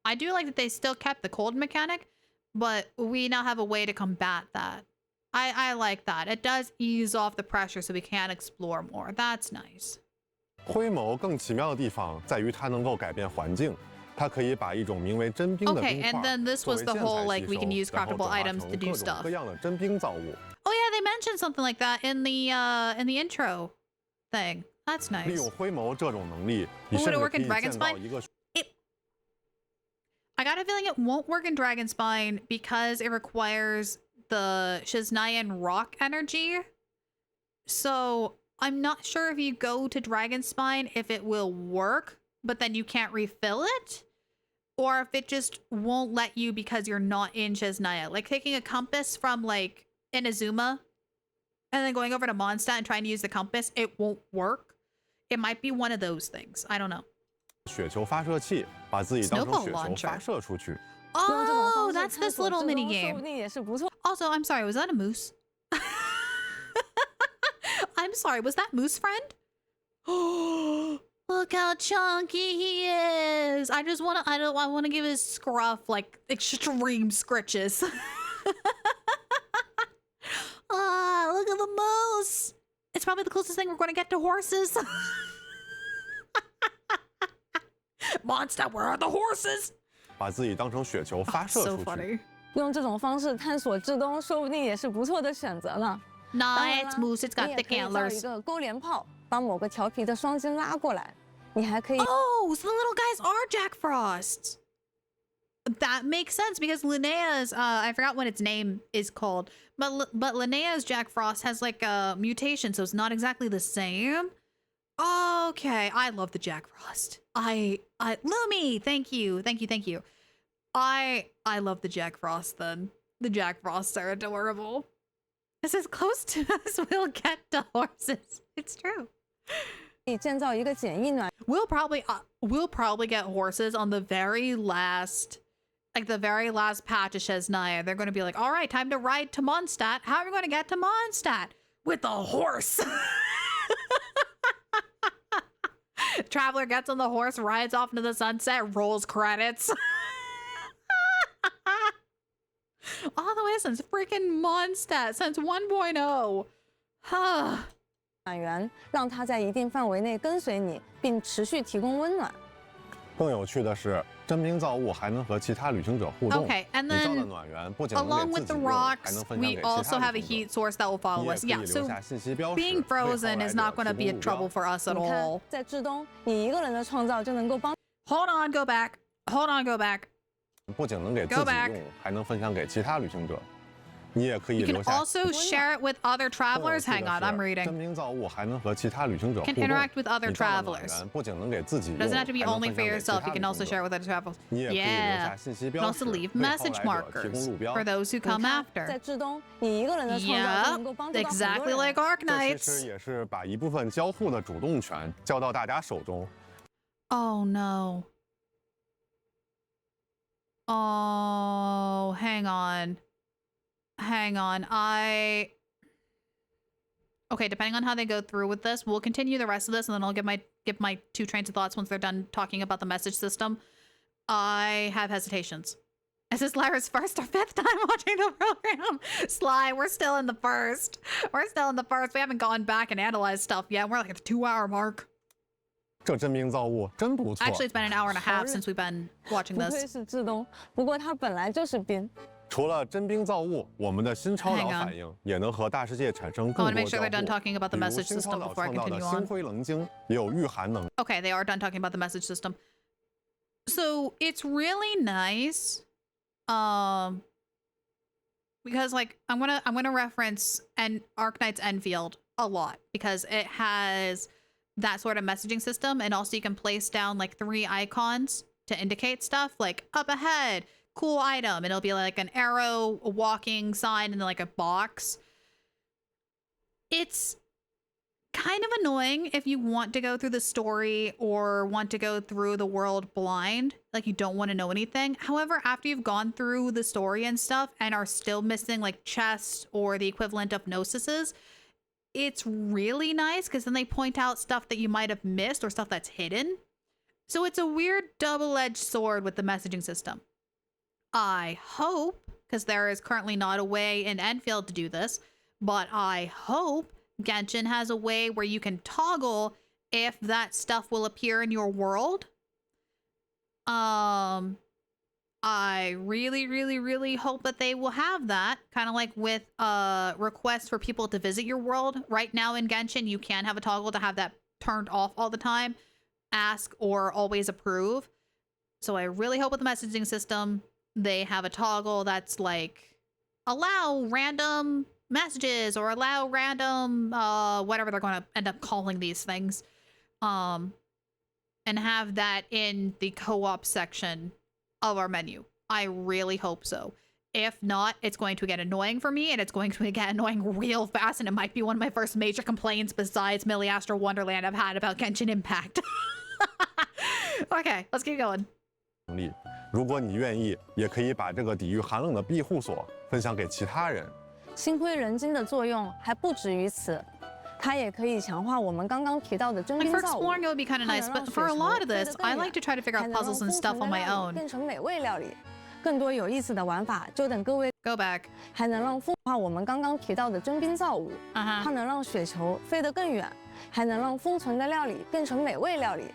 I do like that they still kept the cold mechanic, but we now have a way to combat that. I like that. It does ease off the pressure so we can explore more. That's nice. 灰眸更奇妙的地方在于它能够改变环境。它可以把一种名为真冰的冰块 and then this was the whole like we can use craftable items to do stuff. 各样的真冰造物。 Oh yeah, they mentioned something like that in the intro thing. That's nice. 利用灰眸这种能力，你甚至可以见到一个。I got a feeling it won't work in Dragonspine because it requires the SNEZHNAYA rock energy. So I'm not sure if you go to Dragonspine if it will work, but then you can't refill it. Or if it just won't let you because you're not in SNEZHNAYA. Like taking a compass from like Inazuma and then going over to Mondstadt and trying to use the compass, it won't work. It might be one of those things. I don't know. 雪球发射器，把自己当成雪球发射出去。 Oh, that's this little mini game. Also, I'm sorry, was that a moose? I'm sorry, was that moose friend? Oh, look how chunky he is. I want to give his scruff like extreme scritches. Ah, look at the moose. It's probably the closest thing we're going to get to horses. Monster, where are the horses? 把自己当成雪球发射出去。用这种方式探索至东，说不定也是不错的选择呢。 Nice moose, it's got thick antlers. 一个勾连炮，把某个调皮的双星拉过来。你还可以。Oh, so the little guys are Jack Frost. That makes sense because Linnea's, I forgot what its name is called, but Linnea's Jack Frost has like a mutation, so it's not exactly the same. Okay, I love the Jack Frost. Lumi, thank you. I love the Jack Frost then. The Jack Frosts are adorable. This is close to us we'll get to horses. It's true. 建造一个简易暖。We'll probably get horses on the very last, like the very last patch of SNEZHNAYA. They're going to be like, all right, time to ride to Mondstadt. How are we going to get to Mondstadt? With a horse. Traveler gets on the horse, rides off into the sunset, rolls credits. All the way since freaking Mondstadt, since 1.0. 暖源，让它在一定范围内跟随你，并持续提供温暖。更有趣的是，真冰造物还能和其他旅行者互动。Okay, and 你造的 then 暖源不仅能 along 给 with 自 the 己用，还 rocks, 能分享 we 给其 also 他 have a 旅行 heat 者。 source that will follow 你也 us. 可以 Yeah, 留 so 下信息标识， being 为后来 frozen 者 is not 提 going to 供 be a 目标。 trouble for us at 你看 all. 在至东，你一个人的创造就能够帮。Hold on, go back. Hold on, go back. 不仅能给自己 Go back. 用，还能分享给其他旅行者。你也可以 You can 留下。 also share it with other 更有 travelers. 趣 Hang 的 on, 是 I'm reading. 真冰造物还能和其他旅行者互 Can 动。 interact with other 你造的暖 travelers. 源不仅能给自己用， Doesn't have to be 还能 only 分 for 享给其 yourself. 他 You can 旅 also 行 share 者。 with other travelers. 你也可以留 Yeah. 下信息 You 标 can 识， also leave 为后 message 来者提 markers 供路标。 for those who come 在 after. 至东，你一个人的创造就能够帮助到很多 Exactly 人。 like 这其 Arknights. 实也是把一部分交互的主动权交到大家手中。 Oh no. Oh, hang on. Okay, depending on how they go through with this, we'll continue the rest of this and then I'll give my two trains of thoughts once they're done talking about the message system. I have hesitations. This is Lyra's first or fifth time watching the program. Sly, we're still in the first. We haven't gone back and analyzed stuff yet. We're like at the 2-hour mark. 这真冰造物真不错。 Actually, it's been an hour and a half since we've been watching 不愧 this. 是至东，不过它本来就是冰。除了真冰造物，我们的新超导 Hang on. 反应也能和大世界产生 I 更 want to 多 make sure 交 they're done 互。 talking about the 比如 message 新超 system 导 before I 创造的 continue 星 on. 辉棱晶也有御寒能。 Okay, they are done talking about the message system. So it's really nice. Because like I'm gonna reference Arknight's Enfield a lot because it has that sort of messaging system, and also you can place down like 3 icons to indicate stuff like up ahead, cool item, and it'll be like an arrow, a walking sign, and then like a box. It's kind of annoying if you want to go through the story or want to go through the world blind, like you don't want to know anything. However, after you've gone through the story and stuff and are still missing like chests or the equivalent of gnosises, it's really nice because then they point out stuff that you might have missed or stuff that's hidden. So it's a weird double-edged sword with the messaging system. I hope, because there is currently not a way in Enfield to do this, but I hope Genshin has a way where you can toggle if that stuff will appear in your world. I really hope that they will have that, kind of like with requests for people to visit your world. Right now in Genshin, you can have a toggle to have that turned off all the time, ask or always approve. So I really hope with the messaging system, they have a toggle that's like allow random messages or allow random whatever they're going to end up calling these things, and have that in the co-op section of our menu. I really hope so. If not, it's going to get annoying for me, and it's going to get annoying real fast, and it might be one of my first major complaints besides Millie Astro Wonderland I've had about Genshin Impact. Okay, let's keep going. 如果你愿意，也可以把这个抵御寒冷的庇护所分享给其他人。心灰人精的作用还不止于此，它也可以强化我们刚刚提到的征兵 for 造物。 exploring, it would be kind of nice, but for a lot of this, I like to try to figure out puzzles and stuff on my own. 变成美味料理。更多有意思的玩法，就等各位 go back。还能让化我们刚刚提到的征兵造物，它能让雪球飞得更远，还能让封存的料理变成美味料理。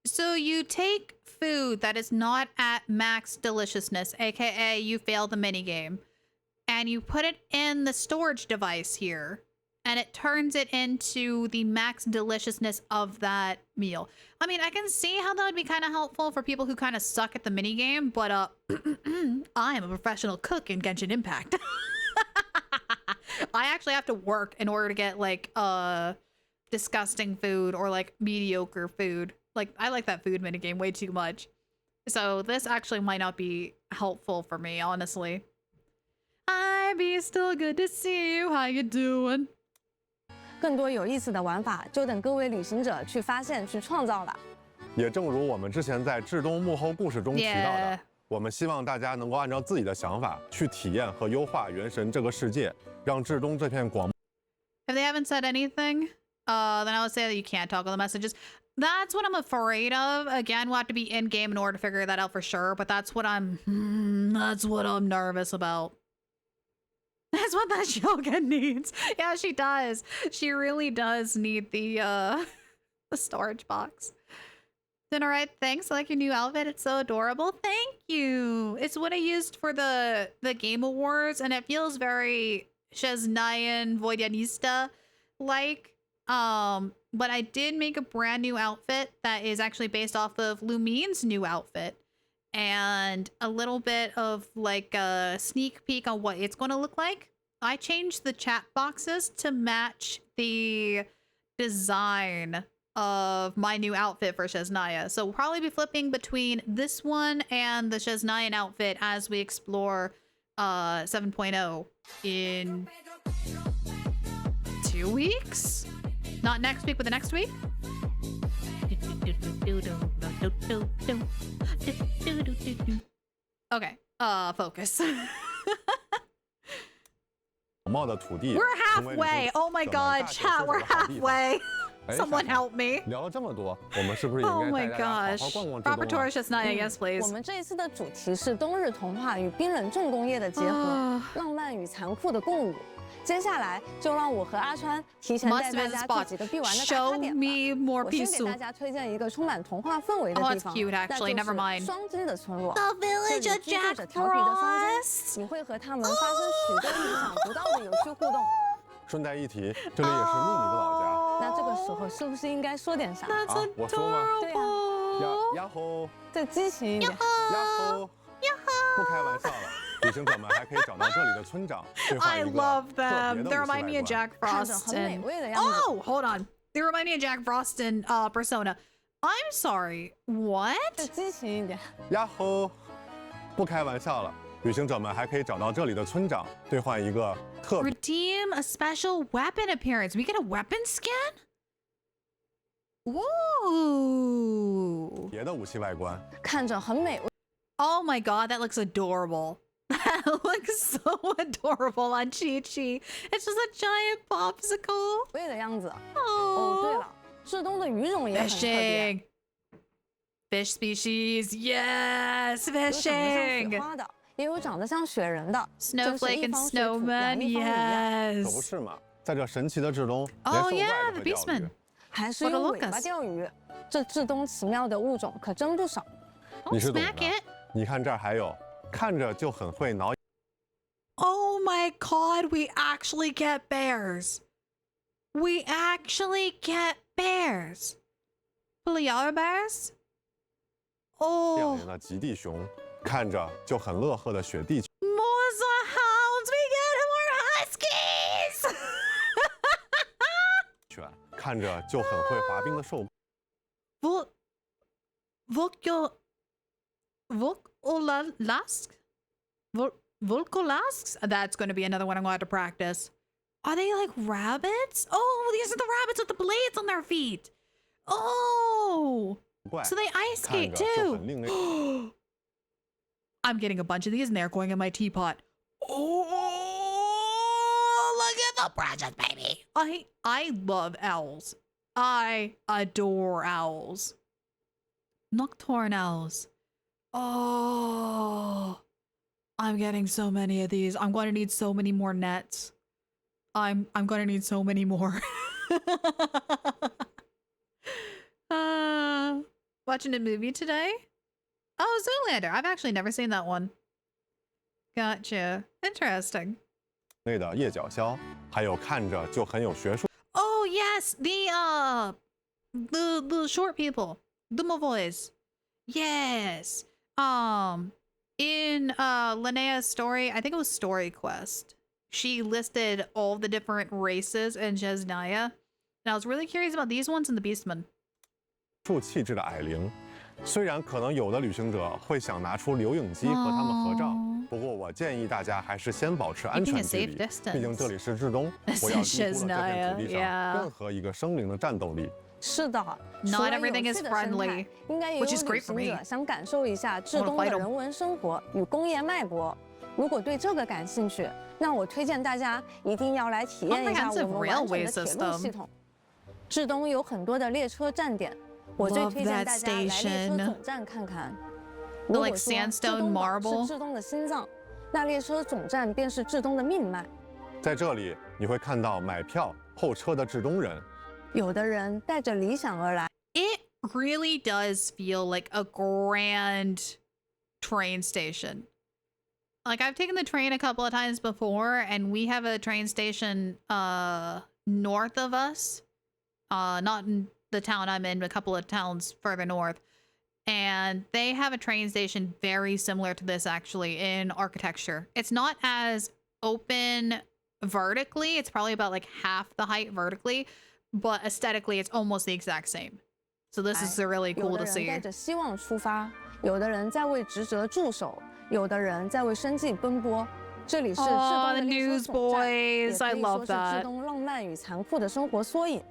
So you take food that is not at max deliciousness, aka you fail the minigame, and you put it in the storage device here, and it turns it into the max deliciousness of that meal. I mean, I can see how that would be kind of helpful for people who kind of suck at the minigame, but I am a professional cook in Genshin Impact. I actually have to work in order to get like disgusting food or like mediocre food. Like, I like that food minigame way too much. So this actually might not be helpful for me, honestly. I be still good to see you. How you doing? 更多有意思的玩法，就等各位旅行者去发现、去创造了。也正如我们之前在至东幕后故事中提到的，我们希望大家能够按照自己的想法去体验和优化原神这个世界，让至东这片广。If they haven't said anything, then I would say that you can't toggle the messages. That's what I'm afraid of. Again, we'll have to be in game in order to figure that out for sure. But that's what I'm nervous about. That's what that Shogun needs. Yeah, she does. She really does need the storage box. Then all right, thanks. I like your new outfit. It's so adorable. Thank you. It's what I used for the Game Awards, and it feels very SNEZHNAYA Voidyanista like. But I did make a brand new outfit that is actually based off of Lumine's new outfit, and a little bit of like a sneak peek on what it's going to look like. I changed the chat boxes to match the design of my new outfit for SNEZHNAYA. So we'll probably be flipping between this one and the SNEZHNAYA outfit as we explore 7.0 in 2 weeks? Not next week, but the next week? Okay, focus. We're halfway. Oh my god, chat, we're halfway. Someone help me. Oh my gosh. Rapporteur SNEZHNAYA, yes please. 我们这一次的主题是冬日童话与冰冷重工业的结合，浪漫与残酷的共舞。接下来就让我和阿川提前带大家去几个必玩的打卡点吧。我先给大家推荐一个充满童话氛围的地方，那就是双金的村落。这里居住着调皮的双金，你会和他们发生许多意想不到的有趣互动。顺带一提，这里也是秘密的老家。那这个时候是不是应该说点啥？啊，我说吗？对呀。呀吼！再激情一点。呀吼！呀吼！不开玩笑了。旅行者们还可以找到这里的村长，对话一个 love them. They remind me of Jack Frost. Oh, hold on. They remind me of Jack Frost in Persona. I'm sorry. What? 再激情一点。呀吼！不开玩笑了。旅行者们还可以找到这里的村长，兑换一个特别。Redeem a special weapon appearance. We get a weapon skin? Ooh. 别的武器外观。看着很美味。Oh my god, that looks adorable. That looks so adorable on Chi-Chi. It's just a giant popsicle. 味的样子。哦，对了，至东的鱼种也很特别。Fish species, yes, fishing. 也有长得像雪人的 snowflake and snowman, yes. 可不是嘛，在这神奇的至东， Oh yeah, the beastman. 还是用尾巴钓鱼。这至东奇妙的物种可真不少。你是懂的。你看这儿还有，看着就很会挠。Oh my god, we actually get bears. We actually get bears. Polar bears? Oh. 亮眼的极地熊。看着就很乐呵的雪地。More hounds, we get more huskies. 犬看着就很会滑冰的兽。Vok Olalask? Volkolasks? That's going to be another one I'm going to have to practice. Are they like rabbits? Oh, these are the rabbits with the blades on their feet. Oh, so they ice skate too. I'm getting a bunch of these and they're going in my teapot. Oh, look at the precious baby. I love owls. I adore owls. Nocturne owls. Oh, I'm getting so many of these. I'm going to need so many more nets. I'm going to need so many more. Watching a movie today? Oh, Zoolander. I've actually never seen that one. Gotcha. Interesting. 内的叶角鸮，还有看着就很有学术。 Oh yes, the short people, the Mavoys. Yes. In Linnea's story, I think it was Story Quest, she listed all the different races in SNEZHNAYA, and I was really curious about these ones and the Beastmen. 树气质的矮灵，虽然可能有的旅行者会想拿出留影机和他们合照，不过我建议大家还是先保持安全距离，毕竟这里是至东，不要低估了这片土地上任何一个生灵的战斗力。 是的 ，Not everything is friendly, 应该也有旅行者想感受一下至东的人文生活与工业脉搏。如果对这个感兴趣，那我推荐大家一定要来体验一下我们完整的铁路系统。至东有很多的列车站点，我最推荐大家来列车总站看看。如果说至东堡是至东的心脏，那列车总站便是至东的命脉。在这里，你会看到买票候车的至东人。 有的人带着理想而来。 It really does feel like a grand train station. Like I've taken the train a couple of times before, and we have a train station north of us. Not in the town I'm in, but a couple of towns further north. And they have a train station very similar to this actually in architecture. It's not as open vertically. It's probably about like half the height vertically. But aesthetically, it's almost the exact same. So this is really cool to see. 有的人带着希望出发，有的人在为职责驻守，有的人在为生计奔波。这里是至东的列车总站，也可以说是至东浪漫与残酷的生活缩影。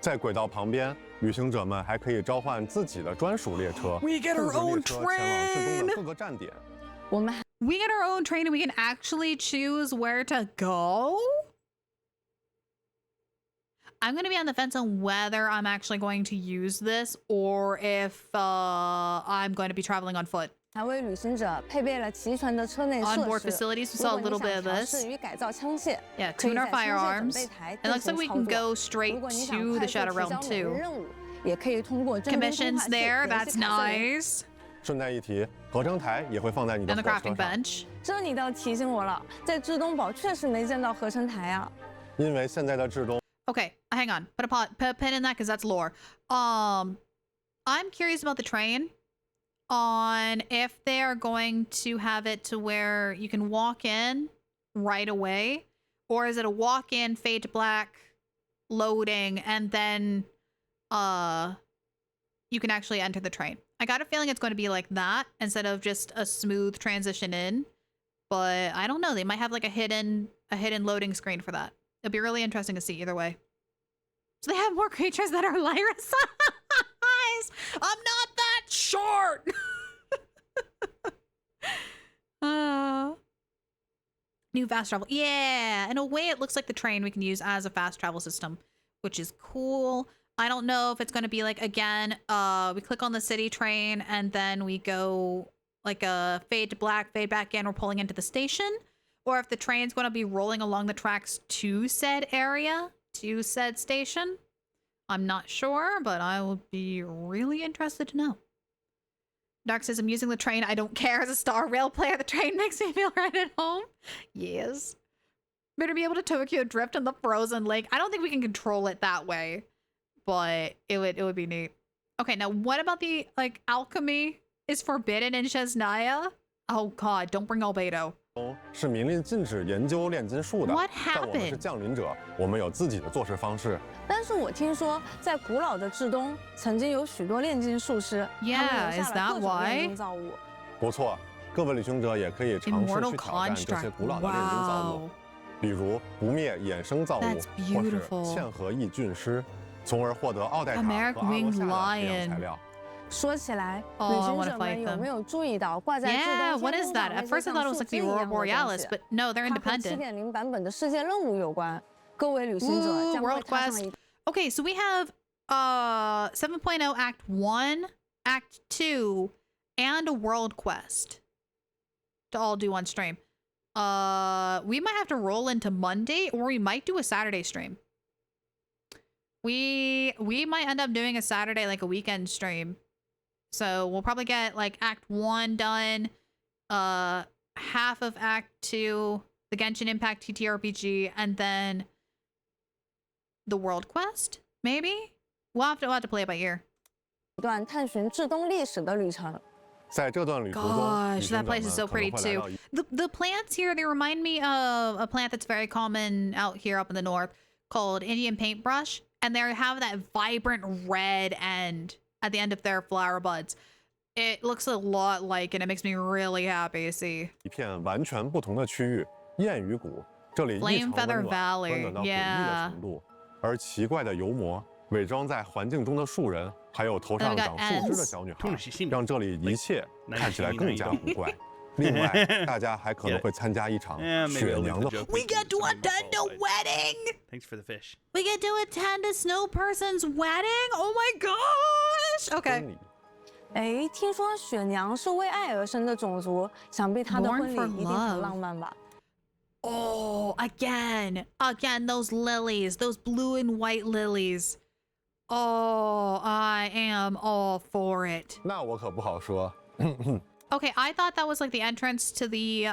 在轨道旁边，旅行者们还可以召唤自己的专属列车， We get our own train. 前往至东的各个站点。我们 We get our own train and we can actually choose where to go. I'm going to be on the fence on whether I'm actually going to use this or if I'm going to be traveling on foot. 还为旅行者配备了齐全的车内设施。 Onboard facilities, we saw a little bit of this. 与改造枪械 Yeah, tune our firearms. And it looks like we can go straight to the Shadow Realm too. 也可以通过 Commissions there, that's nice. 顺带一提，合成台也会放在你的 And the crafting bench. 这你倒提醒我了，在至东堡确实没见到合成台啊。因为现在的至东。 Okay, hang on. Put a pin in that because that's lore. I'm curious about the train. On if they are going to have it to where you can walk in right away, or is it a walk-in, fade to black, loading, and then you can actually enter the train. I got a feeling it's going to be like that instead of just a smooth transition in. But I don't know. They might have like a hidden loading screen for that. It'd be really interesting to see either way. So they have more creatures that are Lyra size. I'm not that short. New fast travel. Yeah. In a way, it looks like the train we can use as a fast travel system, which is cool. I don't know if it's going to be like, again, we click on the city train and then we go like a fade to black, fade back in, we're pulling into the station. Or if the train's going to be rolling along the tracks to said area, to said station. I'm not sure, but I will be really interested to know. Dark says, I'm using the train. I don't care. As a Star Rail player, the train makes me feel right at home. Yes. Better be able to Tokyo Drift in the frozen lake. I don't think we can control it that way, but it would be neat. Okay, now what about the, like, alchemy is forbidden in SNEZHNAYA? Oh god, don't bring albedo. 是明令禁止研究炼金术的。 What 但我们是 happened? 降临者，我们有自己的做事方式。但是我听说，在古老的至东，曾经有许多炼金术师， Yeah, is that why? 造物。不错，各位旅行者也可以尝试去挑战这些古老的炼金造物，比如不灭衍生造物，或是嵌合异菌师，从而获得奥黛塔和阿罗夏的培养材料。说起来，旅行者们有没有注意到挂在制动天空上那些像树枝一样的东西？它和 7.0 版本的世界任务有关。各位旅行者将会踏上一。Okay, so we have 7.0 Act 1, Act 2, and a World Quest to all do on stream. We might have to roll into Monday, or we might do a Saturday stream. We might end up doing a Saturday, like a weekend stream. So we'll probably get like Act 1 done, half of Act 2, the Genshin Impact TTRPG, and then the World Quest, maybe? We'll have to play it by ear. 一段探寻至东历史的旅程。在这段旅途中 Gosh, that place is so pretty too. The plants here, they remind me of a plant that's very common out here up in the north called Indian paintbrush. And they have that vibrant red end at the end of their flower buds. It looks a lot like, and it makes me really happy to see. 一片完全不同的区域，燕鱼谷，这里异常温暖，温暖到诡异的程度。而奇怪的油膜，伪装在环境中的树人，还有头上长树枝的小女孩，让这里一切看起来更加古怪。另外，大家还可能会参加一场雪娘的。We get to attend a wedding. Thanks for the fish. We get to attend a snow person's wedding. Oh my gosh. Okay. 哎，听说雪娘是为爱而生的种族，想必她的婚礼一定很浪漫吧？ Oh, again, those lilies, those blue and white lilies. Oh, I am all for it. 那我可不好说。Okay, I thought that was like the entrance to the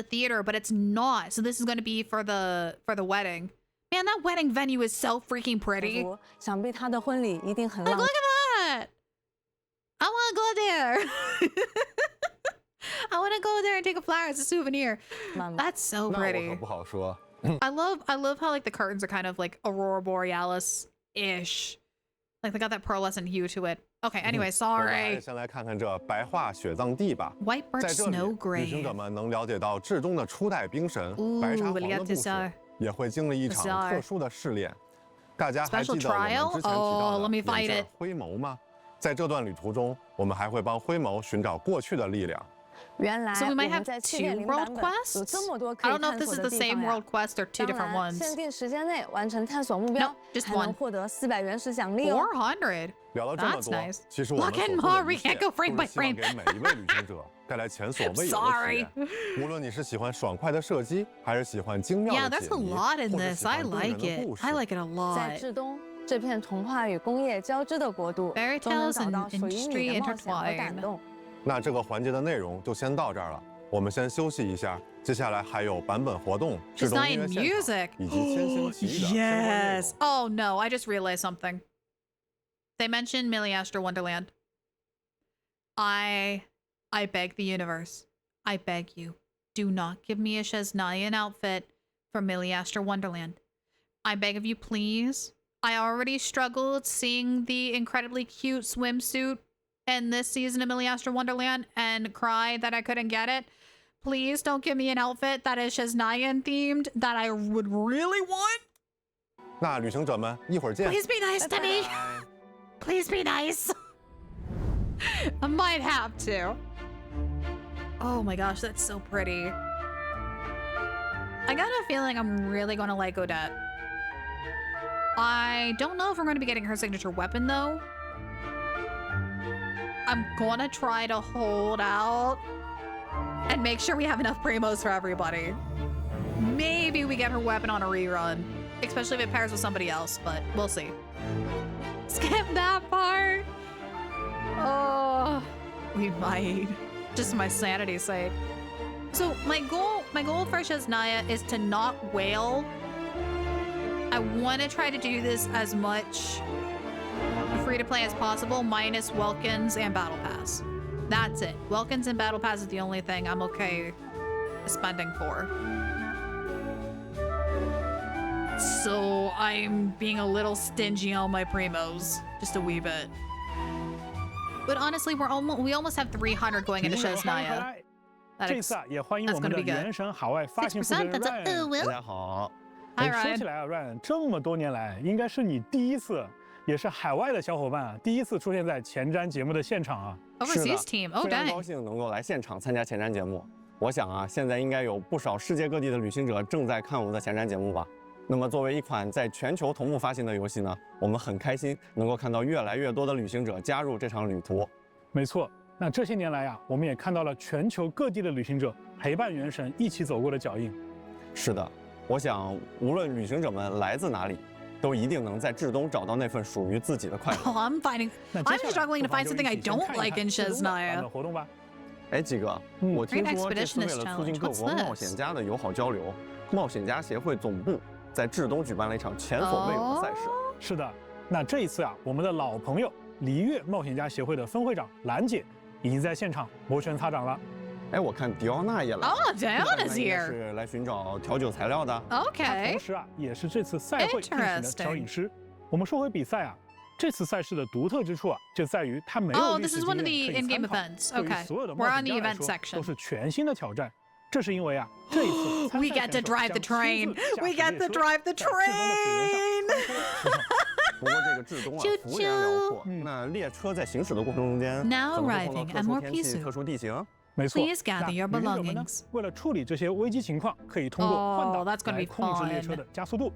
theater, but it's not. So this is going to be for the wedding. Man, that wedding venue is so freaking pretty. 想必她的婚礼一定很 Like, look at that. I want to go there. I want to go there and take a flower as a souvenir. That's so pretty. 那我可不好说。I love how like the curtains are kind of like Aurora Borealis-ish. Like they got that pearlescent hue to it. Okay, anyway, sorry. 先来看看这白桦雪藏地吧。White birch snow grave. 旅行者们能了解到至东的初代冰神白茶皇的故事，也会经历一场特殊的试炼。大家还记得我们之前提到的颜色灰眸吗？在这段旅途中，我们还会帮灰眸寻找过去的力量。 So we might have 2 world quests? I don't know if this is the same world quest or 2 different ones. 限定时间内完成探索目标， just 还能获得400元时奖励哦。 400. 聊了这么 That's 多， nice. 其实我们 Look at more. We can't go frame by 希望 frame. 给每一位旅行者带来前所未有的体验。无论你是喜欢爽快的射击，还是喜欢精妙 Yeah, 的 there's 解 a 谜， lot in 或者 this. 喜 I 欢动人 like 的 it. 故事 I like it a 在 lot. 至东这片童话与工业交织的国度，都能找到属于你的冒险和感动。那这个环节的内容就先到这儿了。 我们先休息一下，接下来还有版本活动、至东音乐现场以及千星奇遇的相关内容。 Yes. Oh no, I just realized something. They mentioned Milliastra Wonderland. I beg the universe. I beg you, do not give me a SNEZHNAYA outfit for Milliastra Wonderland. I beg of you, please. I already struggled seeing the incredibly cute swimsuit in this season of Milliastra Wonderland and cried that I couldn't get it. Please don't give me an outfit that is SNEZHNAYA themed that I would really want. 那旅行者们，一会儿见。 Please be nice to me. Please be nice. I might have to. Oh my gosh, that's so pretty. I got a feeling I'm really gonna like Odette. I don't know if we're gonna be getting her signature weapon though. I'm gonna try to hold out and make sure we have enough primos for everybody. Maybe we get her weapon on a rerun, especially if it pairs with somebody else, but we'll see. Skip that part. Oh, we might. Just for my sanity's sake. So my goal for SNEZHNAYA is to not wail. I want to try to do this as much free to play as possible, minus Welkins and Battle Pass. That's it. Welkins and Battle Pass is the only thing I'm okay spending for. So I'm being a little stingy on my primos, just a wee bit. But honestly, we almost have 300 going into SNEZHNAYA. 这次也欢迎我们的原神海外发行负责人 Ryan。大家好。说起来啊 ，Ryan， 这么多年来，应该是你第一次，也是海外的小伙伴第一次出现在前瞻节目的现场啊。Overseas team， 非常高兴能够来现场参加前瞻节目。我想啊，现在应该有不少世界各地的旅行者正在看我们的前瞻节目吧。那么，作为一款在全球同步发行的游戏呢，我们很开心能够看到越来越多的旅行者加入这场旅途。没错。 那这些年来呀，我们也看到了全球各地的旅行者陪伴原神一起走过的脚印。是的，我想无论旅行者们来自哪里，都一定能在至东找到那份属于自己的快乐。I'm struggling to find something I don't like in SNEZHNAYA. 活动吧。哎，几哥，我听说这次为了促进各国冒险家的友好交流，冒险家协会总部在至东举办了一场前所未有的赛事。是的，那这一次啊，我们的老朋友璃月冒险家协会的分会长兰姐。 已经在现场摩拳擦掌了。哎，我看迪奥娜也来了。Oh, Diana's here. 是来寻找调酒材料的。Okay. 同时啊，也是这次赛会聘请的调饮师。我们说回比赛啊，这次赛事的独特之处啊，就在于它没有历史经验可以参考，对于所有的冒险家来说都是全新的挑战。这是因为啊，这一次 We get to drive the train. We get to drive the train. 不过这个至东啊，幅员辽阔，那列车在行驶的过程中间， Now 可能碰到 arriving 特 at 殊 more 天气、 peaceful. 特殊地形。没错， Please gather your 旅行者们呢， belongings. 为了处理这些危机情况，可以通过换挡来控制列车的加速度。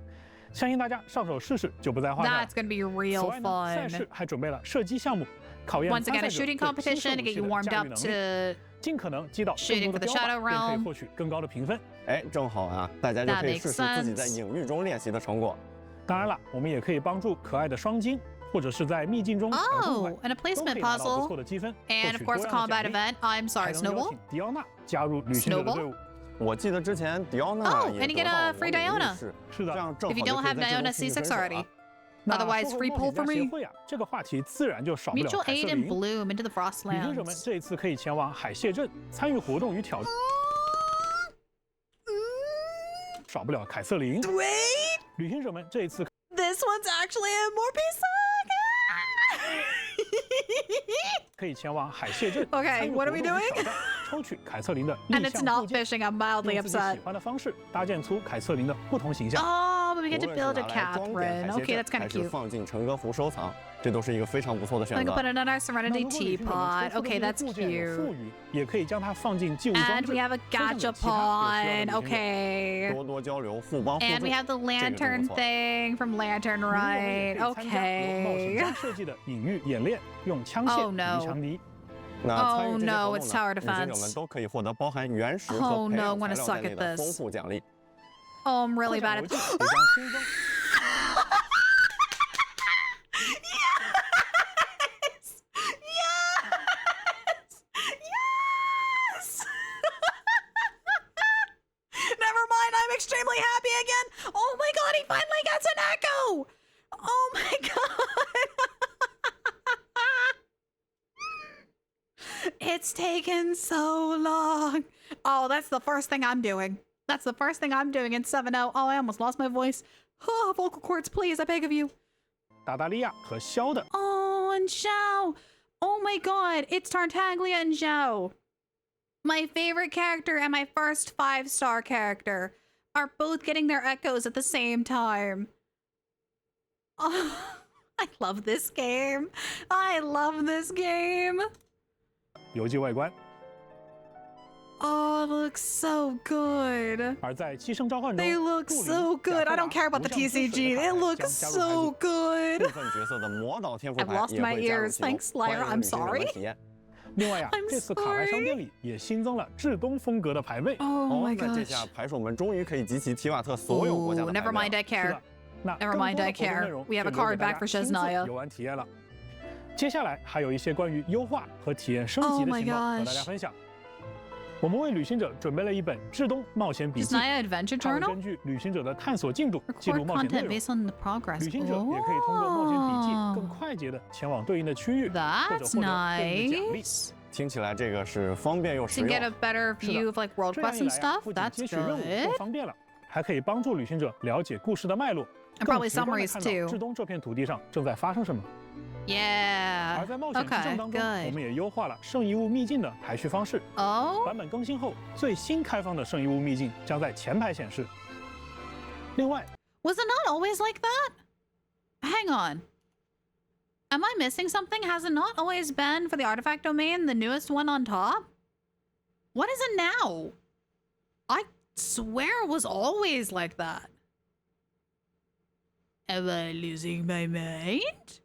相信大家上手试试就不在话下。 That's gonna be real 此外呢，赛 fun. 事还准备了射击项目，考验 Once 参 again, 赛 a 者 shooting 对 competition to get you warmed up to 尽可能击倒更 shooting 多 for 的 the 标 shadow 靶，便可以 realm. 获取更高的评分。哎，正好啊，大家就可以试试自己在影域中练习的成果。当然了，我们也可以帮助可爱的双金，或者是在秘境中 Oh, and a placement puzzle. 不错的积分， And of course, a combat event. I'm sorry, Snowball. 迪奥娜加入旅行者的队伍。我记得之前迪奥娜也 and you get a free Diona. 是的，这样正好 If you don't have Diona C6 already. Otherwise, free pull for me. 这个话题自然就少不了 Mutual 凯 aid 瑟 and 琳。 bloom into the 旅行者们 Frostlands. 这一次可以前往海蟹镇参与活动与挑战，少不了凯瑟琳。 Wait, 旅行者们这一次 this one's actually a more piece. 可以前往海蟹镇 Okay, what are we doing? 抽取凯瑟琳的 And 立 it's 项 not 部件， fishing. I'm mildly 用自己 upset. 喜欢的方式搭建出凯瑟琳的不同形象。 Oh, but we get to 无论是 build a 拿来装点 Catherine. 海蟹 Okay, 镇 that's kind 还 of 是 cute. 放进成歌符收藏，这都是一个非常不错的选 I 择 can。put it on our Serenity 那如果旅行者们 teapot. 抽出的 Okay, 这 that's 些部件有 cute. 富余，也可以将它放进寄物装 And 置。 we have a 分享给其他有需要的 gachapon. 旅行者 Okay. 多多交流，互帮互 And 助。 we have the 这个真 lantern 不错 thing from Lantern 旅行者们也 Right. 可以参加由冒险 Okay. 家设计的隐喻演练，用枪械 Oh, no. 抵强敌。那参与这些 no, 活 it's 动 tower 呢，旅行者 defense. 们都可以获得包含原石和 Oh, 培 no, 养 I'm gonna 材料 suck 在内 at 的 this. 丰富奖励。 Oh, I'm really 获奖 bad 邮 at 件 this. 也将新增。 Yes! Never mind, I'm extremely happy again. Oh my god, he finally gets an echo. Oh my god. It's taken so long. Oh, that's the first thing I'm doing. That's the first thing I'm doing in 7.0. Oh, I almost lost my voice. Oh, vocal cords, please, I beg of you. 达达利亚和肖的 Oh, and Zhao. Oh my god, it's Tartaglia and Zhao. My favorite character and my first 5-star character are both getting their echoes at the same time. Oh, I love this game. I love this game. 游记外观。 Oh, it looks so good. 而在寄生召唤中 They look so good. I don't care about the TCG. It looks so good. 部分角色的魔导天赋 I've 牌 lost 也 my 会加入 ears. 其中， Thanks, Slayer. 欢迎 I'm 旅行者们 sorry. 体验。另外呀， I'm 这次卡牌商 sorry. 店里也新增了至东风格的牌位。 Oh my 那这 gosh. 下牌手们终于可以集齐提瓦特所有国家 Ooh, 的牌 never 位 mind, 了。 I care. 那 Never mind, I care. We have a card back for SNEZHNAYA. 游玩体验了。接下来还有一些关于优化和体验升级 Oh 的 my 情报和大 gosh. 家分享。我们为旅行者准备了一本至东冒险笔记， SNEZHNAYA Adventure 它会 Journal? 根据旅行者的探索进度记录 Record 冒险内 content 容。 based on the progress. 旅行者也可以通过冒险笔记 Oh. 更快捷的前往对应的区域，或者 That's 获得对应的奖励。 nice. 听起来这个是方便又实 To 用。 get a better 是的 view of like world 这样 quests 一 and 来啊， stuff. 不仅 That's 接取任务 good. 更方便了，还可以帮助旅行者了解故事的脉络， And 更 probably 直观地 summaries 看到 too. 至东这片土地上正在发生什么。Yeah. 而在冒险之证当中，我们也优化了圣遗物秘境的排序方式。版本更新后，最新开放的圣遗物秘境将在前排显示。另外 ，Was it not always like that? Hang on. Am I missing something? Has it not always been for the artifact domain the newest one on top? What is it now? I swear it was always like that. Am I losing my mind?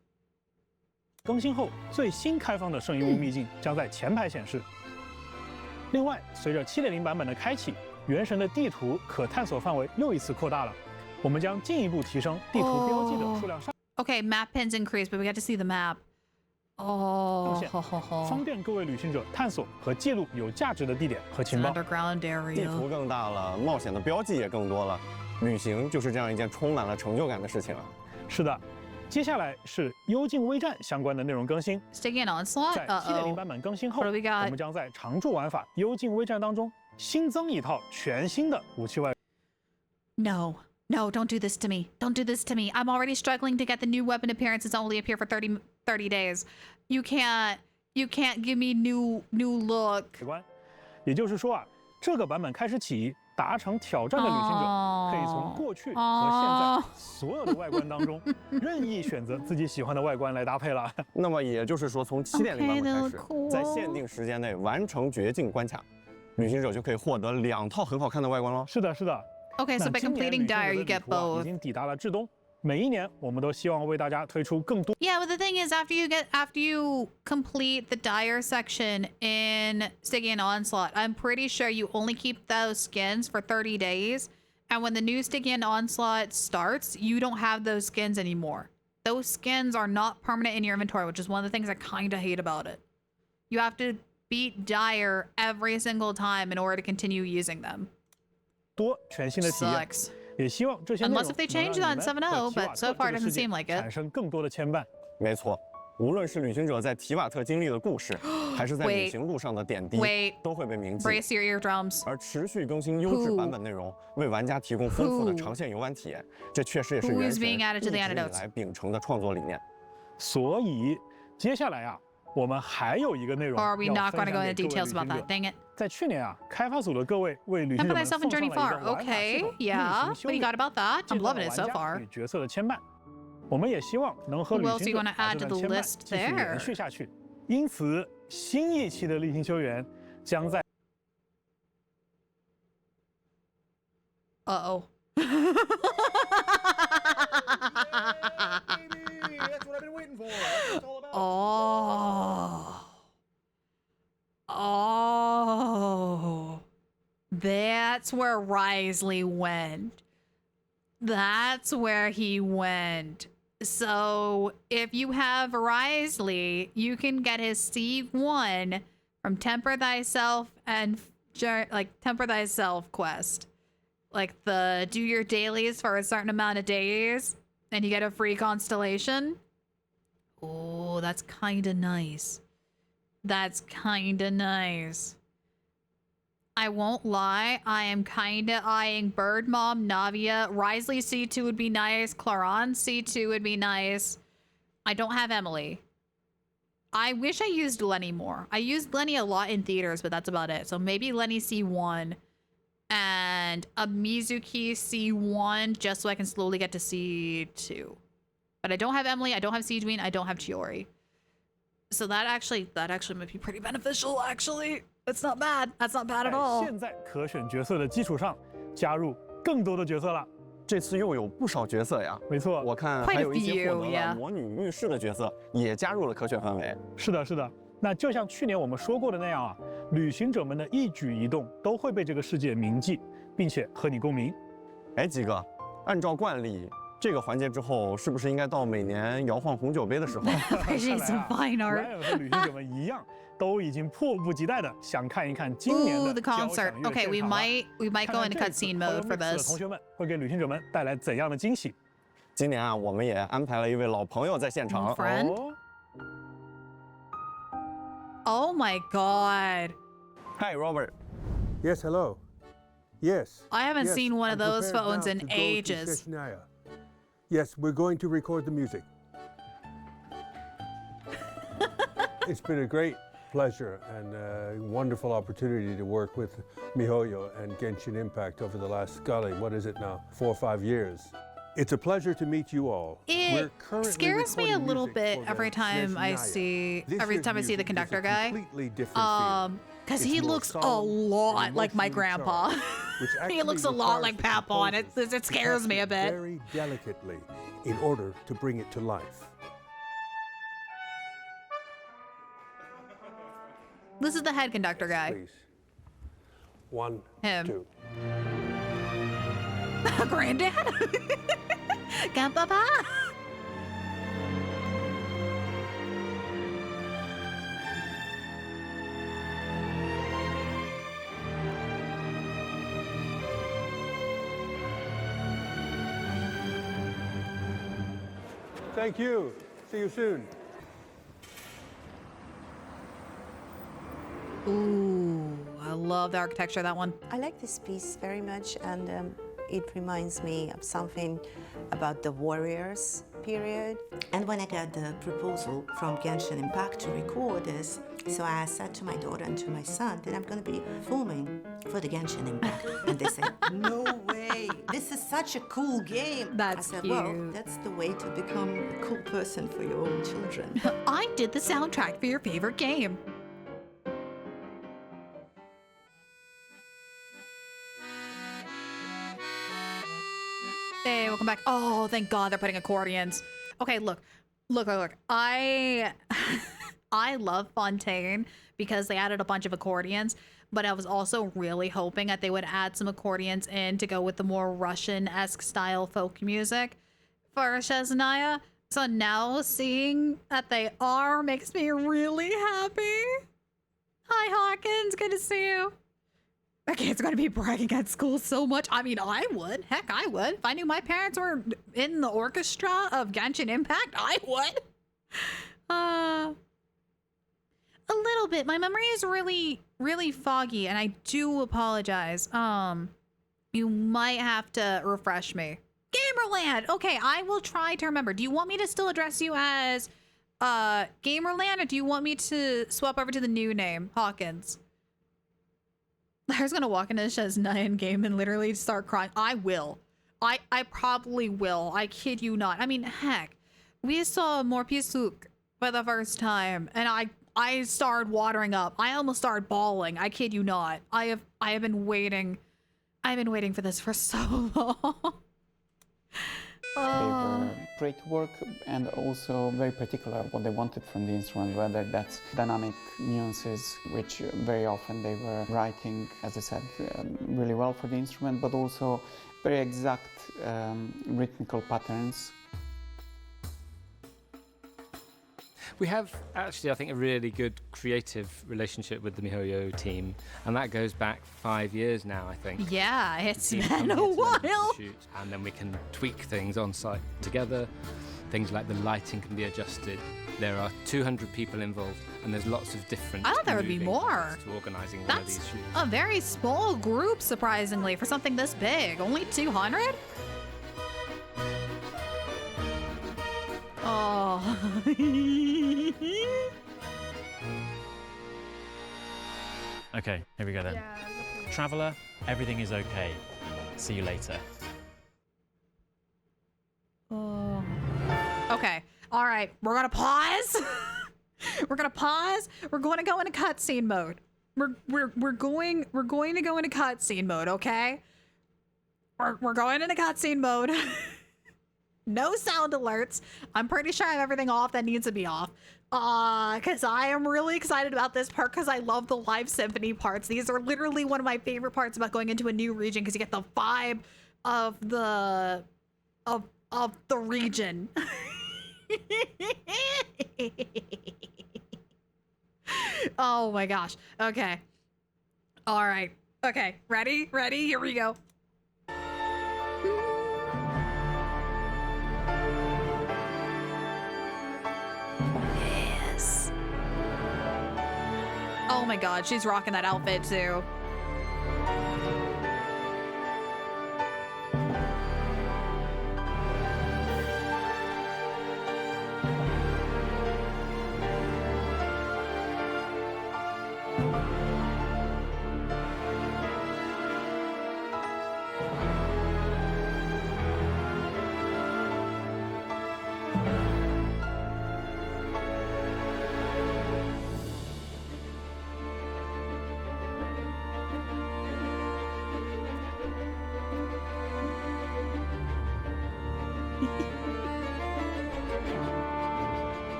更新后最新开放的圣遗物秘境将在前排显示。另外，随着 7.0 版本的开启，原神的地图可探索范围又一次扩大了。我们将进一步提升地图标记的数量上。Okay, map pins increase, but we get to see the map. 方便各位旅行者探索和记录有价值的地点和情报。Underground area. 地图更大了，冒险的标记也更多了。旅行就是这样一件充满了成就感的事情啊。是的。接下来是幽静微战相关的内容更新。Sticky onslaught. 在 7.0 版本更新后，我们将在常驻玩法幽静微战当中新增一套全新的武器外。No, don't do this to me. Don't do this to me. I'm already struggling to get the new weapon appearances only appear for 30 days. You can't give me new look. 也就是说啊，这个版本开始起。达成挑战的旅行者可以从过去和现在所有的外观当中任意选择自己喜欢的外观来搭配了。那么也就是说，从 7.0 版本开始，在限定时间内完成绝境关卡，旅行者就可以获得2套很好看的外观喽。是的，是的。Okay, so by completing Dire, you get both. 已经抵达了至东。每一年，我们都希望为大家推出更多。Yeah, but the thing is, after you complete the Dire section in Sticky and Onslaught, I'm pretty sure you only keep those skins for 30 days. And when the new Sticky and Onslaught starts, you don't have those skins anymore. Those skins are not permanent in your inventory, which is one of the things I kind of hate about it. You have to beat Dire every single time in order to continue using them. 多全新的体验。Sucks. 也希望这些内容 Unless if they change that in 7.0, but so far it doesn't seem like it. 产生更多的牵绊。没错，无论是旅行者在提瓦特经历的故事，还是在旅行路上的点滴，都会被铭记。Brace your eardrums. 而持续更新优质版本内容，为玩家提供丰富的长线游玩体验，这确实也是原神一直以来秉承的创作理念。所以，接下来啊，我们还有一个内容要分享给各位旅行者。在去年啊，开发组的各位为旅行者们送上了一个玩法系统， Yeah, what do you got about that? I'm loving it so far. 与角色的牵绊，我们也希望能和旅行者把这段牵绊继续延续下去。因此，新一期的例行修园将在Oh. Oh, that's where Risley went. That's where he went. So if you have Risley, you can get his C1 from Temper Thyself and Temper Thyself quest. Like the do your dailies for a certain amount of days and you get a free constellation. Oh, that's kind of nice. That's kind of nice. I won't lie, I am kind of eyeing Bird Mom, Navia. Risley C2 would be nice. Claron C2 would be nice. I don't have Emily. I wish I used Lenny more. I used Lenny a lot in theaters, but that's about it. So maybe Lenny C1 and a Mizuki C1 just so I can slowly get to C2. But I don't have Emily, I don't have Siegeween, I don't have Chiori. So that actually might be pretty beneficial, actually. It's not bad. That's not bad at all. 现在可选角色的基础上，加入更多的角色了。这次又有不少角色呀。没错，我看还有一些获得了魔女浴室的角色也加入了可选范围。是的，是的。那就像去年我们说过的那样啊，旅行者们的一举一动都会被这个世界铭记，并且和你共鸣。哎，几个，按照惯例。这个环节之后，是不是应该到每年摇晃红酒杯的时候？看来啊，和旅行者们一样，都已经迫不及待的想看一看今年的交响乐 Okay, we might go into cutscene mode for this. 同学们会给旅行者们带来怎样的惊喜？今年啊，我们也安排了一位老朋友在现场。Friend? Oh my God! Hi, Robert. Yes, hello. Yes. I haven't seen one of those phones in ages. Yes, we're going to record the music. It's been a great pleasure and a wonderful opportunity to work with MiHoYo and Genshin Impact over the last, golly, what is it now, 4 or 5 years. It's a pleasure to meet you all. It scares me a little bit every time I see the conductor guy. Because he looks a lot like my grandpa. He looks a lot like Papa, and it scares me a bit. Very delicately in order to bring it to life. This is the head conductor guy. Please. 1, Him. 2. Granddad? Grandpapa? Thank you. See you soon. Ooh, I love the architecture of that one. I like this piece very much, and it reminds me of something about the warriors period. And when I got the proposal from Genshin Impact to record this, so I said to my daughter and to my son that I'm going to be filming for the Genshin Impact. And they said, no way, this is such a cool game. That's I said, cute. well, that's the way to become a cool person for your own children. I did the soundtrack for your favorite game. Hey, welcome back. Oh, thank God they're putting accordions. Okay, look. I love Fontaine because they added a bunch of accordions, but I was also really hoping that they would add some accordions in to go with the more Russian-esque style folk music for SNEZHNAYA. So now seeing that they are makes me really happy. Hi, Hawkins. Good to see you. My kid's gonna be bragging at school so much. I mean, I would. Heck, I would. If I knew my parents were in the orchestra of Genshin Impact, I would. A little bit. My memory is really foggy, and I do apologize. You might have to refresh me. Gamerland! Okay, I will try to remember. Do you want me to still address you as Gamerland, or do you want me to swap over to the new name, Hawkins? I was gonna walk into SNEZHNAYA game and literally start crying. I will. I probably will. I kid you not. I mean, heck, we saw Morpisuk for the first time, and I started watering up. I almost started bawling. I kid you not. I have been waiting. I've been waiting for this for so long. They were great work and also very particular what they wanted from the instrument, whether that's dynamic nuances, which very often they were writing, as I said, really well for the instrument, but also very exact rhythmical patterns. We have actually, I think, a really good creative relationship with the MiHoYo team, and that goes back 5 years now, I think. Yeah, it's been a while. And then we can tweak things on site together. Things like the lighting can be adjusted. There are 200 people involved, and there's lots of different. I thought there would be more. To organizing one of these shoots. A very small group, surprisingly, for something this big. Only 200? Oh. Okay, here we go then. Yeah, Traveler, everything is okay. See you later. Oh. Okay. All right. We're gonna pause. We're gonna pause. We're going to go into cutscene mode. We're going to go into cutscene mode. Okay. We're going into cutscene mode. No sound alerts. I'm pretty sure I have everything off that needs to be off. Because I am really excited about this part because I love the live symphony parts. These are literally one of my favorite parts about going into a new region because you get the vibe of the region. Oh my gosh. Okay. All right. Okay. Ready? Ready? Here we go. Oh my god, she's rocking that outfit too.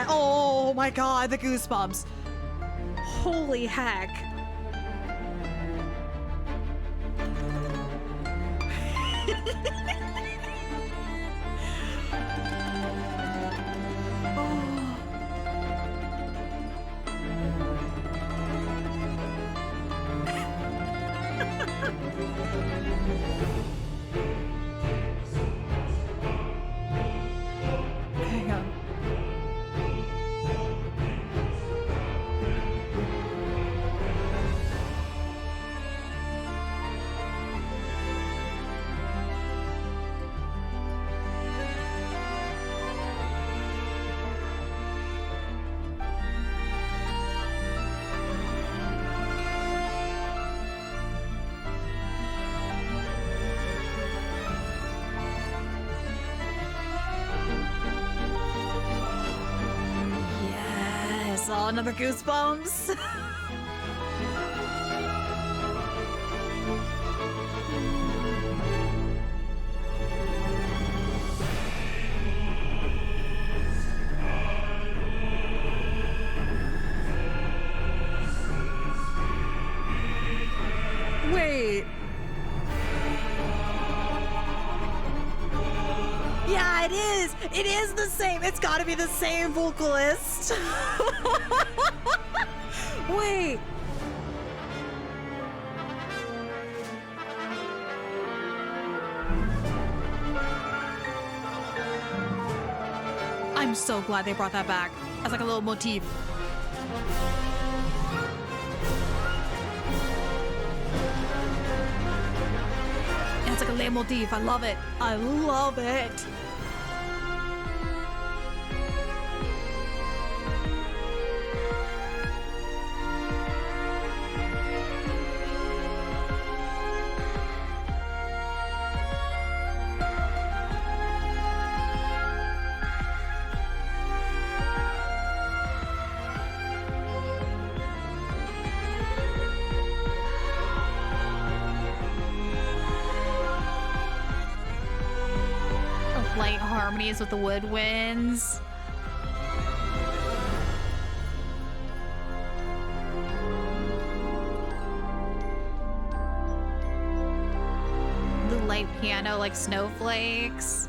Yeah. Oh my god, the goosebumps. Holy heck. Hang on. Yes, oh, another goosebumps. Wait. Yeah, it is. It is the same. It's got to be the same vocalist. Wait. I'm so glad they brought that back as like a little motif. And it's like a leitmotif. I love it. I love it. Light harmonies with the woodwinds. The light piano like snowflakes.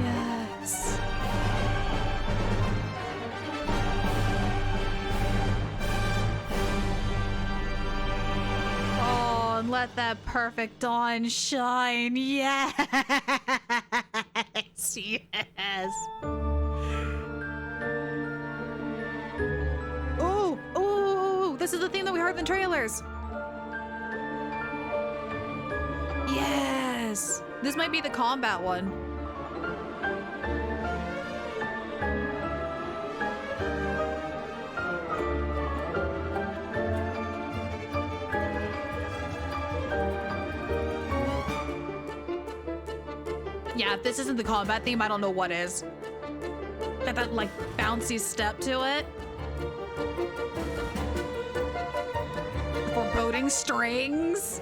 Yes. Oh, and let that perfect dawn shine. Yes. Yes. Ooh, ooh, this is the theme that we heard in the trailers. Yes. This might be the combat one. Yeah, if this isn't the combat theme, I don't know what is. That like bouncy step to it. Foreboding strings.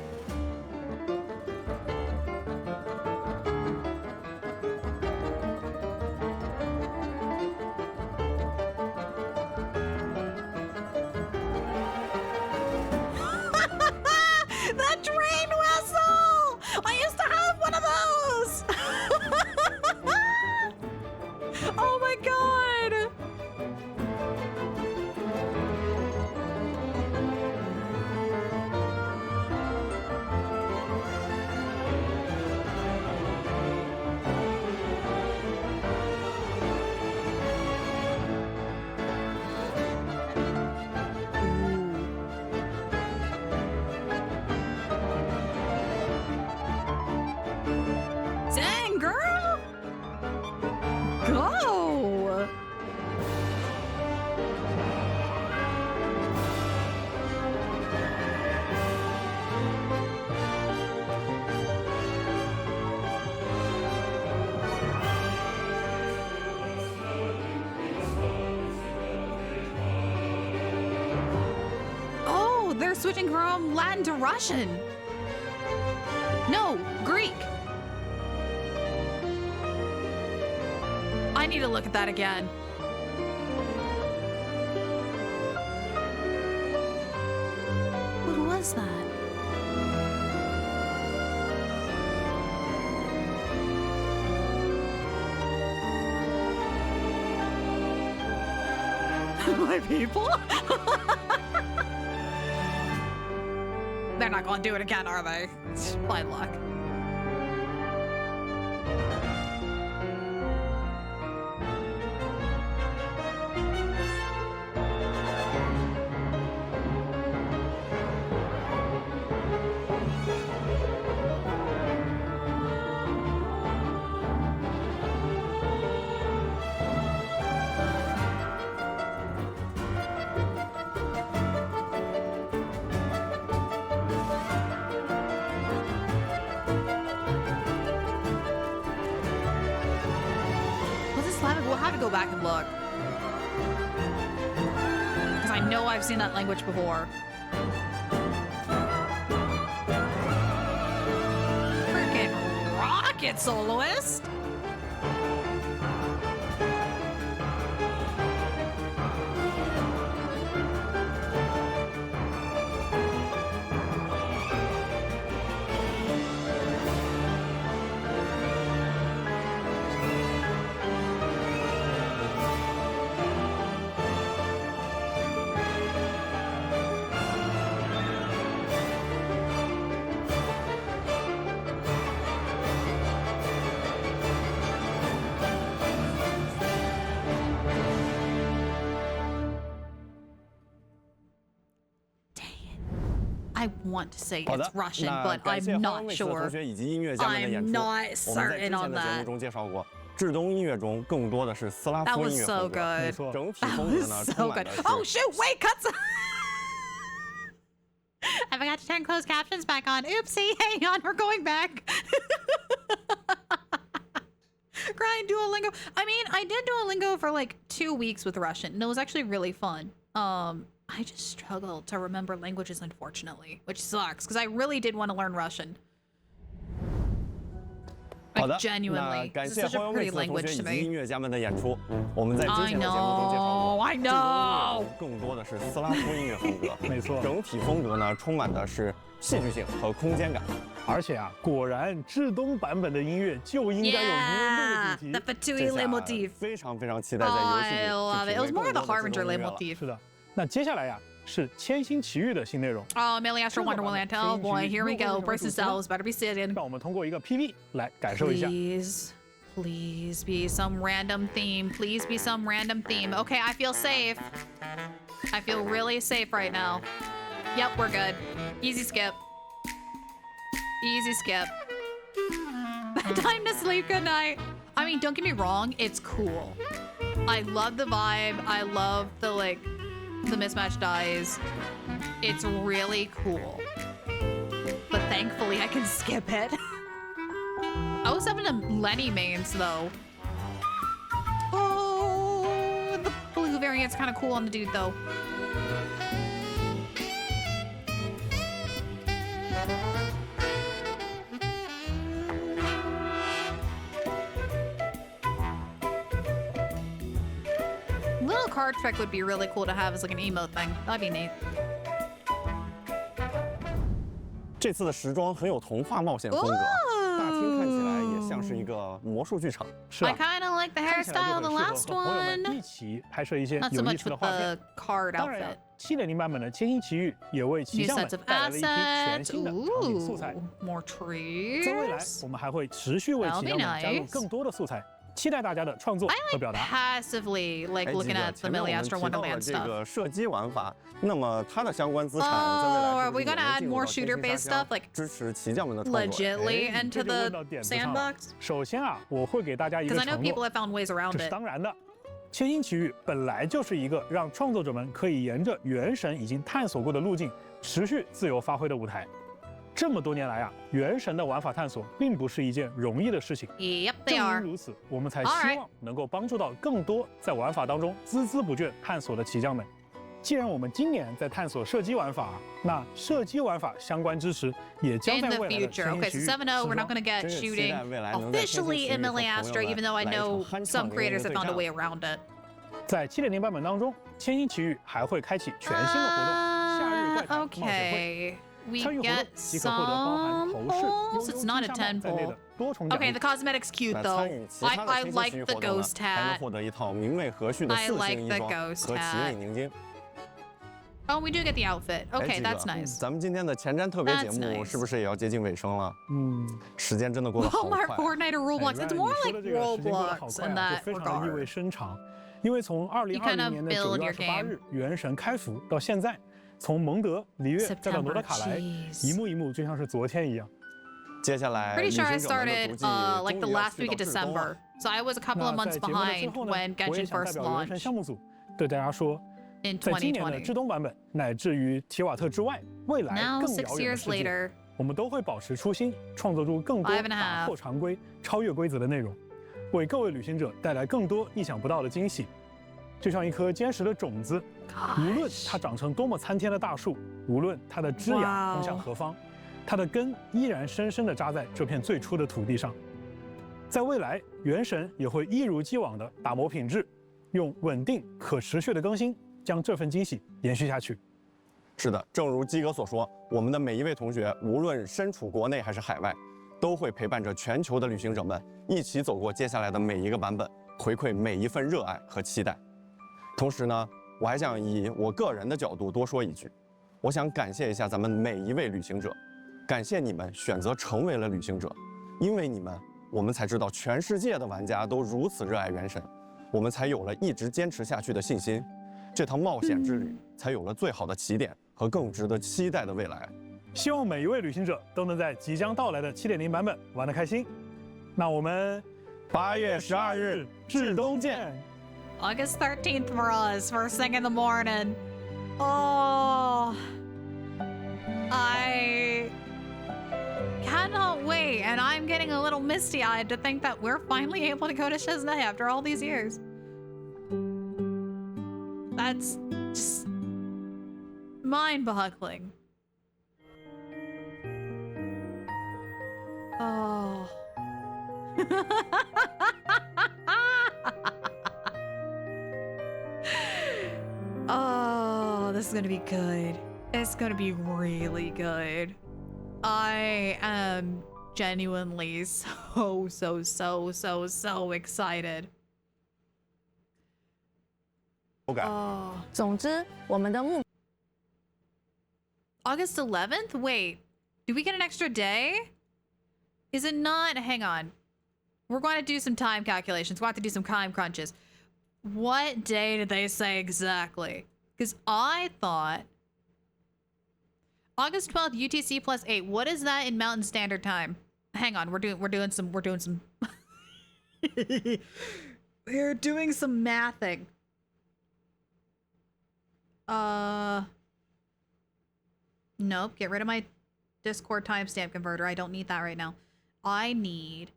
That train whistle! I used to have one of those! Oh my god! switching from Latin to Russian. No, Greek. I need to look at that again. What was that? My people? They're not gonna do it again, are they? Blind luck. We'll have to go back and look. Because I know I've seen that language before. Freaking rocket soloist! I want to say it's Russian, but I'm not sure. I'm not certain on that. That was so good. That was so good. Oh shoot! Wait, cuts. I forgot to turn closed captions back on. Oopsie! Hang on, we're going back. Grind Duolingo. I mean, I did Duolingo for like 2 weeks with Russian, and it was actually really fun. I just struggle to remember languages, unfortunately, which sucks because I really did want to learn Russian. Like, genuinely, it's such a pretty language to me. I know, I know. 更多的是斯拉夫音乐风格，没错，整体风格呢充满的是戏剧性和空间感。而且啊，果然至东版本的音乐就应该有约路的主题。The Fatui leitmotif， 非常非常期待在游戏里。I love it. It was more of the Harbinger leitmotif. 是的，那接下来呀。 是千星奇遇的新内容。Oh, Melee Astro Wonderland. Oh boy, here we go. Brace yourselves. Better be sitting. 让我们通过一个 PV 来感受一下。Please be some random theme. Please be some random theme. Okay, I feel safe. I feel really safe right now. Yep, we're good. Easy skip. Easy skip. Time to sleep. Good night. I mean, don't get me wrong. It's cool. I love the vibe. I love the the mismatch dies. It's really cool. But thankfully I can skip it. I was having a Lenny mains though. Oh, the blue variant's kind of cool on the dude though. Little card trick would be really cool to have as like an emote thing. That'd be neat. 这次的时装很有童话冒险风格，大厅看起来也像是一个魔术剧场。是啊 I kind of like the hairstyle of the last one. 一起拍摄一些有 Not so 意 much 思的 with 画面。 the card 当然 outfit. 7.0版本的千星奇遇也为骑将们带来了一批全新的场景素材。 More trees. 在未来，我们还会持续为骑将们加入更多的素材。 期待大家的创作和表达。Passively like looking at the Melee Astro Wonderland stuff. 这个射击玩法，那么它的相关资产在未 Oh, 来 are we gonna add more shooter-based stuff like 支持骑将们的创作 legitly into the sandbox? 首先啊，我会给大家一个 Because I 承 know 诺， people have found ways around 这是 it. 当然的。千星奇遇本来就是一个让创作者们可以沿着原神已经探索过的路径，持续自由发挥的舞台。 这么多年来啊，原神的玩法探索并不是一件容易的事情。Yep, they 正 are. 因如此，我们才希望能够帮助到更多在玩法当中孜孜不倦探索的骑将们。既然我们今年在探索射击玩法，那射击玩法相关知识也将在未来的天星奇遇 7-0, we're not going to get shooting officially in Melee Astra, even though I know some creators have found a way around it. 在7.0版本当中，天星奇遇还会开启全新的活动——夏日怪谈冒险会。 We get some poles. It's not a 10 pole. Okay, the cosmetic's cute though. I like the ghost hat. I like the ghost hat. Oh, we do get the outfit. Okay, that's nice. 咱们今天的前瞻特别节目是不是也要接近尾声了？时间真的过得好快。Walmart, Fortnite, or Roblox. It's more like Roblox in that 非常的意味 regard. 深长，因为从2020年的9月28日《原神》开服到现在。 从蒙德、里约再到罗德卡莱，一幕一幕就像是昨天一样。接下来 ，Pretty sure I started like the last week of December, so I was a couple of months behind when Genshin first launched. 项目组对大家说， in 在今年的至东版本，乃至于提瓦特之外，未来更遥远的世界，我们都会保持初心，创作出更多打破常规、超越规则的内容，为各位旅行者带来更多意想不到的惊喜。 就像一颗坚实的种子，无论它长成多么参天的大树，无论它的枝芽通向何方，它的根依然深深地扎在这片最初的土地上。在未来，原神也会一如既往地打磨品质，用稳定可持续的更新，将这份惊喜延续下去。是的，正如基哥所说，我们的每一位同学，无论身处国内还是海外，都会陪伴着全球的旅行者们一起走过接下来的每一个版本，回馈每一份热爱和期待。 同时呢，我还想以我个人的角度多说一句，我想感谢一下咱们每一位旅行者，感谢你们选择成为了旅行者，因为你们，我们才知道全世界的玩家都如此热爱原神，我们才有了一直坚持下去的信心，这趟冒险之旅才有了最好的起点和更值得期待的未来。希望每一位旅行者都能在即将到来的7.0版本玩得开心。那我们8月12日至东见。 August 13th for us, first thing in the morning. Oh, I cannot wait, and I'm getting a little misty-eyed to think that we're finally able to go to SNEZHNAYA after all these years. That's just mind-boggling. Oh. Oh, this is gonna be good. It's gonna be really good. I am genuinely so excited. 总之，我们的目 August 11th? Wait, do we get an extra day? Is it not? Hang on. We're going to do some time calculations. We'll have to do some time crunches. What day did they say exactly? Because I thought August 12th UTC plus 8. What is that in Mountain Standard Time? Hang on, we're doing some we're doing some mathing. Nope, get rid of my Discord timestamp converter. I don't need that right now. I need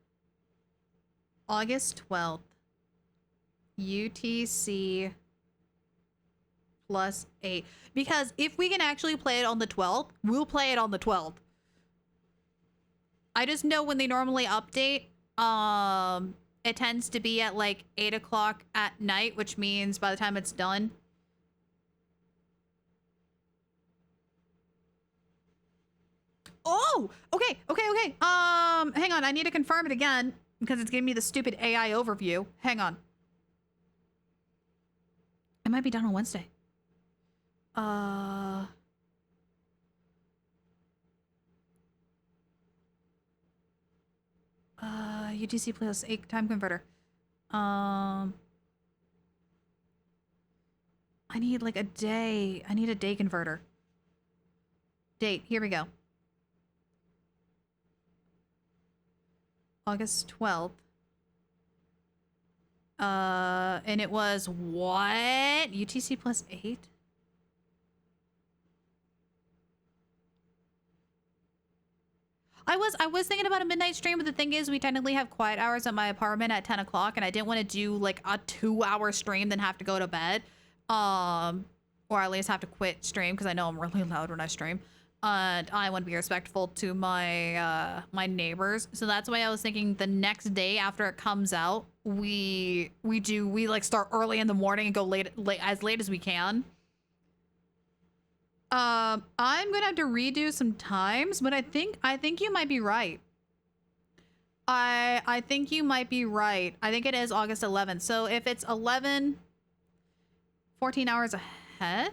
August 12th UTC plus 8. Because if we can actually play it on the 12th, we'll play it on the 12th. I just know when they normally update, it tends to be at like 8 o'clock at night, which means by the time it's done. Oh, okay. Hang on, I need to confirm it again because it's giving me the stupid AI overview. Hang on. It might be done on Wednesday. UTC plus 8 time converter. I need like a day. I need a day converter. Date. Here we go. August 12th. And it was what? UTC plus 8? I was thinking about a midnight stream, but the thing is we technically have quiet hours at my apartment at 10 o'clock, and I didn't want to do like a 2-hour stream then have to go to bed. or at least have to quit stream because I know I'm really loud when I stream. And I want to be respectful to my my neighbors. So that's why I was thinking the next day after it comes out, we like start early in the morning and go as late as we can. I'm gonna have to redo some times, but I think you might be right. I think you might be right. I think it is August 11th. So if it's 14 hours ahead.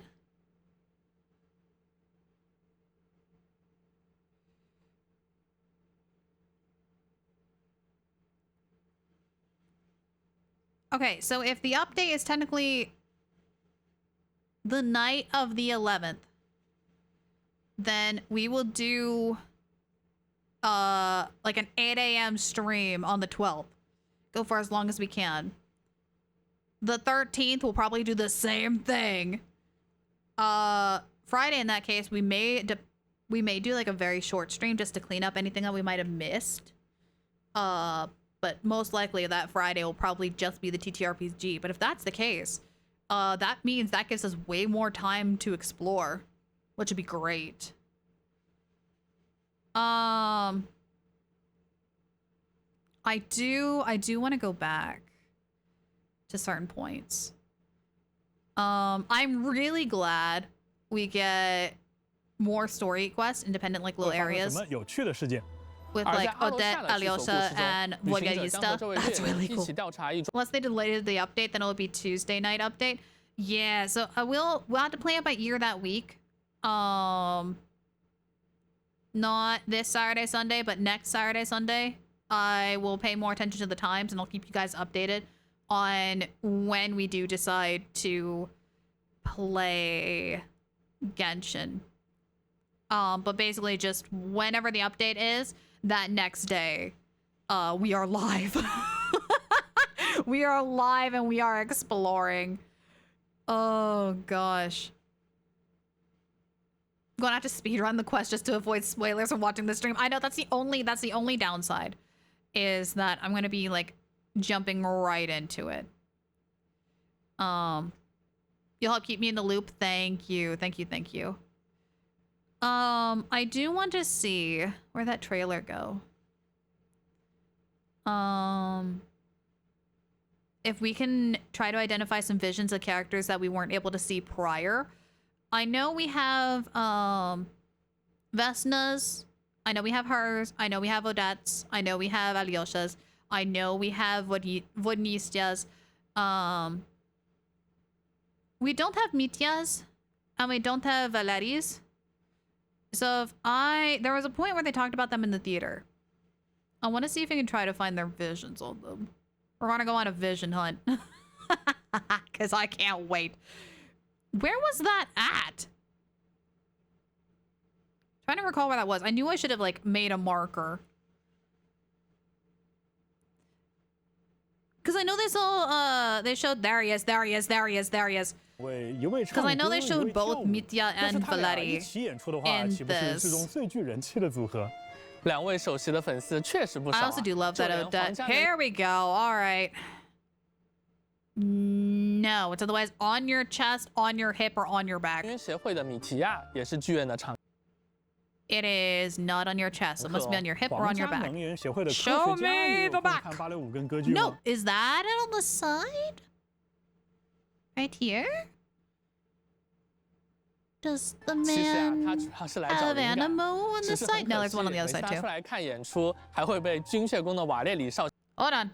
Okay, so if the update is technically the night of the 11th, then we will do like an 8 a.m. stream on the 12th. Go for as long as we can. The 13th, we'll probably do the same thing. Friday, in that case, we may do like a very short stream just to clean up anything that we might have missed. But most likely that Friday will probably just be the TTRPG. But if that's the case, that means that gives us way more time to explore, which would be great. I do want to go back to certain points. I'm really glad we get more story quests, independent like little areas. With like Odette, Alyosha, and Voyagista. That's really cool. Unless they delayed the update, then it'll be Tuesday night update. Yeah, so we'll have to play it by ear that week. Not this Saturday, Sunday, but next Saturday, Sunday. I will pay more attention to the times and I'll keep you guys updated on when we do decide to play Genshin. But basically just whenever the update is, that next day, we are live. We are live and we are exploring. Oh gosh. I'm gonna have to speedrun the quest just to avoid spoilers from watching the stream. I know that's the only downside, is that I'm gonna be like jumping right into it. You'll help keep me in the loop. Thank you. I do want to see where'd that trailer go. If we can try to identify some visions of characters that we weren't able to see prior. I know we have Vesna's. I know we have hers. I know we have Odette's. I know we have Alyosha's. I know we have Vodnistia's. We don't have Mitya's. And we don't have Valeri's. So there was a point where they talked about them in the theater. I want to see if we can try to find their visions on them. We're gonna go on a vision hunt. Because I can't wait. Where was that at? Trying to recall where that was. I knew I should have like made a marker. Because I know they showed there he is. Because I know they showed both Mitya and Valeri in this. I also do love that Odette. Here we go. All right. No, it's otherwise on your chest, on your hip, or on your back. It is not on your chest. It must be on your hip or on your back. Show me the back. No, is that it on the side? Right here? Does the man have animo on this side? No, there's one on the other side too. Hold on.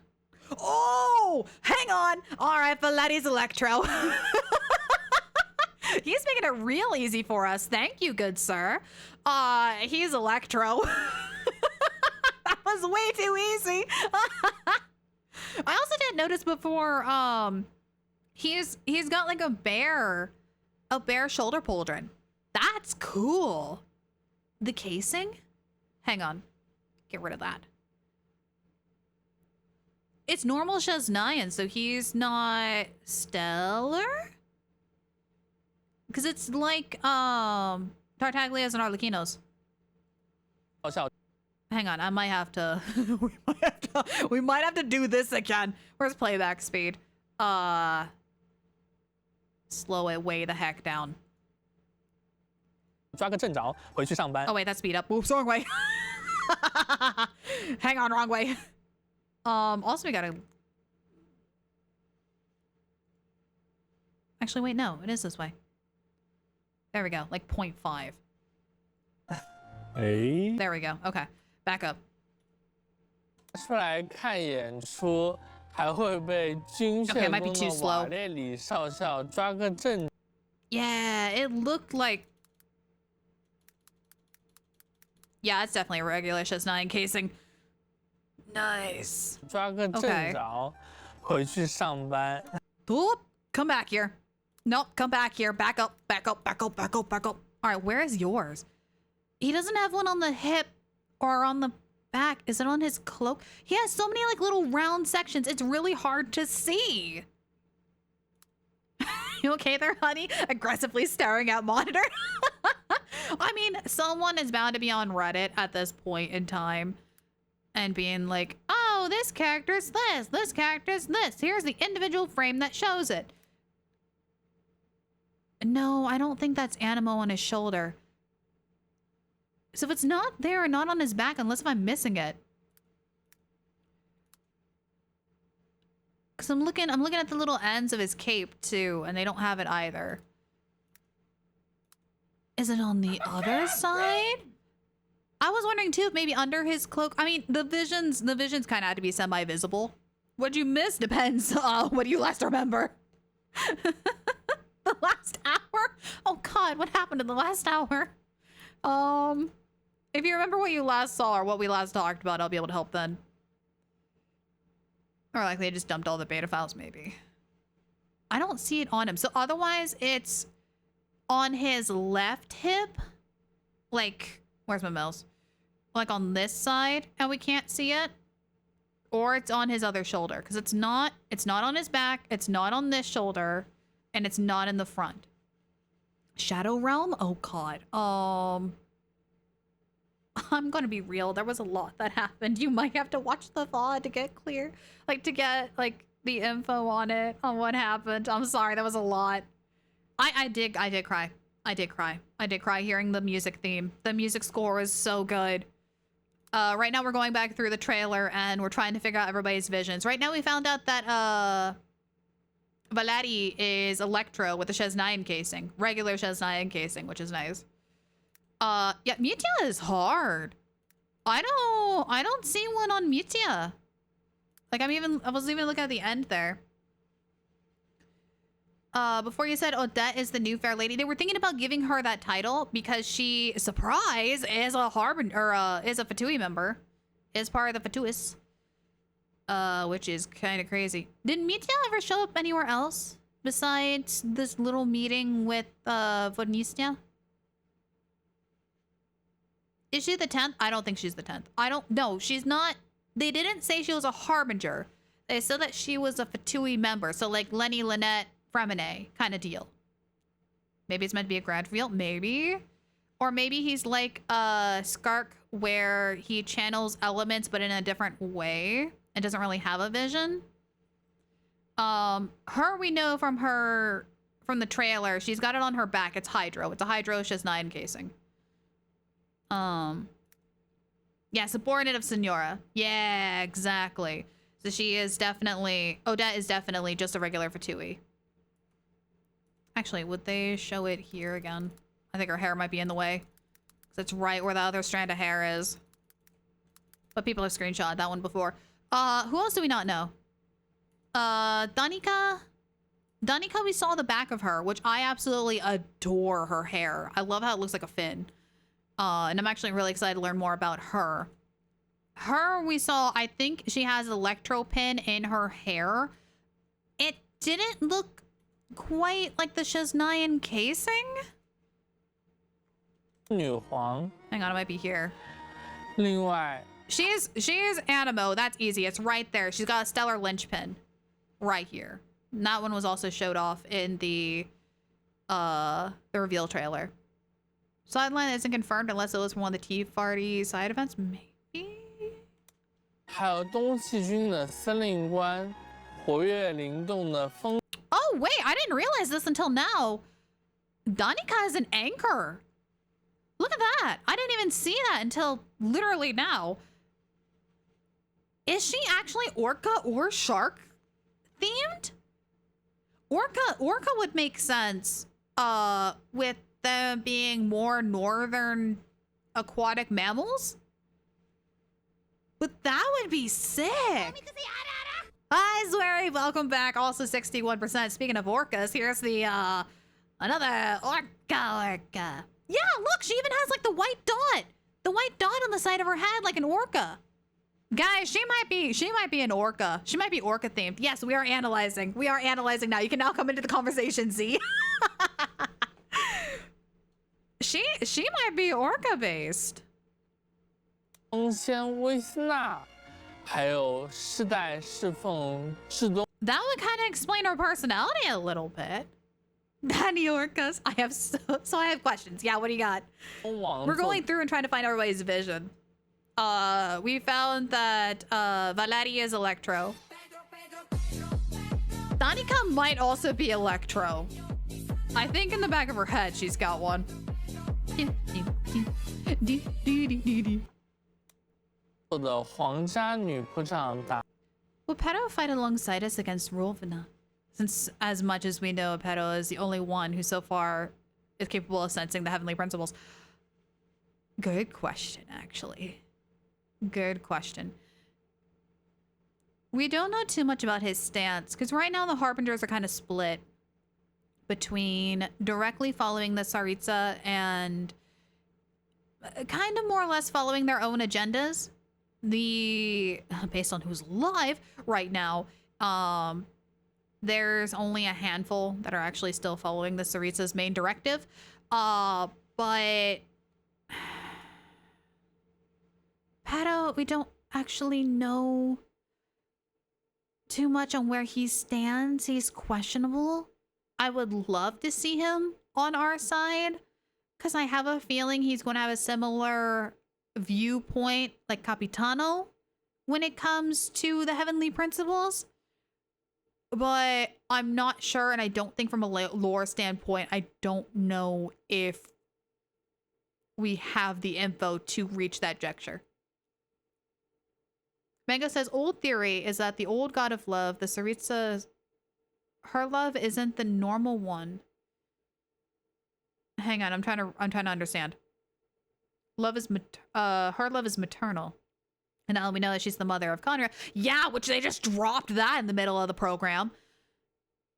Oh, hang on. All right, Valeri's Electro. He's making it real easy for us. Thank you, good sir. He's Electro. That was way too easy. I also didn't notice before, he's got like a bear shoulder pauldron. That's cool. The casing? Hang on. Get rid of that. It's normal SNEZHNAYA, so he's not stellar? Because it's like, Tartaglia's and Arlecchino's. Hang on, I might have to, we might have to do this again. Where's playback speed? slow it way the heck down. 抓个正着，回去上班。 Oh wait, that's speed up. Oops, wrong way. Hang on, wrong way. Also we gotta... Actually, wait, no, it is this way. There we go, like 0.5. Hey. There we go. Okay, back up. 出来看演出，还会被军械宫的瓦列里少校抓个正。Yeah, it looked like... Yeah, it's definitely a regular SNEZHNAYA casing. Nice. 抓个正着，回去上班。 Oop, come back here. Nope, come back here. Back up, back up, back up, back up, back up. All right, where is yours? He doesn't have one on the hip or on the back. Is it on his cloak? He has so many like little round sections. It's really hard to see. You okay there, honey? Aggressively staring at monitor. I mean, someone is bound to be on Reddit at this point in time and being like, oh, this character's this character's this. Here's the individual frame that shows it. No, I don't think that's Animo on his shoulder. So if it's not there or not on his back, unless if I'm missing it. Cause I'm looking at the little ends of his cape too, and they don't have it either. Is it on the other side? I was wondering too if maybe under his cloak. I mean, the visions kind of had to be semi-visible. What you miss depends on what you last remember. The last hour? Oh God, what happened in the last hour? If you remember what you last saw or what we last talked about, I'll be able to help then. Or like they just dumped all the beta files, maybe. I don't see it on him. So otherwise it's on his left hip. Like, where's my mouse? Like on this side and we can't see it. Or it's on his other shoulder. Because it's not on his back. It's not on this shoulder. And it's not in the front. Shadow Realm? Oh God. I'm gonna be real. There was a lot that happened. You might have to watch the VOD to get clear. Like to get like the info on it, on what happened. I'm sorry, that was a lot. I did cry. I did cry hearing the music theme. The music score was so good. Right now we're going back through the trailer and we're trying to figure out everybody's visions. Right now we found out that Valadi is Electro with a SNEZHNAYA casing. Regular SNEZHNAYA casing, which is nice. Yeah, Mutia is hard. I don't see one on Mutia. Like I was even looking at the end there. Before you said Odette is the new fair lady, they were thinking about giving her that title because she, surprise, is a is a Fatui member. Is part of the Fatuis. Which is kind of crazy. Did Mutia ever show up anywhere else besides this little meeting with Vodnistia? Is she the 10th? I don't think she's the 10th. No, she's not. They didn't say she was a Harbinger. They said that she was a Fatui member. So like Lenny, Lynette, Fremine kind of deal. Maybe it's meant to be a grand reveal. Maybe. Or maybe he's like Skark where he channels elements but in a different way. And doesn't really have a vision. Her we know from the trailer. She's got it on her back. It's Hydro. It's a Hydro SNEZHNAYA casing. Yeah, subordinate of Senora. Yeah, exactly. So she is definitely... Odette is definitely just a regular Fatui. Actually, would they show it here again? I think her hair might be in the way. Because it's right where the other strand of hair is. But people have screenshotted that one before. Who else do we not know? Danica? Danica, we saw the back of her, which I absolutely adore her hair. I love how it looks like a fin. And I'm actually really excited to learn more about her. Her, we saw, I think she has an electro pin in her hair. It didn't look quite like the SNEZHNAYA casing. 女皇. Hang on, it might be here. 另外, she is Animo. That's easy. It's right there. She's got a stellar linchpin right here. And that one was also showed off in the reveal trailer. Sideline isn't confirmed unless it was from one of the Tea Party side events. Maybe. 还有东细菌的司令官，活跃灵动的风。 Oh wait, I didn't realize this until now. Danica is an anchor. Look at that. I didn't even see that until literally now. Is she actually orca or shark themed? Orca would make sense with them being more northern aquatic mammals. But that would be sick. Hi, Zwerry. Welcome back. Also 61%. Speaking of orcas, here's the another orca. Yeah, look, she even has like the white dot. The white dot on the side of her head like an orca. Guys, she might be an orca. She might be orca themed. Yes, we are analyzing. We are analyzing now. You can now come into the conversation, Z. She might be orca based. 光纤微丝钠，还有世代侍奉至东。 That would kind of explain her personality a little bit. Danny orcas. I have so I have questions. Yeah, what do you got? We're going through and trying to find everybody's vision. We found that Valeria is Electro. Danica might also be Electro. I think in the back of her head she's got one.的皇家女仆长打。 Will Pedo fight alongside us against Rolvina? Since as much as we know, Pedo is the only one who so far is capable of sensing the heavenly principles. Good question, actually. Good question. We don't know too much about his stance, because right now the Harbingers are kind of split between directly following the Tsaritsa and kind of more or less following their own agendas. Based on who's alive right now, there's only a handful that are actually still following the Tsaritsa's main directive. But Pato, we don't actually know too much on where he stands. He's questionable. I would love to see him on our side, because I have a feeling he's going to have a similar viewpoint like Capitano when it comes to the heavenly principles. But I'm not sure, and I don't think from a lore standpoint, I don't know if we have the info to reach that juncture. Mango says, old theory is that the old god of love, the Tsaritsa, her love isn't the normal one. Hang on, I'm trying to understand. Love is her love is maternal. And now we know that she's the mother of Conrad. Yeah, which they just dropped that in the middle of the program.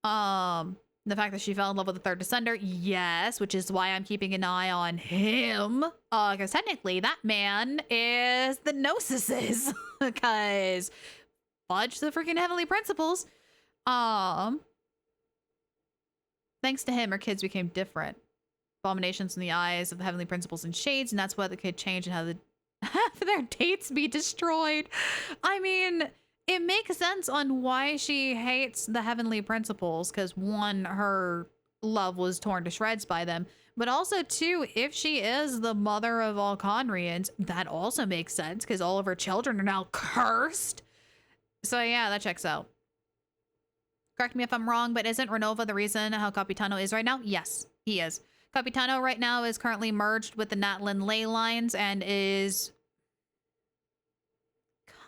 The fact that she fell in love with the third descender, yes, which is why I'm keeping an eye on him. Because technically that man is the Gnosis. Because fudge the freaking heavenly principles. Thanks to him, her kids became different. Abominations in the eyes of the heavenly principles and shades, and that's why the kid changed and have their dates be destroyed. I mean, it makes sense on why she hates the heavenly principles, because one, her love was torn to shreds by them, but also two, if she is the mother of all Conrians, that also makes sense because all of her children are now cursed. So yeah, that checks out. Correct me if I'm wrong, but isn't Renova the reason how Capitano is right now? Yes, he is. Capitano right now is currently merged with the Natlin ley lines and is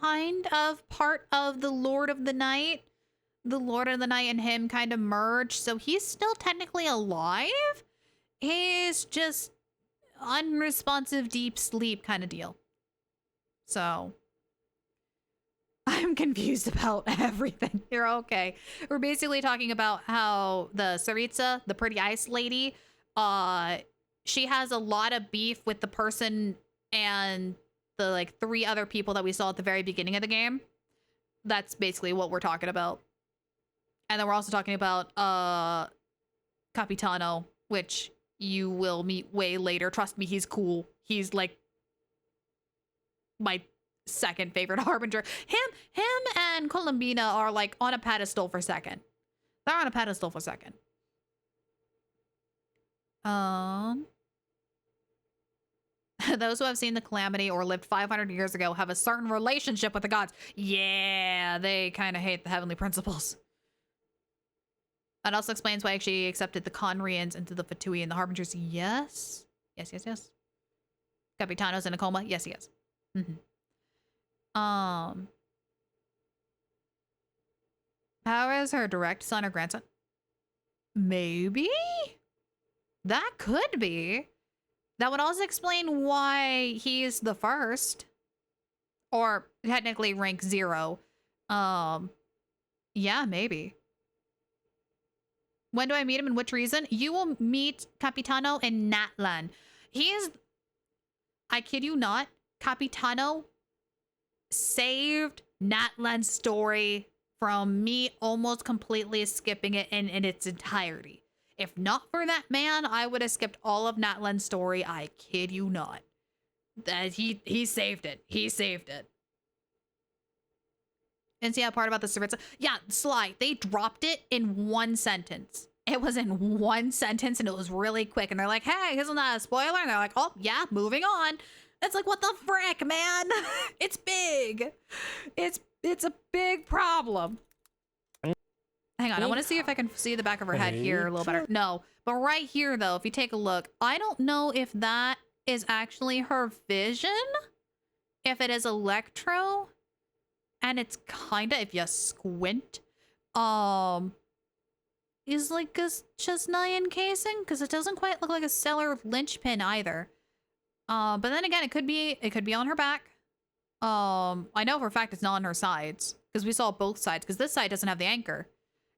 kind of part of the Lord of the Night. The Lord of the Night and him kind of merged, so he's still technically alive. He's just unresponsive deep sleep kind of deal. So I'm confused about everything. You're okay. We're basically talking about how the Tsaritsa, the pretty ice lady, she has a lot of beef with the person and the like 3 other people that we saw at the very beginning of the game. That's basically what we're talking about. And then we're also talking about Capitano, which you will meet way later. Trust me, he's cool. He's like my second favorite Harbinger. Him and Columbina are like on a pedestal for second. They're on a pedestal for second. Those who have seen the Calamity or lived 500 years ago have a certain relationship with the gods. Yeah, they kind of hate the heavenly principles. That also explains why she accepted the Conrians into the Fatui and the Harbingers. Yes. Yes. Capitano's in a coma. Yes, he is. How is her direct son or grandson? Maybe? That could be. That would also explain why he's the first. Or technically rank 0. Yeah, maybe. When do I meet him and which reason? You will meet Capitano in Natlan. He is, I kid you not, Capitano saved Natlan's story from me almost completely skipping it in its entirety. If not for that man, I would have skipped all of Natlan's story. I kid you not. That he saved it. He saved it. And see that part about the Saritsa? Yeah, Sly, they dropped it in 1 sentence. It was in 1 sentence and it was really quick. And they're like, hey, isn't that a spoiler? And they're like, oh, yeah, moving on. It's like, what the frick, man? It's big. It's a big problem. Hang on, I want to see if I can see the back of her head here a little better. No, but right here, though, if you take a look, I don't know if that is actually her vision. If it is Electro. And it's kinda, if you squint, is like a SNEZHNAYA encasing, because it doesn't quite look like a stellar linchpin either. But then again, it could be on her back. I know for a fact it's not on her sides, because we saw both sides, because this side doesn't have the anchor.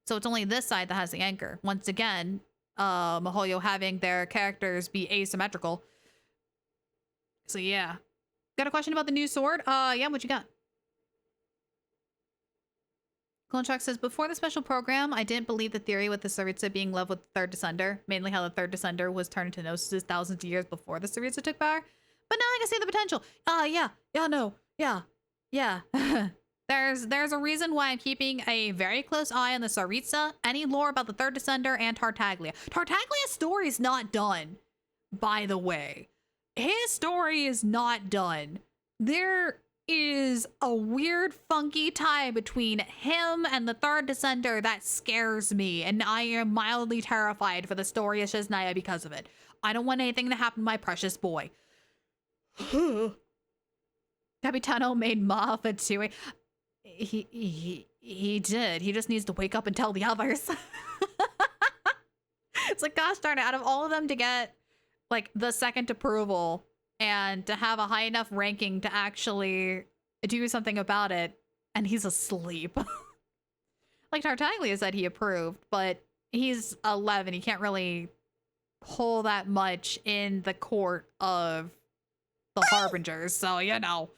So it's only this side that has the anchor. Once again, MiHoYo having their characters be asymmetrical. So yeah. Got a question about the new sword? Yeah, what you got? Clone says, before the special program, I didn't believe the theory with the Saritsa being love with the third descender, mainly how the third descender was turned into Gnosis thousands of years before the Saritsa took power. But now I can see the potential. Yeah. There's a reason why I'm keeping a very close eye on the Saritsa, any lore about the third descender, and Tartaglia. Tartaglia's story is not done, by the way. His story is not done. There is a weird, funky tie between him and the third descender that scares me, and I am mildly terrified for the story of SNEZHNAYA because of it. I don't want anything to happen to my precious boy. Capitano made Ma Fatui. He did. He just needs to wake up and tell the others. It's like, gosh darn it, out of all of them to get like the second approval and to have a high enough ranking to actually do something about it, and he's asleep. Like Tartaglia said he approved, but he's 11. He can't really pull that much in the court of the Harbingers, so you know.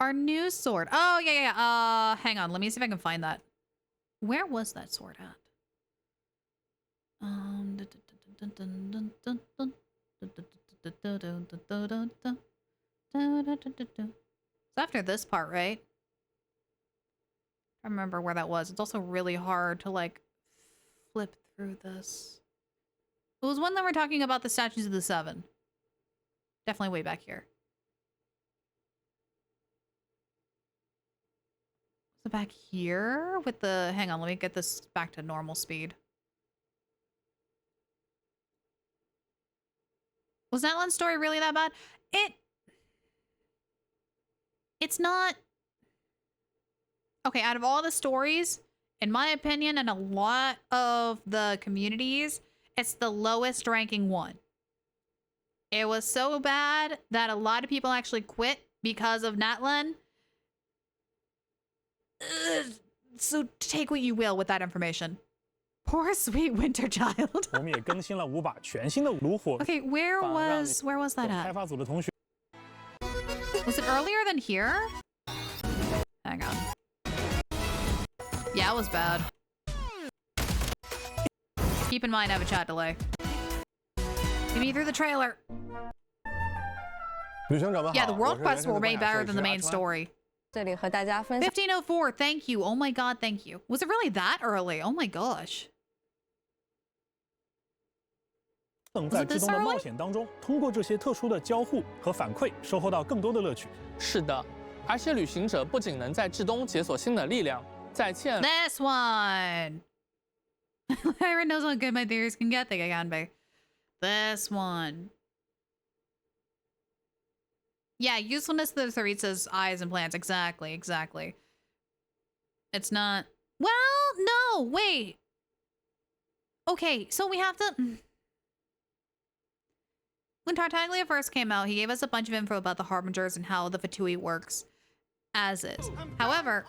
Our new sword. Oh, yeah. Hang on. Let me see if I can find that. Where was that sword at? It's after this part, right? I remember where that was. It's also really hard to like flip through this. It was one that we're talking about the statues of the Seven. Definitely way back here. So back here with the, hang on, let me get this back to normal speed. Was Natlan's story really that bad? It's not. Okay, out of all the stories, in my opinion, and a lot of the communities, it's the lowest ranking one. It was so bad that a lot of people actually quit because of Natlan. So take what you will with that information. Poor sweet winter child. 我们也更新了5把全新的炉火。Okay, where was that at? 开发组的同学。Was it earlier than here? Hang on. Yeah, it was bad. Keep in mind, I have a chat delay. Give me through the trailer. Yeah, the world quests were way better than the main story. 这里和大家分享 1504, thank you. Oh my god, thank you. Was it really that early? Oh my gosh. 能在制动的冒险当中，通过这些特殊的交互和反馈，收获到更多的乐趣。是的，而且旅行者不仅能在制东解锁新的力量， This one. Everyone knows how good my theories can get. They can be. This one. Yeah, usefulness of the Tsaritsa's eyes and plants. Exactly, exactly. It's not... Well, no, wait. Okay, so we have to... When Tartaglia first came out, he gave us a bunch of info about the Harbingers and how the Fatui works as is. However...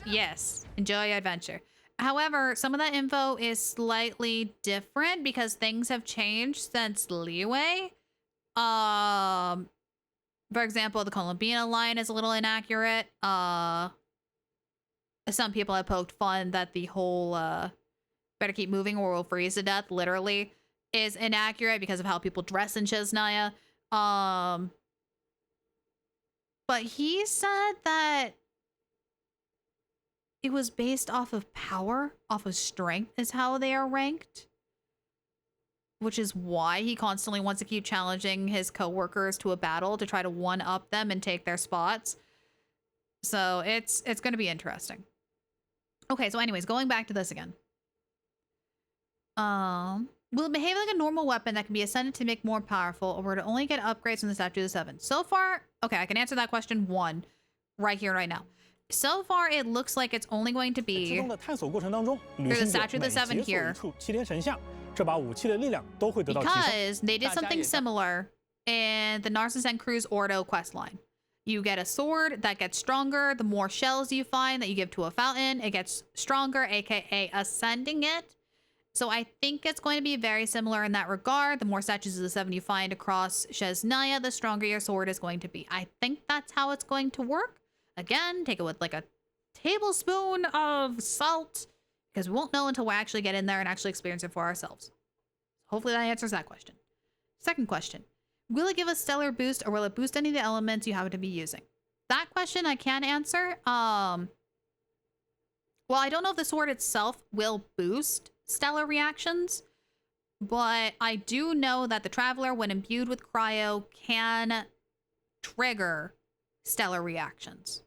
Yes, enjoy your adventure. However, some of that info is slightly different because things have changed since Leeway. For example, the Columbina line is a little inaccurate. Some people have poked fun that the whole better keep moving or we'll freeze to death literally is inaccurate because of how people dress in SNEZHNAYA. But he said that it was based off of power, off of strength is how they are ranked. Which is why he constantly wants to keep challenging his coworkers to a battle to try to one-up them and take their spots. So it's going to be interesting. Okay, so anyways, going back to this again. Will it behave like a normal weapon that can be ascended to make more powerful, or will it only get upgrades from the Statue of the Seven? So far, okay, I can answer that question one right here, right now. So far, it looks like it's only going to be through the Statue of the Seven here. Because they did something similar in the Narcissus and Cruz Ordo questline. You get a sword that gets stronger. The more shells you find that you give to a fountain, it gets stronger, aka ascending it. So I think it's going to be very similar in that regard. The more Statues of the Seven you find across SNEZHNAYA, the stronger your sword is going to be. I think that's how it's going to work. Again, take it with like a tablespoon of salt, because we won't know until we actually get in there and actually experience it for ourselves. Hopefully that answers that question. Second question. Will it give a stellar boost, or will it boost any of the elements you happen to be using? That question I can answer. Well, I don't know if the sword itself will boost stellar reactions, but I do know that the Traveler, when imbued with cryo, can trigger stellar reactions.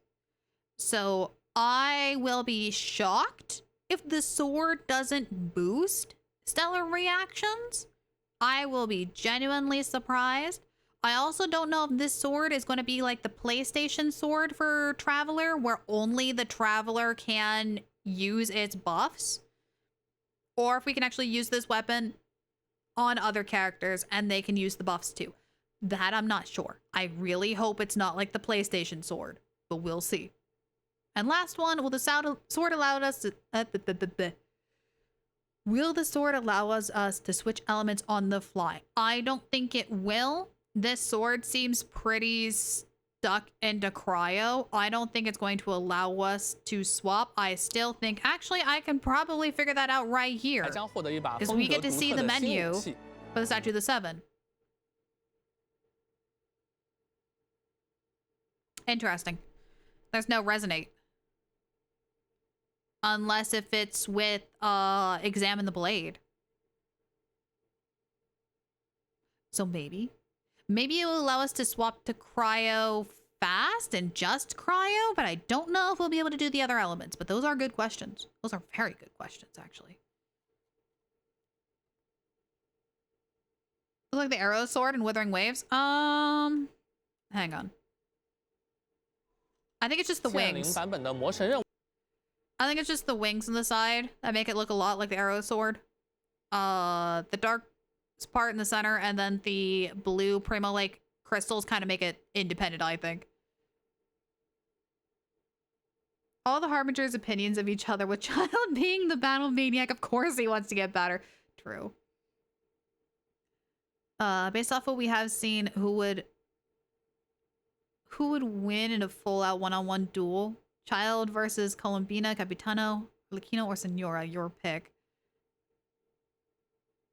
So I will be shocked if the sword doesn't boost stellar reactions. I will be genuinely surprised. I also don't know if this sword is going to be like the PlayStation sword for Traveler, where only the Traveler can use its buffs, or if we can actually use this weapon on other characters and they can use the buffs too. That I'm not sure. I really hope it's not like the PlayStation sword, but we'll see. And last one, will the sword allow us to... Will the sword allow us to switch elements on the fly? I don't think it will. This sword seems pretty stuck into cryo. I don't think it's going to allow us to swap. I still think... Actually, I can probably figure that out right here, because we get to see the menu for the Statue of the Seven. Interesting. There's no resonate. Unless if it's with examine the blade. So maybe it will allow us to swap to cryo fast and just cryo, but I don't know if we'll be able to do the other elements. But those are good questions. Those are very good questions, actually. Look like the arrow sword and withering waves. Hang on. I think it's just the wings. I think it's just the wings on the side that make it look a lot like the arrow sword. The dark part in the center and then the blue Primo Lake crystals kind of make it independent, I think. All the Harbingers' opinions of each other, with Child being the battle maniac. Of course he wants to get better. True. Based off what we have seen, who would win in a full-out one-on-one duel? Child versus Columbina, Capitano, Arlecchino, or Senora, your pick.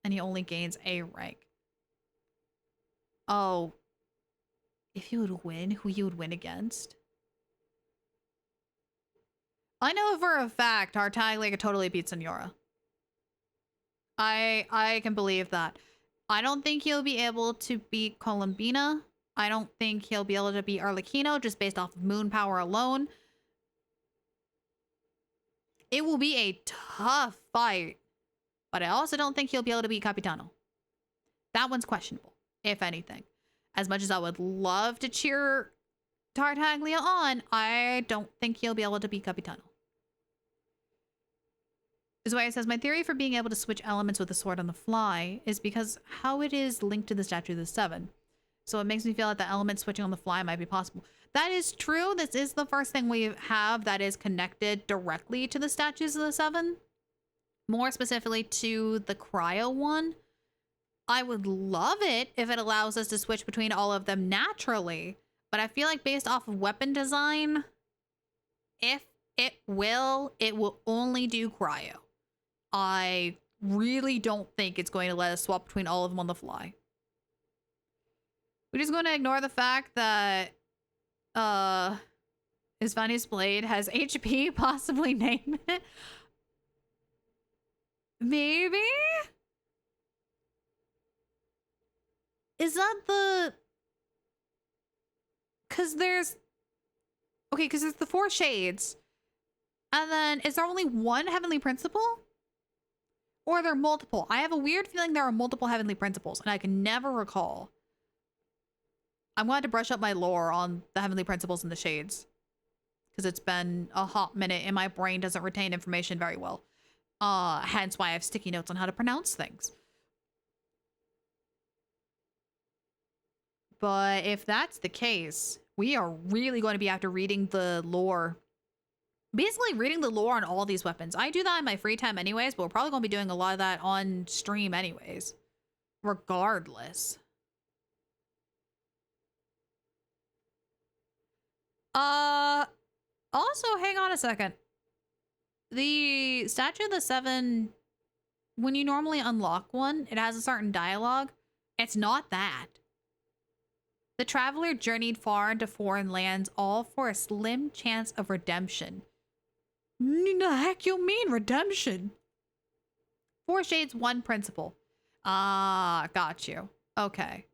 And he only gains a rank. Oh. If he would win, who you would win against? I know for a fact Tartaglia could totally beat Senora. I can believe that. I don't think he'll be able to beat Columbina. I don't think he'll be able to beat Arlecchino just based off of moon power alone. It will be a tough fight. But I also don't think he'll be able to beat Capitano. That one's questionable, if anything. As much as I would love to cheer Tartaglia on, I don't think he'll be able to beat Capitano. This is why it says, my theory for being able to switch elements with a sword on the fly is because how it is linked to the Statue of the Seven. So it makes me feel that the element switching on the fly might be possible. That is true. This is the first thing we have that is connected directly to the Statues of the Seven. More specifically to the cryo one. I would love it if it allows us to switch between all of them naturally. But I feel like based off of weapon design, if it will only do cryo. I really don't think it's going to let us swap between all of them on the fly. We're just going to ignore the fact that Isvani's blade has HP, possibly name it. Maybe? Is that the... Because there's... Okay, because there's the 4 shades. And then, is there only one Heavenly Principle? Or are there multiple? I have a weird feeling there are multiple Heavenly Principles, and I can never recall. I'm going to have to brush up my lore on the Heavenly Principles and the shades. Because it's been a hot minute, and my brain doesn't retain information very well. Hence why I have sticky notes on how to pronounce things. But if that's the case, we are really going to be after reading the lore. Basically reading the lore on all these weapons. I do that in my free time anyways, but we're probably going to be doing a lot of that on stream anyways. Regardless. Also, hang on a second. The Statue of the Seven, when you normally unlock one, it has a certain dialogue. It's not that. The traveler journeyed far into foreign lands, all for a slim chance of redemption. The heck you mean, redemption? 4 shades, 1 principle. Ah, got you. Okay.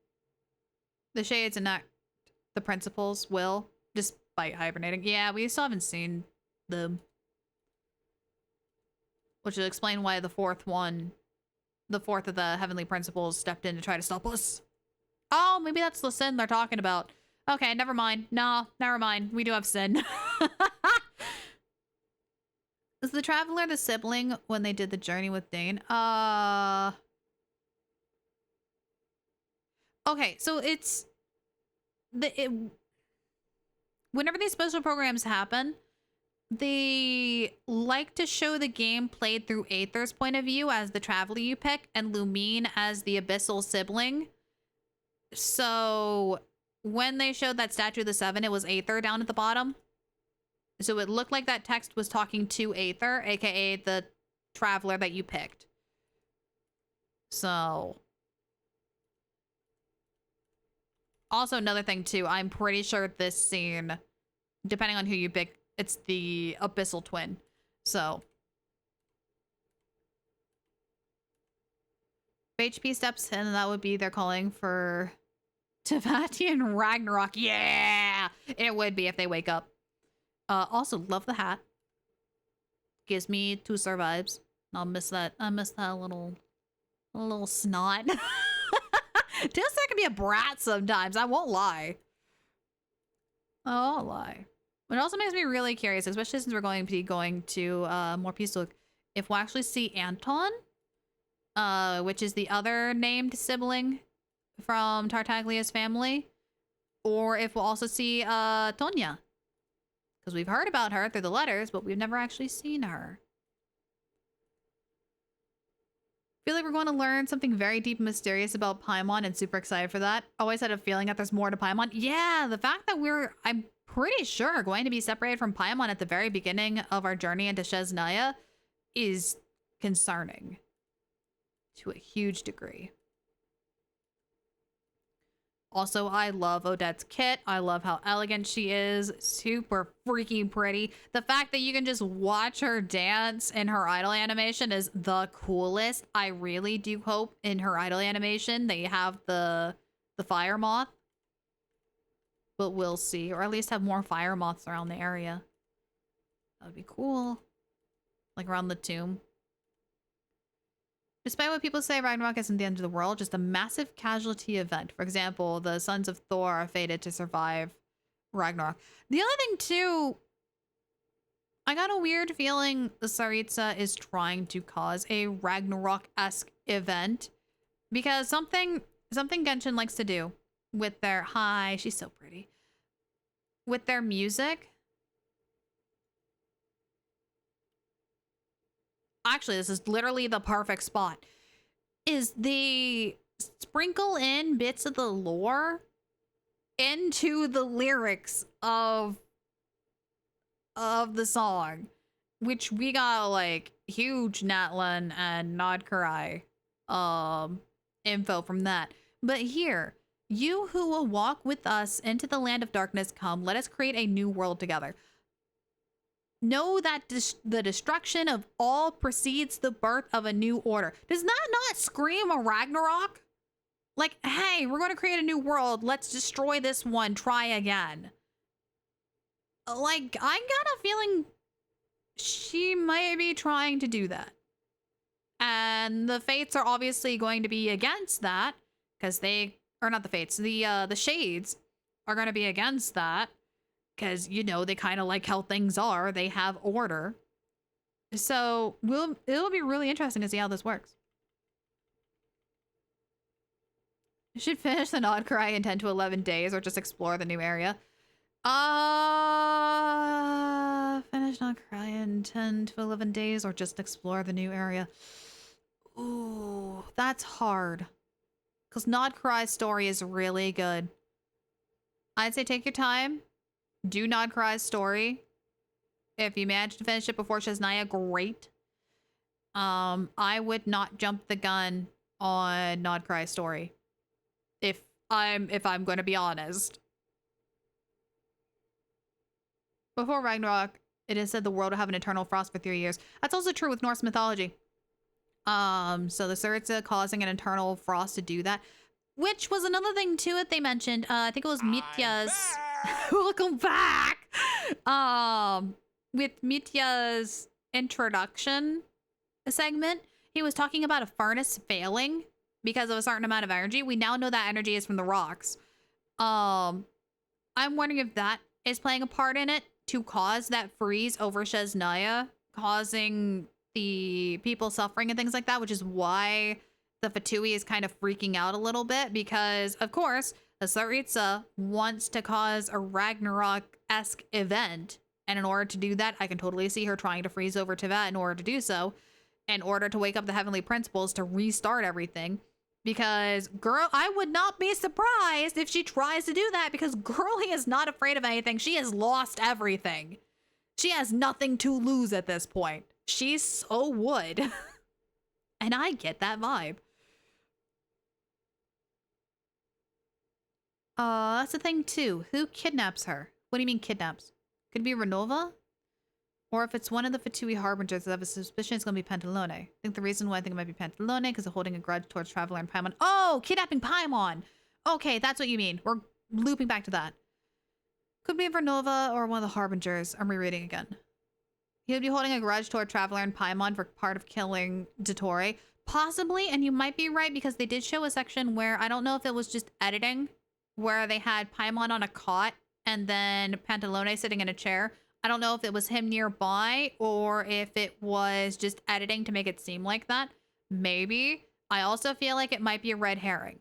The shades enact the principles will, despite hibernating. Yeah, we still haven't seen them. Which will explain why the 4th of the Heavenly Principles stepped in to try to stop us. Oh, maybe that's the Sin they're talking about. Okay, never mind. No, never mind. We do have Sin. Is the traveler the sibling when they did the journey with Dane? Okay, so it's... whenever these special programs happen, they like to show the game played through Aether's point of view as the traveler you pick, and Lumine as the abyssal sibling. So when they showed that Statue of the Seven, it was Aether down at the bottom. So it looked like that text was talking to Aether, aka the traveler that you picked. So... Also, another thing too, I'm pretty sure this scene, depending on who you pick, it's the abyssal twin. So... If HP steps in, that would be they're calling for Tavatian Ragnarok. Yeah! It would be if they wake up. Also, love the hat. Gives me 2 survives. I'll miss that. I miss that little snot. Tailstar can be a brat sometimes. I won't lie. I won't lie. But it also makes me really curious, especially since we're going to be going to more peaceful. If we'll actually see Anton, which is the other named sibling from Tartaglia's family, or if we'll also see Tonya. Because we've heard about her through the letters, but we've never actually seen her. I feel like we're going to learn something very deep and mysterious about Paimon, and super excited for that. Always had a feeling that there's more to Paimon. Yeah, the fact that I'm pretty sure, going to be separated from Paimon at the very beginning of our journey into SNEZHNAYA is concerning. To a huge degree. Also, I love Odette's kit. I love how elegant she is. Super freaking pretty. The fact that you can just watch her dance in her idol animation is the coolest. I really do hope in her idol animation they have the fire moth. But we'll see. Or at least have more fire moths around the area. That would be cool. like around the tomb. Despite what people say, Ragnarok isn't the end of the world, just a massive casualty event. For example, the sons of Thor are fated to survive Ragnarok. The other thing too, I got a weird feeling the Tsaritsa is trying to cause a Ragnarok-esque event because something Genshin likes to do with their hi, she's so pretty. With their music. Actually, this is literally the perfect spot. Is the sprinkle in bits of the lore into the lyrics of the song, which we got like huge Natlan and Nodkarai info from that. But here, you who will walk with us into the land of darkness, come, let us create a new world together. Know that the destruction of all precedes the birth of a new order. Does that not scream a Ragnarok? Like, hey, we're going to create a new world. Let's destroy this one. Try again. Like, I got a feeling she might be trying to do that. And the Fates are obviously going to be against that. Because they, or not the Fates, the Shades are going to be against that. Because, you know, they kind of like how things are. They have order. So, it'll be really interesting to see how this works. You should finish the Nodkarai in 10 to 11 days or just explore the new area. Finish Nodkarai in 10 to 11 days or just explore the new area. Ooh, that's hard. Because Nodkarai's story is really good. I'd say take your time. Do Nodkarai's story. If you manage to finish it before SNEZHNAYA, great. I would not jump the gun on Nodkarai's story. If I'm going to be honest. Before Ragnarok, it is said the world will have an eternal frost for 3 years. That's also true with Norse mythology. So the Tsaritsa causing an eternal frost to do that. Which was another thing too that they mentioned. I think it was Mitya's. Welcome back. With Mitya's introduction segment, he was talking about a furnace failing because of a certain amount of energy. We now know that energy is from the rocks. I'm wondering if that is playing a part in it to cause that freeze over SNEZHNAYA, causing the people suffering and things like that, which is why the Fatui is kind of freaking out a little bit because, of course, the Tsaritsa wants to cause a Ragnarok-esque event. And in order to do that, I can totally see her trying to freeze over Teyvat in order to do so, in order to wake up the Heavenly Principles to restart everything. Because, girl, I would not be surprised if she tries to do that because Girlie is not afraid of anything. She has lost everything. She has nothing to lose at this point. She's so wood. And I get that vibe. That's the thing too. Who kidnaps her? What do you mean kidnaps? Could it be Renova? Or if it's one of the Fatui Harbingers, I have a suspicion it's going to be Pantalone. I think the reason why I think it might be Pantalone because they're holding a grudge towards Traveler and Paimon. Oh, kidnapping Paimon! Okay, that's what you mean. We're looping back to that. Could be Renova or one of the Harbingers. I'm rereading again. He would be holding a grudge toward Traveler and Paimon for part of killing Dottore. Possibly, and you might be right because they did show a section where, I don't know if it was just editing, where they had Paimon on a cot and then Pantalone sitting in a chair. I don't know if it was him nearby or if it was just editing to make it seem like that. Maybe. I also feel like it might be a red herring.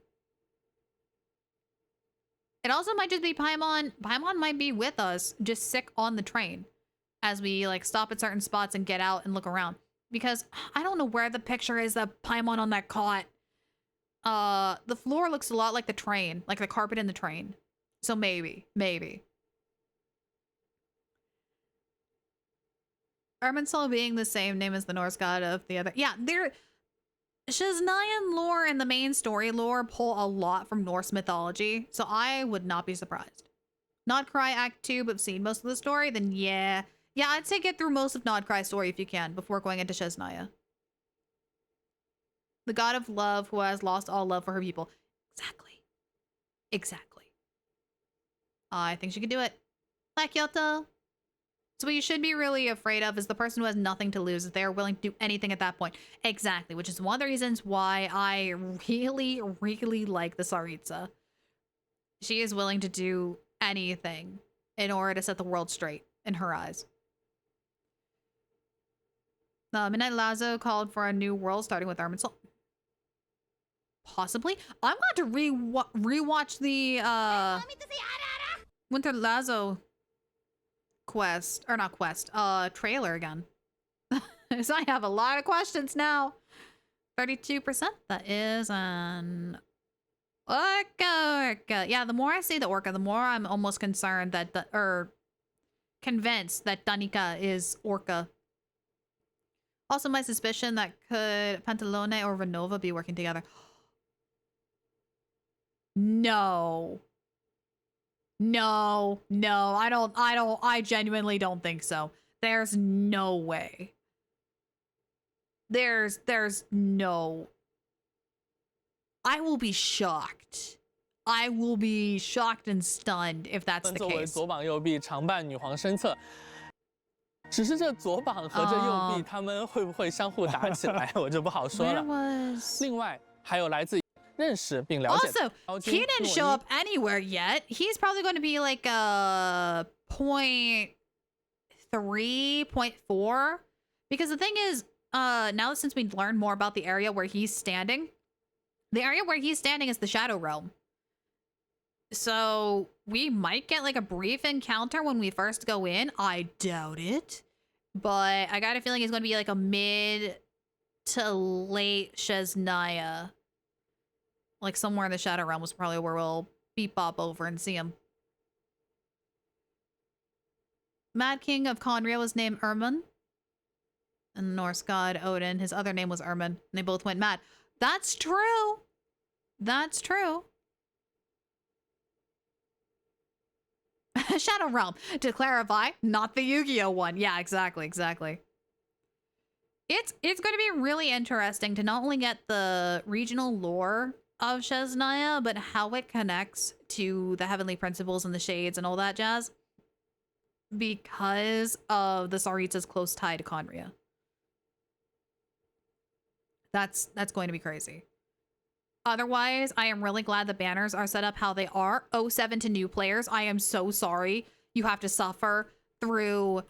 It also might just be Paimon. Paimon might be with us, just sick on the train as we like stop at certain spots and get out and look around. Because I don't know where the picture is of Paimon on that cot. The floor looks a lot like the train, like the carpet in the train. So maybe. Irminsul being the same name as the Norse god of the other. Yeah, SNEZHNAYA lore and the main story lore pull a lot from Norse mythology, so I would not be surprised. Nodkarai Act 2, but seen most of the story, then yeah. Yeah, I'd say get through most of Nodkarai's story if you can, before going into SNEZHNAYA. The god of love who has lost all love for her people. Exactly. I think she could do it. Bye, Kyoto. So what you should be really afraid of is the person who has nothing to lose. If they're willing to do anything at that point. Exactly, which is one of the reasons why I really, really like the Tsaritsa. She is willing to do anything in order to set the world straight in her eyes. Midnight Lazo called for a new world starting with Armin Soul. Possibly. I'm going to rewatch the Winter Lazo quest, or not quest, trailer again. So I have a lot of questions now. 32%. That is an orca. Yeah, the more I see the orca, the more I'm almost concerned that convinced that Danica is orca. Also, my suspicion that could Pantalone or Renova be working together. No. No, I genuinely don't think so. There's no way. There's no. I will be shocked. I will be shocked and stunned if that's the 作为 case. 左膀右臂，常伴女皇身侧。只是这左膀和这右臂，他们会不会相互打起来，我就不好说了。另外，还有来自认识并了解。Also, he didn't show up anywhere yet. He's probably going to be like a 0.3, 0.4. Because the thing is, now since we learned more about the area where he's standing, the area where he's standing is the Shadow Realm. So we might get like a brief encounter when we first go in. I doubt it. But I got a feeling it's going to be like a mid to late SNEZHNAYA. Like somewhere in the Shadow Realm was probably where we'll bop over and see him. Mad King of Conria was named Irmin. And Norse god Odin, his other name was Irmin. And they both went mad. That's true. That's true. Shadow Realm. To clarify, not the Yu-Gi-Oh one. Yeah, exactly. It's going to be really interesting to not only get the regional lore of SNEZHNAYA, but how it connects to the Heavenly Principles and the Shades and all that jazz. Because of the Tsaritsa's close tie to Conria. That's going to be crazy. Otherwise, I am really glad the banners are set up how they are. 07 to new players. I am so sorry you have to suffer through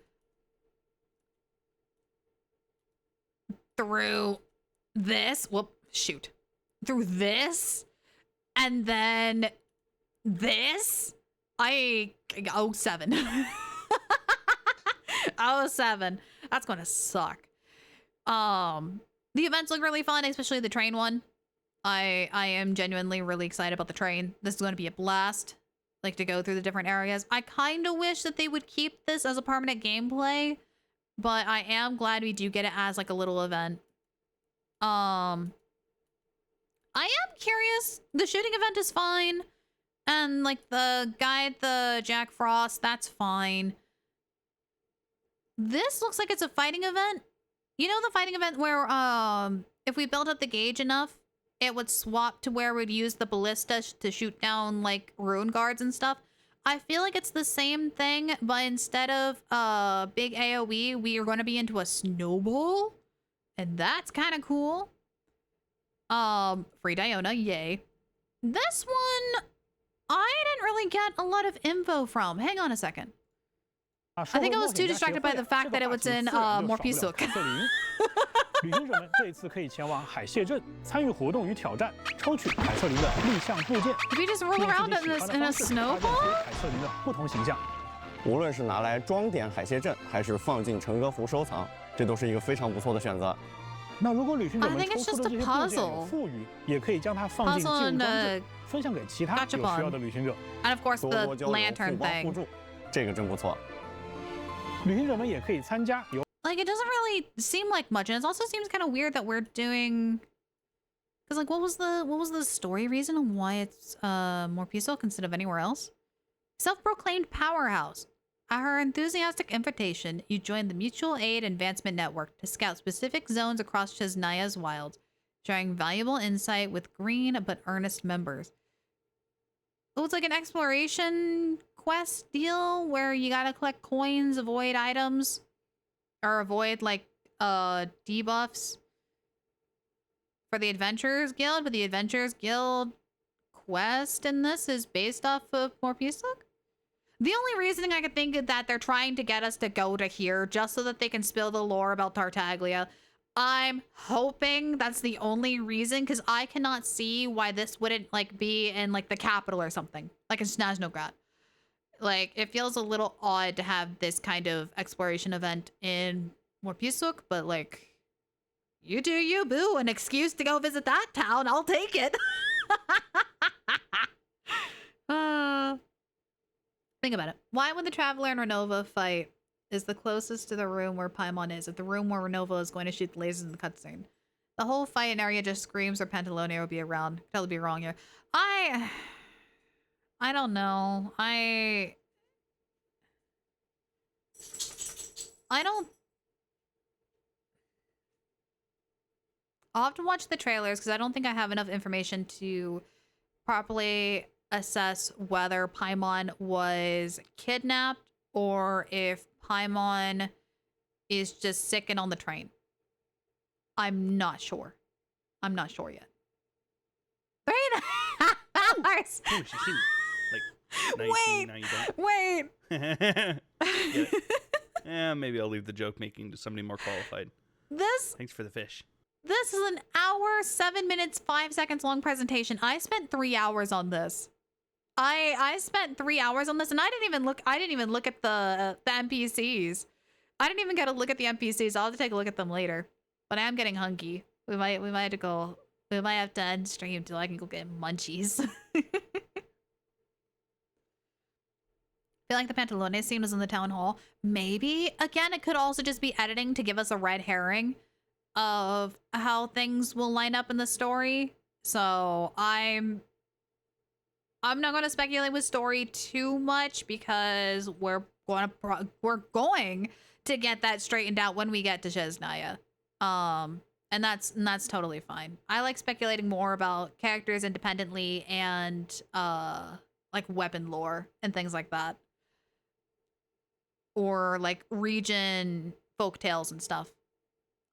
this. Whoop, shoot. Through this. And then this. 07. 07. That's going to suck. The events look really fun, especially the train one. I am genuinely really excited about the train. This is going to be a blast. Like to go through the different areas. I kind of wish that they would keep this as a permanent gameplay, but I am glad we do get it as like a little event. I am curious. The shooting event is fine. And like the guide, the Jack Frost, that's fine. This looks like it's a fighting event. You know the fighting event where if we build up the gauge enough, it would swap to where we'd use the ballista to shoot down like ruin guards and stuff. I feel like it's the same thing, but instead of big AoE, we are going to be into a snowball, and that's kind of cool. Free Diona, yay. This one, I didn't really get a lot of info from. Hang on a second. I think I was too distracted by the fact that it was in Morpisuk. 旅行者们这一次可以前往海蟹镇参与活动与挑战，抽取凯瑟琳的立项部件。If you just roll around in a snowball? 凯瑟琳的不同形象。无论是拿来装点海蟹镇，还是放进成歌符收藏，这都是一个非常不错的选择。那如果旅行者们抽出的这些部件有富余，也可以将它放进记录装置，分享给其他有需要的旅行者。And of course the lantern thing. 这个真不错。旅行者们也可以参加由 Like, it doesn't really seem like much, and it also seems kind of weird that we're doing... Because, like, what was the story reason on why it's Morpisuk instead of anywhere else? Self-proclaimed powerhouse. At her enthusiastic invitation, you joined the Mutual Aid Advancement Network to scout specific zones across SNEZHNAYA's wilds, sharing valuable insight with green but earnest members. Oh, it's like an exploration quest deal where you gotta collect coins, avoid items, or avoid like debuffs for the Adventurers Guild, but the Adventurers Guild quest in this is based off of Morpisuk. The only reasoning I could think is that they're trying to get us to go to here just so that they can spill the lore about Tartaglia. I'm hoping that's the only reason, because I cannot see why this wouldn't like be in like the capital or something, like in SNEZHNAYA. Like, it feels a little odd to have this kind of exploration event in Morpisuk, but like, you do you, boo. An excuse to go visit that town, I'll take it. Think about it. Why would the Traveler and Renova fight is the closest to the room where Paimon is, at the room where Renova is going to shoot the lasers in the cutscene? The whole fight and area just screams or Pantalonia will be around. Could totally be wrong here. I don't know. I don't... I'll have to watch the trailers because I don't think I have enough information to properly assess whether Paimon was kidnapped or if Paimon is just sickened on the train. I'm not sure. I'm not sure yet. 3 hours! Oh, shoot. Like, 19, now you don't. Wait! Yeah, maybe I'll leave the joke making to somebody more qualified. Thanks for the fish. This is an hour, 7 minutes, 5 seconds long presentation. I spent 3 hours on this. I spent 3 hours on this, and I didn't even look at the NPCs. I didn't even get a look at the NPCs. I'll have to take a look at them later. But I am getting hungry. We might have to end stream till I can go get munchies. I feel like the Pantalone scene was in the town hall. Maybe. Again, it could also just be editing to give us a red herring of how things will line up in the story. So I'm not going to speculate with story too much because we're going to get that straightened out when we get to SNEZHNAYA. And that's totally fine. I like speculating more about characters independently and like weapon lore and things like that. Or like region folk tales and stuff.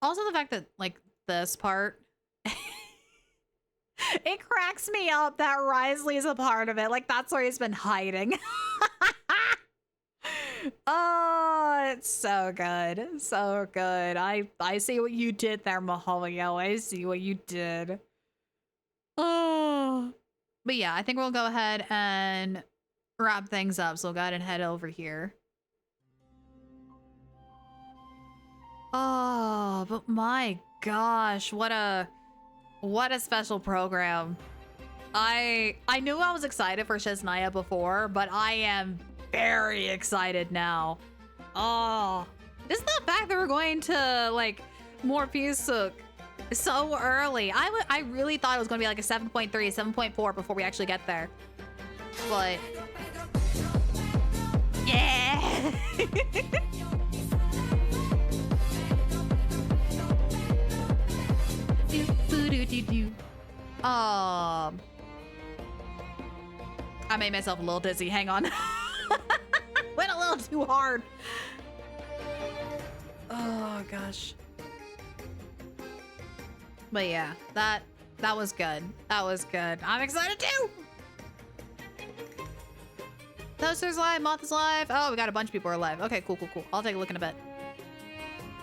Also the fact that like this part it cracks me up that Risley's a part of it. Like that's where he's been hiding. Oh, it's so good. So good. I see what you did there, Maholio. I see what you did. Oh. But yeah, I think we'll go ahead and wrap things up. So we'll go ahead and head over here. Oh, but my gosh, what a special program. I knew I was excited for SNEZHNAYA before, but I am very excited now. Oh, just the fact that we're going to like Morpisuk so early. I really thought it was going to be like a 7.3, 7.4 before we actually get there. But yeah. I made myself a little dizzy. Hang on. Went a little too hard. Oh gosh. But yeah, that was good. That was good. I'm excited too. Toaster's live, Moth is live. Oh, we got a bunch of people are live. Okay, cool. I'll take a look in a bit.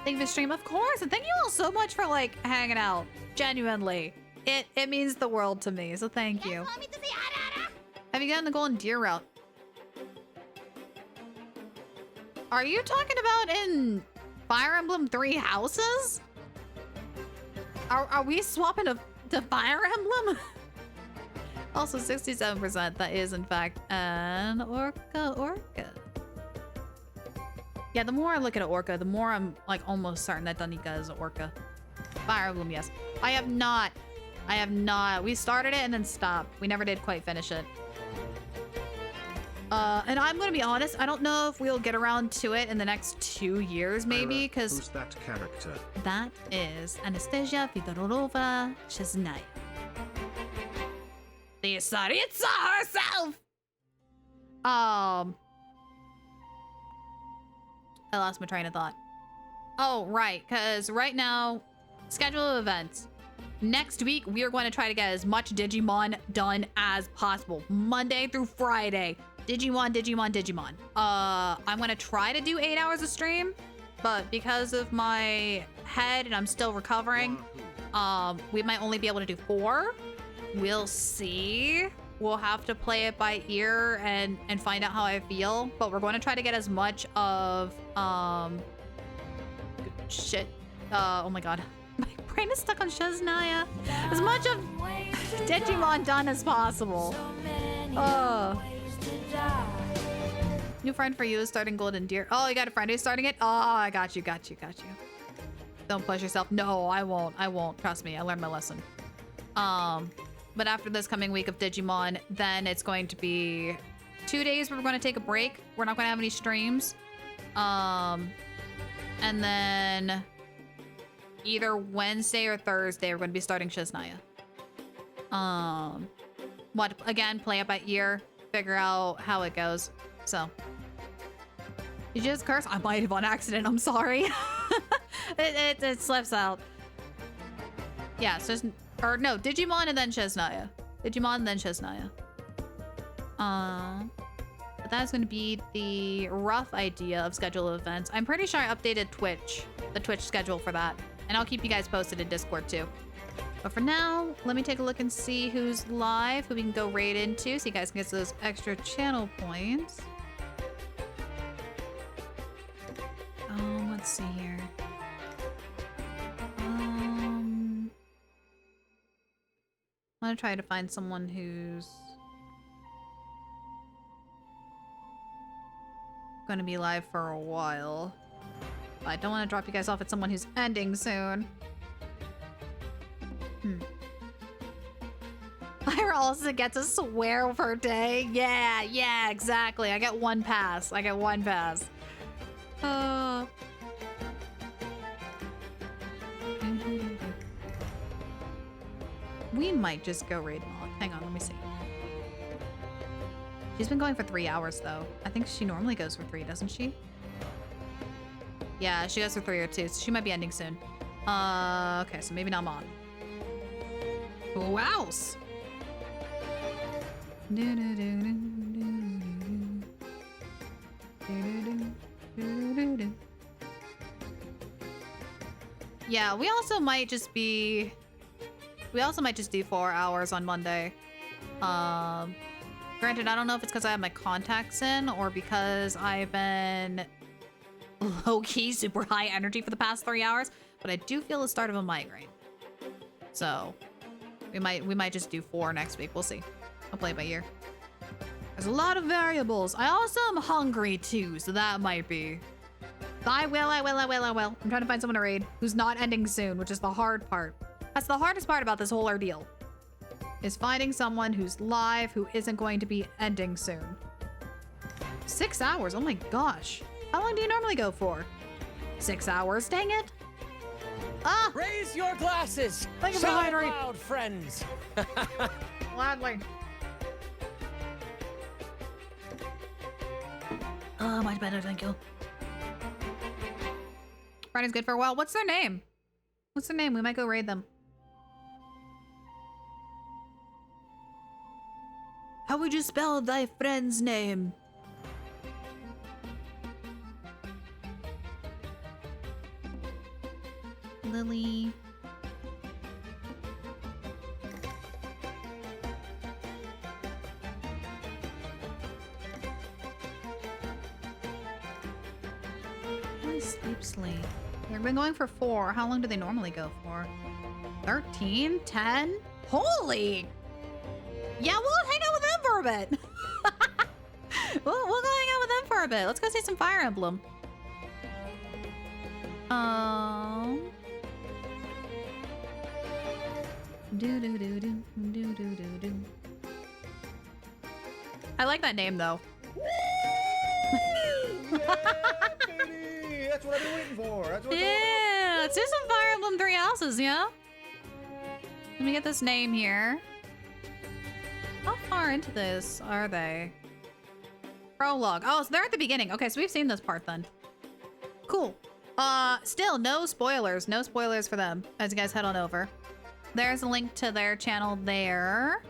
Thank you for the stream, of course, and thank you all so much for like hanging out. Genuinely, it means the world to me. So thank you. Have you gotten the golden deer route? Are you talking about in Fire Emblem 3 houses? Are we swapping to Fire Emblem? Also 67%. That is in fact an Orca. Yeah, the more I look at an Orca, the more I'm like almost certain that Danica is an Orca. Fire Emblem, yes. I have not. We started it and then stopped. We never did quite finish it. And I'm gonna be honest, I don't know if we'll get around to it in the next 2 years, maybe, because who's that character? That is Anastasia Fedorova SNEZHNAYA. The Tsaritsa herself! I lost my train of thought. Oh, right, because right now, schedule of events. Next week, we are going to try to get as much Digimon done as possible. Monday through Friday. Digimon, Digimon, Digimon. I'm going to try to do 8 hours of stream, but because of my head and I'm still recovering, we might only be able to do 4. We'll see. We'll have to play it by ear and find out how I feel, but we're going to try to get as much of, shit. Oh my god. My brain is stuck on SNEZHNAYA. As much of Digimon done as possible. New friend for you is starting Golden Deer. Oh, you got a friend who's starting it? Oh, I got you. Don't push yourself. No, I won't. Trust me, I learned my lesson. But after this coming week of Digimon, then it's going to be 2 days where we're going to take a break. We're not going to have any streams. And then either Wednesday or Thursday, we're going to be starting SNEZHNAYA. Again, play it by ear, figure out how it goes. So, did you just curse? I might have on accident. I'm sorry. it slips out. Yeah, so or no, Digimon and then SNEZHNAYA. Digimon and then SNEZHNAYA. But that's going to be the rough idea of schedule of events. I'm pretty sure I updated the Twitch schedule for that. And I'll keep you guys posted in Discord too. But for now, let me take a look and see who's live, who we can go raid into, so you guys can get those extra channel points. Let's see here. I'm gonna try to find someone who's gonna be live for a while. But I don't want to drop you guys off at someone who's ending soon. Lyra also gets a swear per day. Yeah, exactly. I get 1 pass. We might just go raid Moloch. Hang on, let me see. She's been going for 3 hours though. I think she normally goes for 3, doesn't she? Yeah, she goes for 3 or 2, so she might be ending soon. Okay, so maybe not Mon. Wows! Yeah, we also might just do 4 hours on Monday. Granted, I don't know if it's because I have my contacts in or because I've been low-key super high energy for the past 3 hours, but I do feel the start of a migraine. So we might just do 4 next week. We'll see. I'll play it by ear. There's a lot of variables. I also am hungry too, so that might be. I will. I'm trying to find someone to raid who's not ending soon, which is the hard part. That's the hardest part about this whole ordeal. Is finding someone who's live who isn't going to be ending soon. 6 hours, oh my gosh. How long do you normally go for? 6 hours, dang it. Ah! Raise your glasses! Thank you for hydrating. Loud, friends! Gladly. Oh, much better, thank you. Friday's good for a while. What's their name? We might go raid them. How would you spell thy friend's name? Lily. Sleep. They've been going for 4. How long do they normally go for? 13? 10? Holy! Yeah, we'll hang out with them for a bit. we'll go hang out with them for a bit. Let's go see some Fire Emblem. I like that name though. That's what I've been waiting for. Yeah, let's do some Fire Emblem 3 Houses, yeah? Let me get this name here. How far into this are they? Prologue. Oh, so they're at the beginning. Okay, so we've seen this part then. Cool. Still no spoilers. No spoilers for them as you guys head on over. There's a link to their channel there.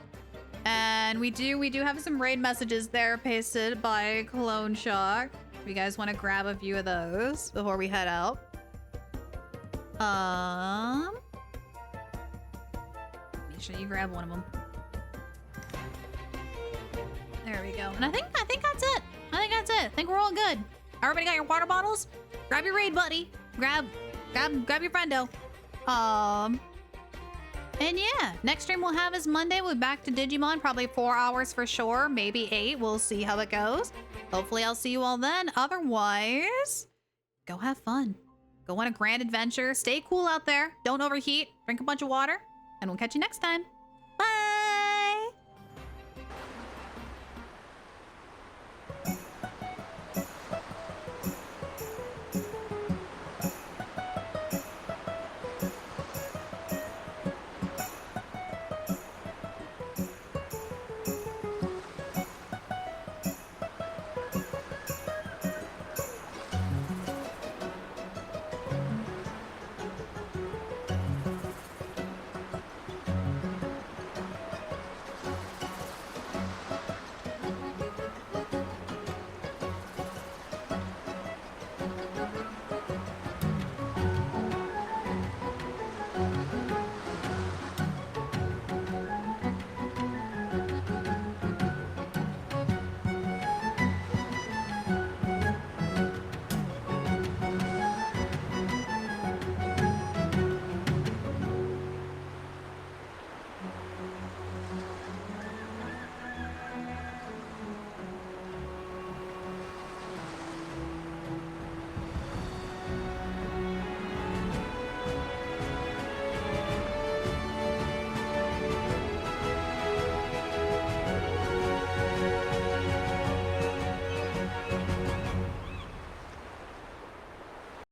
And we do have some raid messages there pasted by Clone Shock. If you guys want to grab a few of those before we head out. Make sure you grab one of them. There we go. And I think that's it. I think we're all good. Everybody got your water bottles? Grab your raid buddy. Grab your friendo. And yeah, next stream we'll have is Monday. We'll be back to Digimon, probably 4 hours for sure, maybe 8. We'll see how it goes. Hopefully I'll see you all then. Otherwise, go have fun. Go on a grand adventure. Stay cool out there. Don't overheat. Drink a bunch of water. And we'll catch you next time.